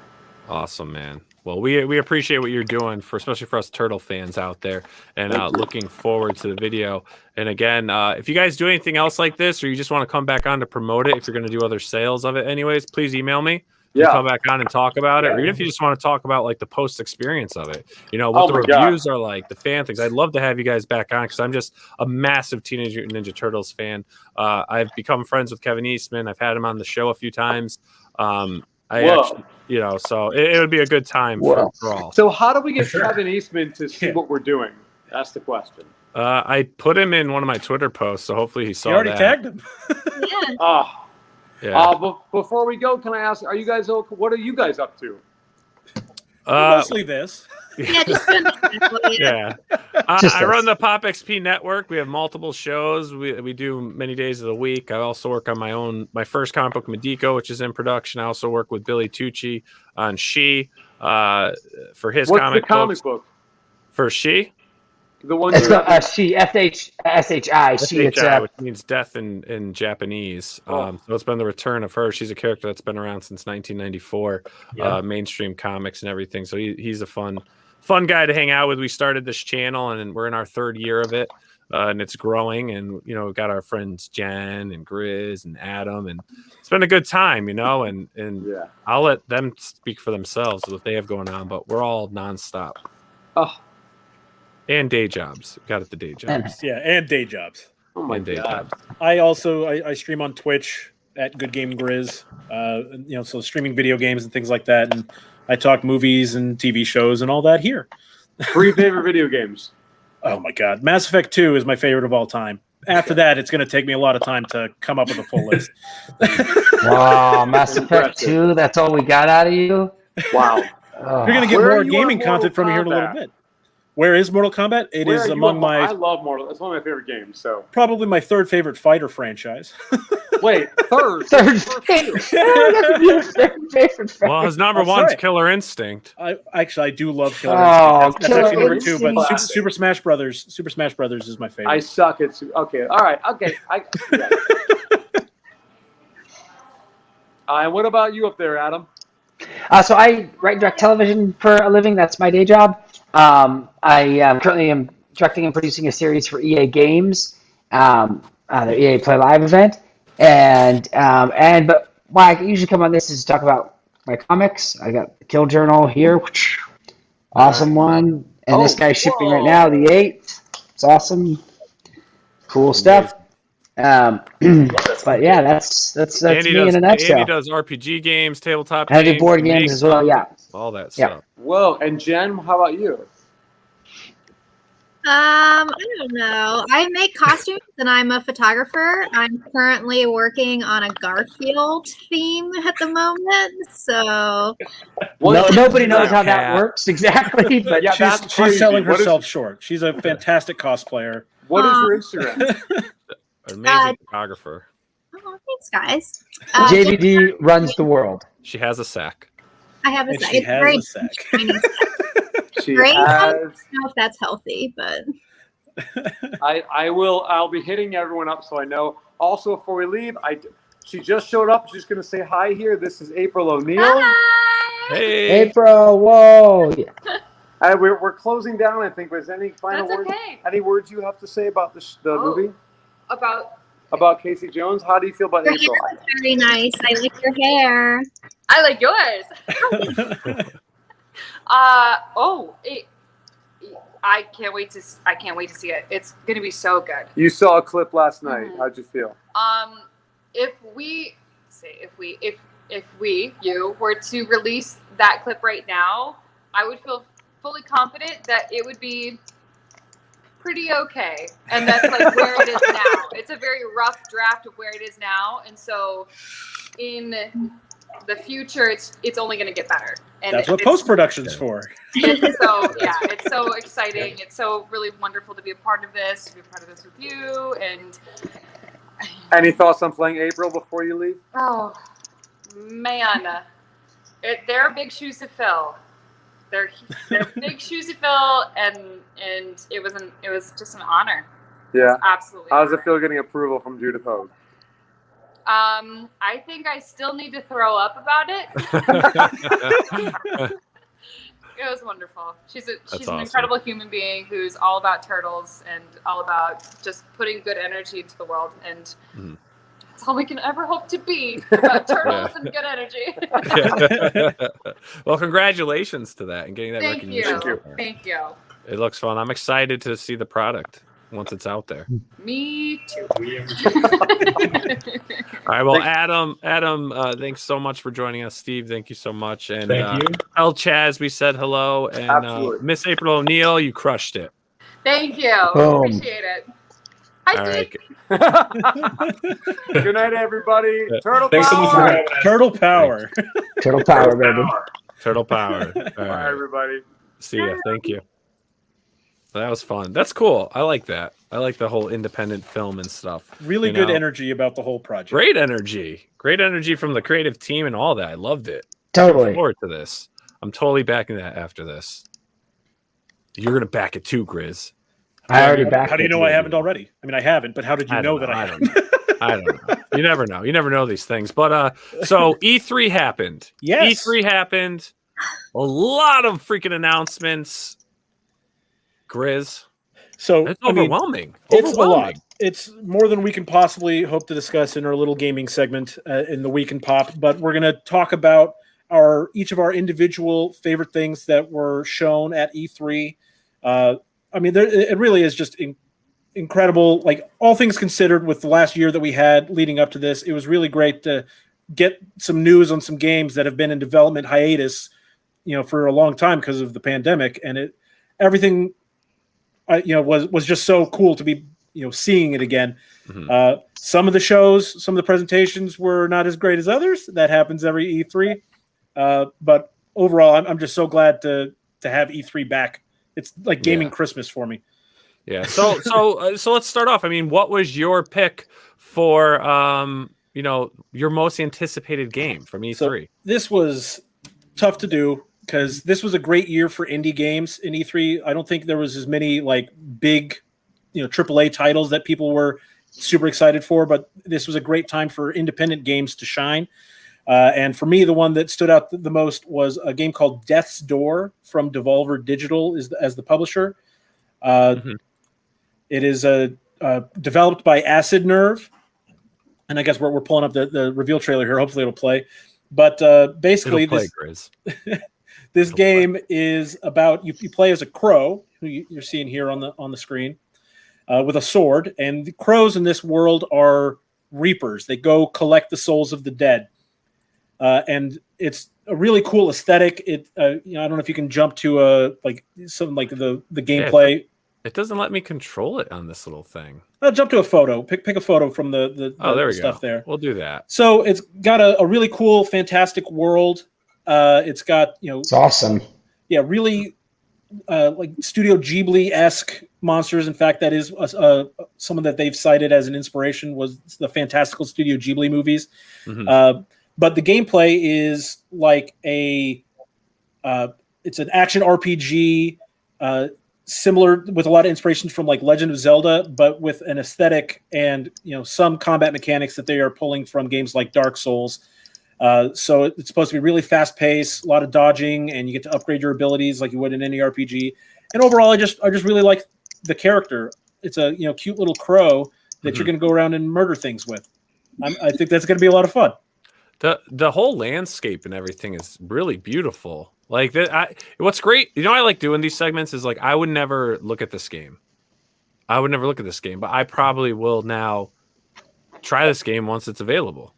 Awesome, man. Well, we appreciate what you're doing, especially for us Turtle fans out there, and looking forward to the video. And again, if you guys do anything else like this, or you just want to come back on to promote it, if you're going to do other sales of it anyways, please email me. Yeah. Come back on and talk about it, or even if you just want to talk about like the post experience of it, what the reviews are like, the fan things. I'd love to have you guys back on because I'm just a massive Teenage Mutant Ninja Turtles fan. I've become friends with Kevin Eastman. I've had him on the show a few times. So it would be a good time for all. So how do we get Kevin Eastman to see what we're doing? That's the question. I put him in one of my Twitter posts, so hopefully he saw You already tagged him. But before we go, can I ask, what are you guys up to? Mostly this. Yeah, just I run the POPXP network. We have multiple shows. We do many days of the week. I also work on my first comic book, Medico, which is in production. I also work with Billy Tucci on She for his comic book. For She? The one she, S-H-I, which means death in Japanese. So it's been the return of her. She's a character that's been around since 1994, mainstream comics and everything. So he's a fun guy to hang out with. We started this channel and we're in our third year of it, and it's growing. And we've got our friends Jenn and Grizz and Adam, and it's been a good time, and I'll let them speak for themselves with what they have going on. But we're all nonstop. And day jobs. Got it, the day jobs. And day jobs. Oh my God. I stream on Twitch at Good Game Grizz. So streaming video games and things like that. And I talk movies and TV shows and all that here. 3 favorite video games. Oh my God. Mass Effect 2 is my favorite of all time. After that, it's going to take me a lot of time to come up with a full list. Wow, Mass Effect 2, that's all we got out of you? Wow. You're going to get more gaming content from me here in a little bit. Where is Mortal Kombat? It is among my... I love Mortal. It's one of my favorite games. So probably my third favorite fighter franchise. Wait, third favorite. Well, his number one's Killer Instinct. I do love Killer Instinct. That's actually number 2. But Super Smash Brothers is my favorite. I suck at. Okay, all right, okay. And what about you up there, Adam? So I write direct television for a living. That's my day job. I currently am directing and producing a series for EA Games, the EA Play Live event, but why I usually come on this is to talk about my comics. I got the Kill Journal here, awesome one, and this guy's shipping right now, the 8th. It's awesome, cool stuff. But yeah, that's me in a nutshell. Andy does RPG games, tabletop games. I do board games games as well, all that stuff. Whoa, and Jen, how about you? I don't know. I make costumes and I'm a photographer. I'm currently working on a Garfield theme at the moment. So nobody knows how that works exactly, but she's selling herself short. She's a fantastic cosplayer. What is your Instagram? Amazing photographer. Oh, thanks, guys. JVD runs the world. She has a sack. I have a sack. She has a sack. I don't know if that's healthy, but I'll be hitting everyone up so I know. Also, before we leave, she just showed up. She's going to say hi here. This is April O'Neil. Hi. Hey, April. Whoa. We're closing down. I think. Was any final words? Okay. Any words you have to say about the movie? About Casey Jones? How do you feel about your April? hair is very nice. I like your hair. I like yours. I can't wait to see it. It's gonna be so good. You saw a clip last night. How'd you feel? If you were to release that clip right now, I would feel fully confident that it would be pretty okay. And that's like where it is now. It's a very rough draft of where it is now. And so in the future, it's only going to get better. And that's what post-production's for. It's so exciting. It's so really wonderful to be a part of this, with you. And any thoughts on playing April before you leave? oh man, they're big shoes to fill. They're big shoes to fill, and it was just an honor. Yeah, absolutely. How does it feel getting approval from Judith Hogue? I think I still need to throw up about it. It was wonderful. She's awesome. an incredible human being who's all about turtles and all about just putting good energy into the world, and that's all we can ever hope to be, about turtles and good energy. Well, congratulations to that and getting that Thank recognition. you. Thank you. It looks fun. I'm excited to see the product once it's out there. Me too. All right. Well, Adam, thanks so much for joining us. Steve, thank you so much. And Thank you. El Chaz, we said hello. And Miss April O'Neil, you crushed it. Thank you. Boom. Appreciate it. Hi, All Steve. right. Good night, everybody. Turtle Thanks so much for power. having us. Turtle power. Turtle power, baby. Turtle power. All Bye, right. everybody. See ya. Thank you. That was fun. That's cool. I like that. I like the whole independent film and stuff. Really You good know? energy about the whole project. Great energy. Great energy from the creative team and all that. I loved it. Totally. Looking forward to this. I'm totally backing that after this. You're going to back it too, Grizz. I already backed How do you it. know I haven't already? I mean, I haven't, but how did you know that I haven't? I don't know. You never know. You never know these things. But so E3 happened. Yes. E3 happened. A lot of freaking announcements. Grizz. So It's I mean, overwhelming. it's a lot. It's more than we can possibly hope to discuss in our little gaming segment in the Week in Pop. But we're going to talk about each of our individual favorite things that were shown at E3. I mean, it really is just incredible. Like, all things considered, with the last year that we had leading up to this, it was really great to get some news on some games that have been in development hiatus, for a long time because of the pandemic, and everything, was just so cool to be, seeing it again. Mm-hmm. Some of the shows, some of the presentations were not as great as others. That happens every E3, but overall, I'm just so glad to have E3 back. It's like gaming Christmas for me. Yeah. So let's start off. I mean, what was your pick for your most anticipated game from E3? So this was tough to do because this was a great year for indie games in E3. I don't think there was as many like big, AAA titles that people were super excited for, but this was a great time for independent games to shine. And for me, the one that stood out the most was a game called Death's Door from Devolver Digital as the publisher. It is developed by Acid Nerve, and I guess we're pulling up the reveal trailer here. Hopefully it'll play. But basically, this game is about you play as a crow, who you're seeing here on the screen, with a sword. And the crows in this world are reapers. They go collect the souls of the dead. And it's a really cool aesthetic. I don't know if you can jump to something like the gameplay. Yeah, it doesn't let me control it on this little thing. I'll jump to a photo. Pick a photo from the there we stuff go. there. We'll do that. So it's got a really cool, fantastic world. It's got it's awesome. Yeah, really like Studio Ghibli-esque monsters. In fact, that is someone that they've cited as an inspiration was the fantastical Studio Ghibli movies. Mm-hmm. But the gameplay is like it's an action RPG, similar with a lot of inspirations from like Legend of Zelda, but with an aesthetic and some combat mechanics that they are pulling from games like Dark Souls. So it's supposed to be really fast paced, a lot of dodging, and you get to upgrade your abilities like you would in any RPG. And overall, I just really like the character. It's a cute little crow that you're going to go around and murder things with. I think that's going to be a lot of fun. The whole landscape and everything is really beautiful. Like what's great, I like doing these segments is like I would never look at this game. But I probably will now try this game once it's available.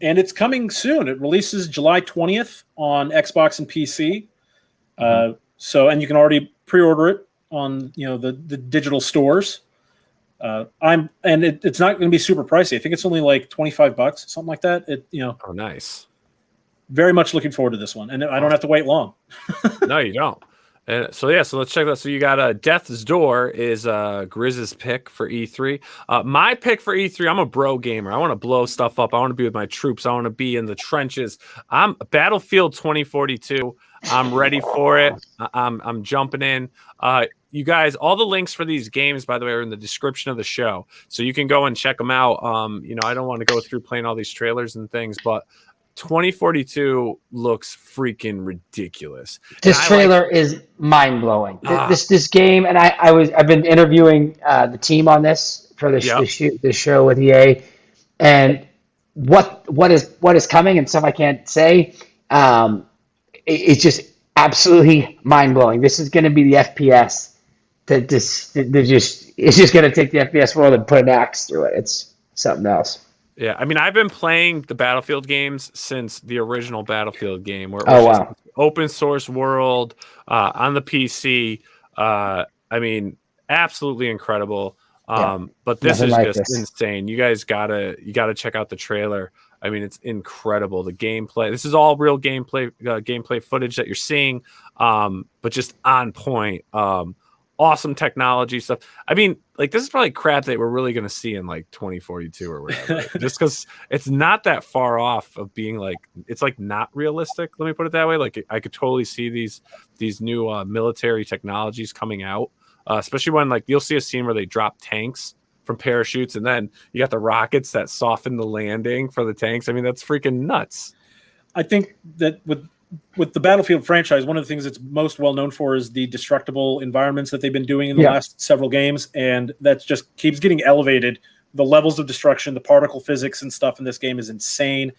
And it's coming soon. It releases July 20th on Xbox and PC. And you can already pre-order it on the digital stores. It's not going to be super pricey. I think it's only like $25, something like that. Oh, nice. Very much looking forward to this one, and I don't have to wait long. No, you don't. And so let's check that. So you got Death's Door is Grizz's pick for E3. My pick for E3. I'm a bro gamer. I want to blow stuff up. I want to be with my troops. I want to be in the trenches. I'm Battlefield 2042. I'm ready for it. I'm jumping in. You guys, all the links for these games, by the way, are in the description of the show, so you can go and check them out. I don't want to go through playing all these trailers and things, but 2042 looks freaking ridiculous. This trailer is mind blowing. This game, and I've been interviewing the team on this for the show with EA, and what is coming and stuff I can't say. It's just absolutely mind blowing. This is going to be the FPS it's just going to take the FPS world and put an axe through it. It's something else. Yeah, I mean, I've been playing the Battlefield games since the original Battlefield game, where it was just open source world on the PC. I mean, absolutely incredible. But this is just insane. You guys gotta check out the trailer. I mean, it's incredible. The gameplay. This is all real gameplay footage that you're seeing, but just on point. Awesome technology stuff. I mean, like, this is probably crap that we're really going to see in like 2042 or whatever, just because it's not that far off of being like, it's like not realistic. Let me put it that way. Like, I could totally see these new military technologies coming out, especially when like you'll see a scene where they drop tanks from parachutes, and then you got the rockets that soften the landing for the tanks. I mean, that's freaking nuts. I think that with the Battlefield franchise, one of the things it's most well known for is the destructible environments that they've been doing in the last several games, and that just keeps getting elevated. The levels of destruction, the particle physics and stuff in this game is insane.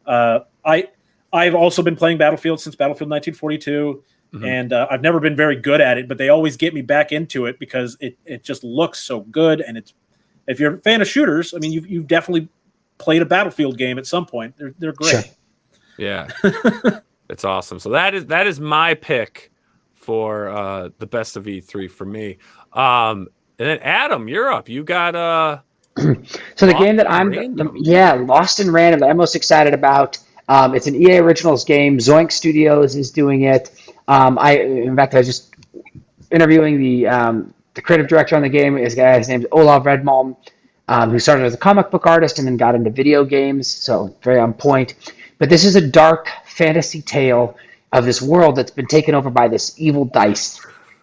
I've also been playing Battlefield since Battlefield 1942, and I've never been very good at it, but they always get me back into it because it just looks so good. And if you're a fan of shooters, I mean, you've definitely played a Battlefield game at some point. They're great. Sure. Yeah. It's awesome. So that is my pick for the best of E3 for me. And then Adam, you're up. You got so the game that Lost in Random that I'm most excited about. It's an EA Originals game. Zoink Studios is doing it. In fact, I was just interviewing the creative director on the game. His name is Olav Redmalm, who started as a comic book artist and then got into video games. So very on point. But this is a dark fantasy tale of this world that's been taken over by this evil dice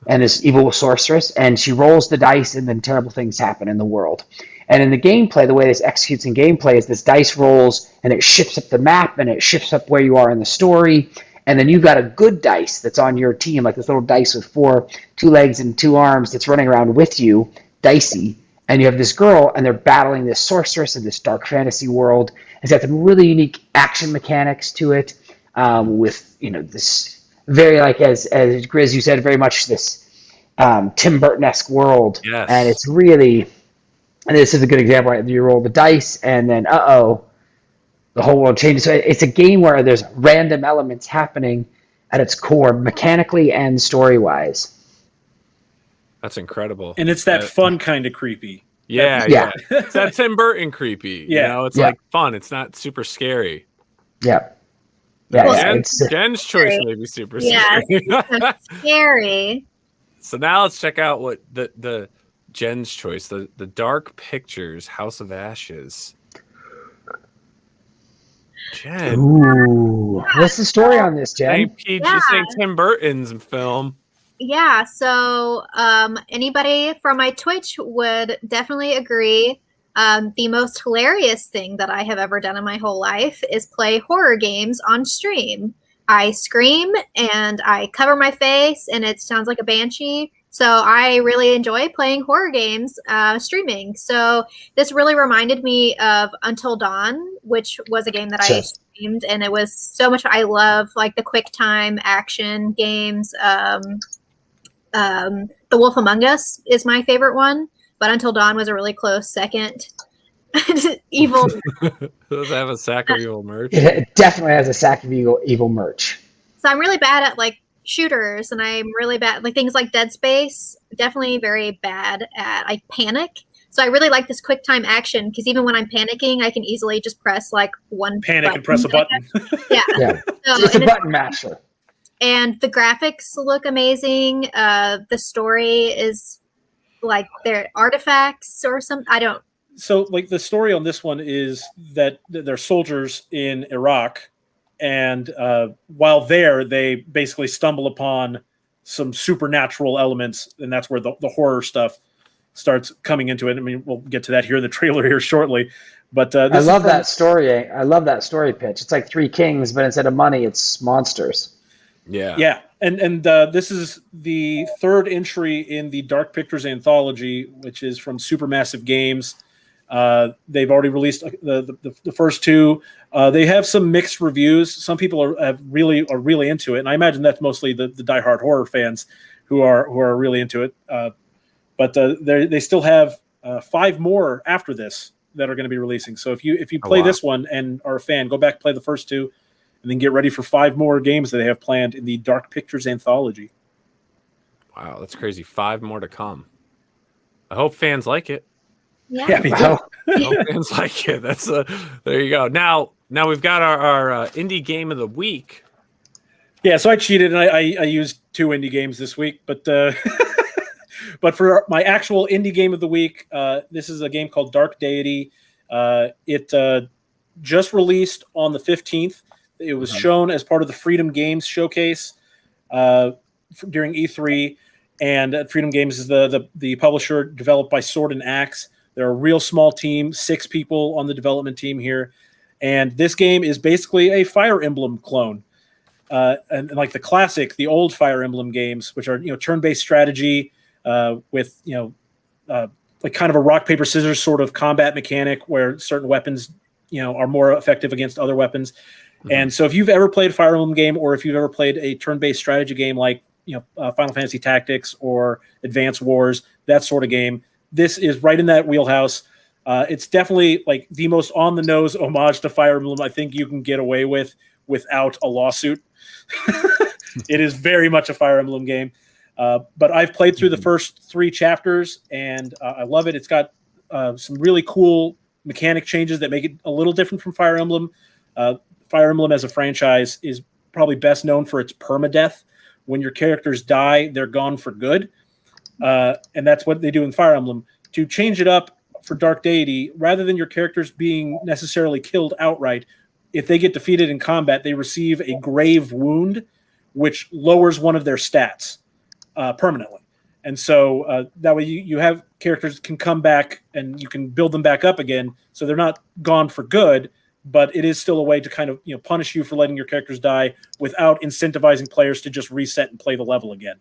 and this evil sorceress, and she rolls the dice, and then terrible things happen in the world. And in the gameplay, the way this executes in gameplay is this dice rolls, and it shifts up the map, and it shifts up where you are in the story, and then you've got a good dice that's on your team, like this little dice with two legs and 2 arms that's running around with you, dicey, and you have this girl, and they're battling this sorceress in this dark fantasy world. It's got some really unique action mechanics to it, with this very, like as Grizz, you said, very much this Tim Burton-esque world. Yes. And it's really, and this is a good example, right? You roll the dice, and then the whole world changes. So it's a game where there's random elements happening at its core, mechanically and story-wise. That's incredible. And it's that fun kind of creepy. Yeah. It's that Tim Burton creepy. Yeah. It's like fun. It's not super scary. Yeah. Jen's choice may be super scary. Yeah, scary. So now let's check out what the Jen's choice, the Dark Pictures House of Ashes. Jenn. Ooh. What's the story on this, Jenn? Saying Tim Burton's film. Yeah, so anybody from my Twitch would definitely agree. The most hilarious thing that I have ever done in my whole life is play horror games on stream. I scream and I cover my face and it sounds like a banshee. So I really enjoy playing horror games streaming. So this really reminded me of Until Dawn, which was a game that I streamed, and it was so much. I love like the quick time action games. The Wolf Among Us is my favorite one, but Until Dawn was a really close second. Evil. Does it have a Sack of Evil merch? It definitely has a Sack of Evil merch. So I'm really bad at like shooters, and I'm really bad. Like things like Dead Space, definitely very bad at. I panic. So I really like this quick time action because even when I'm panicking, I can easily just press like one Panic button. and press a button. Yeah. Yeah. So, It's a and button masher. and the graphics look amazing. The story is like they're artifacts or something. I don't. So, like, the story on this one is that they're soldiers in Iraq, and while there, they basically stumble upon some supernatural elements, and that's where the horror stuff starts coming into it. I mean, we'll get to that here in the trailer here shortly. But I love that story. I love that story pitch. It's like Three Kings, but instead of money, it's monsters. Yeah, and this is the third entry in the Dark Pictures anthology, which is from Supermassive Games. They've already released the first two. They have some mixed reviews. Some people are really into it, and I imagine that's mostly the diehard horror fans who are really into it. But they still have 5 more after this that are going to be releasing. So if you play this one and are a fan, go back, play the first 2, and then get ready for 5 more games that they have planned in the Dark Pictures anthology. Wow, that's crazy. 5 more to come. I hope fans like it. Yeah, me too. I hope fans like it. That's there you go. Now we've got our indie game of the week. Yeah, so I cheated and I used 2 indie games this week, but but for my actual indie game of the week, this is a game called Dark Deity. It just released on the 15th. It was shown as part of the Freedom Games showcase during E3, and Freedom Games is the publisher, developed by Sword and Axe. They're a real small team, 6 people on the development team here, and this game is basically a Fire Emblem clone, and like the old Fire Emblem games, which are turn-based strategy with like kind of a rock paper scissors sort of combat mechanic where certain weapons are more effective against other weapons. And so if you've ever played a Fire Emblem game, or if you've ever played a turn-based strategy game like Final Fantasy Tactics or Advance Wars, that sort of game, this is right in that wheelhouse. It's definitely like the most on-the-nose homage to Fire Emblem I think you can get away with without a lawsuit. It is very much a Fire Emblem game. But I've played through the first 3 chapters, and I love it. It's got some really cool mechanic changes that make it a little different from Fire Emblem. Fire Emblem as a franchise is probably best known for its permadeath. When your characters die, they're gone for good. And that's what they do in Fire Emblem. To change it up for Dark Deity, rather than your characters being necessarily killed outright, if they get defeated in combat, they receive a grave wound, which lowers one of their stats permanently. And so that way you have characters can come back and you can build them back up again. So they're not gone for good, but it is still a way to kind of punish you for letting your characters die without incentivizing players to just reset and play the level again,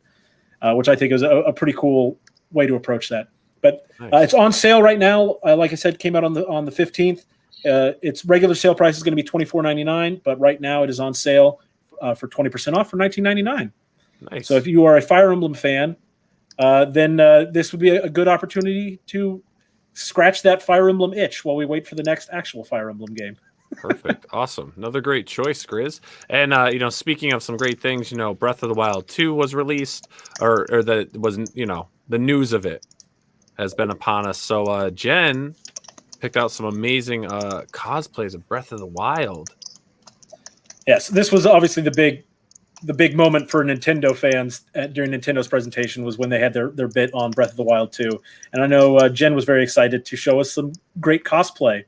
which I think is a pretty cool way to approach that. But it's on sale right now. Like I said, came out on the 15th. Its regular sale price is going to be $24.99, but right now it is on sale for 20% off for $19.99. Nice. So if you are a Fire Emblem fan, then this would be a good opportunity to scratch that Fire Emblem itch while we wait for the next actual Fire Emblem game. Perfect. Awesome. Another great choice, Grizz. And, speaking of some great things, Breath of the Wild 2 was released, or that was, the news of it has been upon us. So Jenn picked out some amazing cosplays of Breath of the Wild. Yes, this was obviously the big moment for Nintendo fans during Nintendo's presentation was when they had their bit on Breath of the Wild 2. And I know Jenn was very excited to show us some great cosplay.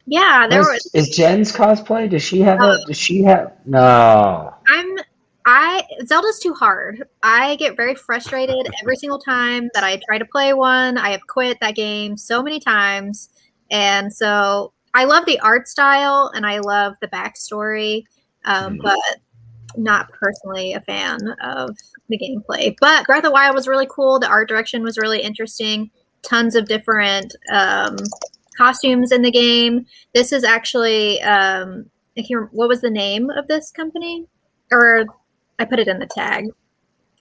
Yeah, Is Jen's cosplay? Does she have it? Does she have? No. Zelda's too hard. I get very frustrated every single time that I try to play one. I have quit that game so many times. And so I love the art style and I love the backstory, but not personally a fan of the gameplay. But Breath of the Wild was really cool. The art direction was really interesting. Tons of different costumes in the game. This is actually, what was the name of this company? Or I put it in the tag.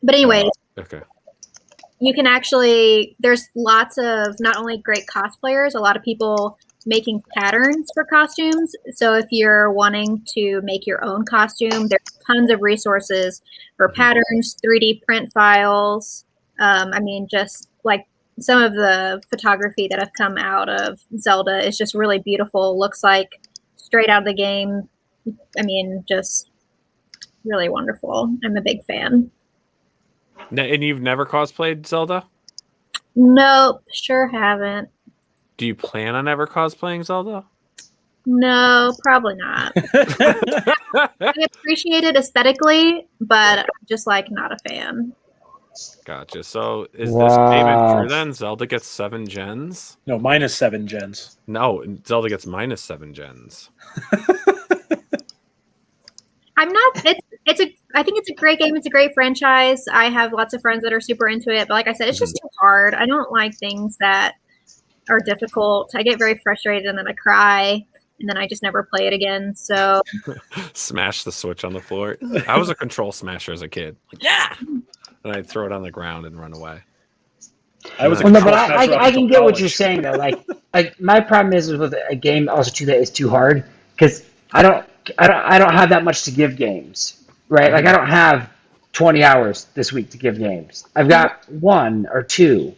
But anyways, okay. You can actually, there's lots of not only great cosplayers, a lot of people making patterns for costumes. So if you're wanting to make your own costume, there's tons of resources for patterns, 3D print files. I mean, just like some of the photography that have come out of Zelda is just really beautiful. Looks like straight out of the game. I mean, just really wonderful. I'm a big fan. And you've never cosplayed Zelda? Nope, sure haven't. Do you plan on ever cosplaying Zelda? No, probably not. I appreciate it aesthetically, but I'm just like not a fan. Gotcha. So is this statement true then? Zelda gets 7 gens? No, -7 gens. No, Zelda gets -7 gens. I'm not. I think it's a great game. It's a great franchise. I have lots of friends that are super into it, but like I said, it's just too hard. I don't like things that are difficult. I get very frustrated and then I cry and then I just never play it again. So Smash the Switch on the floor. I was a control smasher as a kid. Like, yeah. And I'd throw it on the ground and run away. I can get what you're saying though. Like my problem is with a game also too that is too hard because I don't have that much to give games, right? Like I don't have 20 hours this week to give games. I've got 1 or 2.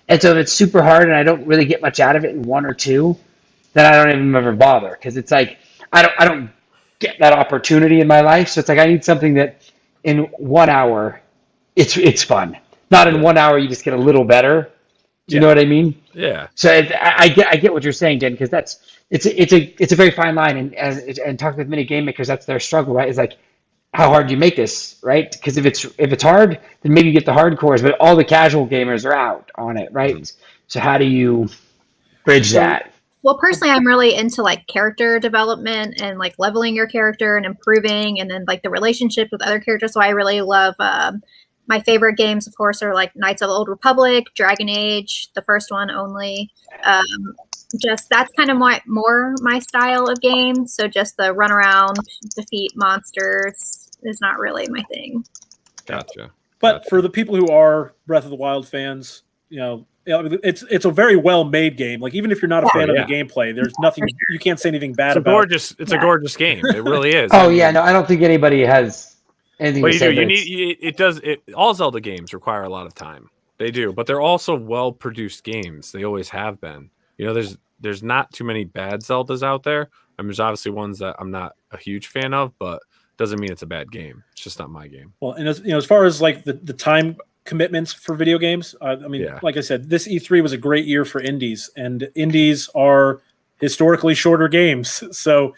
And so if it's super hard and I don't really get much out of it in 1 or 2, then I don't even ever bother because it's like I don't get that opportunity in my life. So it's like I need something that in 1 hour it's fun. Not in 1 hour you just get a little better. Do you know what I mean? Yeah. So I get what you're saying, Jen, because it's a very fine line, and talking with many game makers, that's their struggle, right? It's like how hard do you make this, right? Because if it's hard, then maybe you get the hardcores, but all the casual gamers are out on it, right? So how do you bridge that? Well, personally, I'm really into like character development and like leveling your character and improving, and then like the relationship with other characters. So I really love. My favorite games, of course, are like Knights of the Old Republic, Dragon Age, the first one only. Just that's kind of more my style of game. So just the run around, defeat monsters is not really my thing. Gotcha. But for the people who are Breath of the Wild fans, you know, it's a very well made game. Like even if you're not a fan of the gameplay, there's nothing you can't say anything bad about. It's a gorgeous game. It really is. Oh yeah, no, I don't think anybody has. But all Zelda games require a lot of time. They do, but they're also well-produced games. They always have been. You know, there's not too many bad Zeldas out there. I mean, there's obviously ones that I'm not a huge fan of, but doesn't mean it's a bad game. It's just not my game. Well, and as far as like the time commitments for video games, I mean, like I said, this E3 was a great year for indies, and indies are historically shorter games. So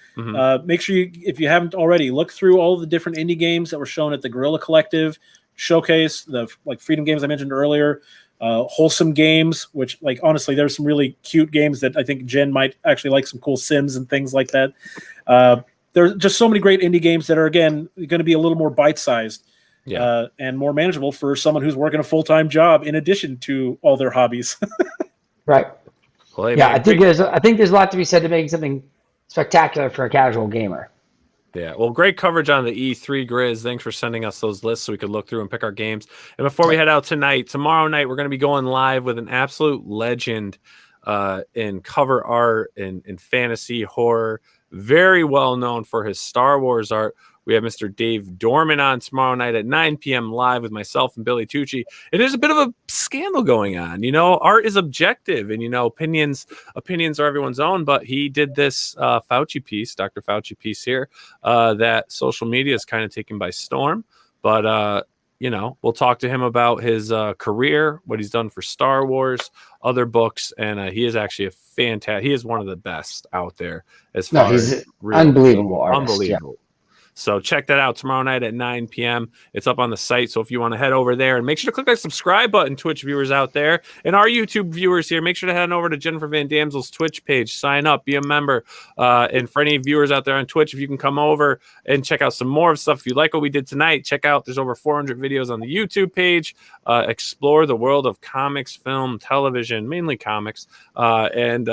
make sure if you haven't already, look through all the different indie games that were shown at the Guerrilla Collective showcase, the like Freedom Games I mentioned earlier, Wholesome Games, which like honestly, there's some really cute games that I think Jen might actually like, some cool Sims and things like that. There's just so many great indie games that are, again, going to be a little more bite-sized and more manageable for someone who's working a full-time job in addition to all their hobbies. Right. Well, hey, yeah, man, I think there's a lot to be said to making something spectacular for a casual gamer. Yeah, well, great coverage on the E3, Grizz. Thanks for sending us those lists so we could look through and pick our games. And before we head out tomorrow night, we're going to be going live with an absolute legend in cover art and fantasy horror. Very well known for his Star Wars art. We have Mr. Dave Dorman on tomorrow night at 9 p.m. live with myself and Billy Tucci. And there's a bit of a scandal going on. You know, art is objective, and, you know, opinions are everyone's own. But he did this Fauci piece, Dr. Fauci piece here, that social media is kind of taken by storm. But, you know, we'll talk to him about his career, what he's done for Star Wars, other books. And he is actually he is one of the best out there as far as unbelievable artist. Unbelievable. Yeah. So check that out tomorrow night at 9 p.m. It's up on the site. So if you want to head over there, and make sure to click that subscribe button, Twitch viewers out there, and our YouTube viewers here, make sure to head on over to Jennifer Van Damsel's Twitch page, sign up, be a member. And for any viewers out there on Twitch, if you can come over and check out some more of stuff. If you like what we did tonight, check out, there's over 400 videos on the YouTube page. Explore the world of comics, film, television, mainly comics, and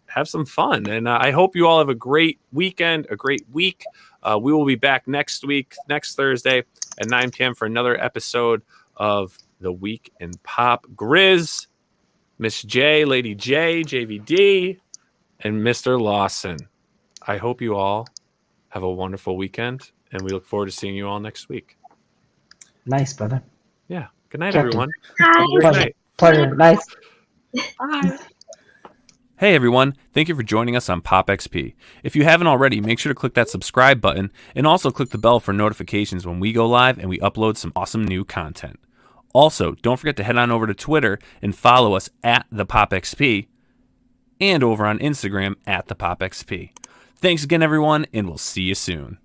have some fun. And I hope you all have a great weekend, a great week. We will be back next Thursday at 9 p.m. for another episode of The Week in Pop. Grizz, Miss J, Lady J, JVD, and Mr. Lawson. I hope you all have a wonderful weekend, and we look forward to seeing you all next week. Nice, brother. Yeah. Good night, Captain. everyone. Pleasure. Pleasure. Nice. Bye. Hey everyone, thank you for joining us on POPXP. If you haven't already, make sure to click that subscribe button and also click the bell for notifications when we go live and we upload some awesome new content. Also, don't forget to head on over to Twitter and follow us at the POPXP and over on Instagram at the POPXP. Thanks again everyone, and we'll see you soon.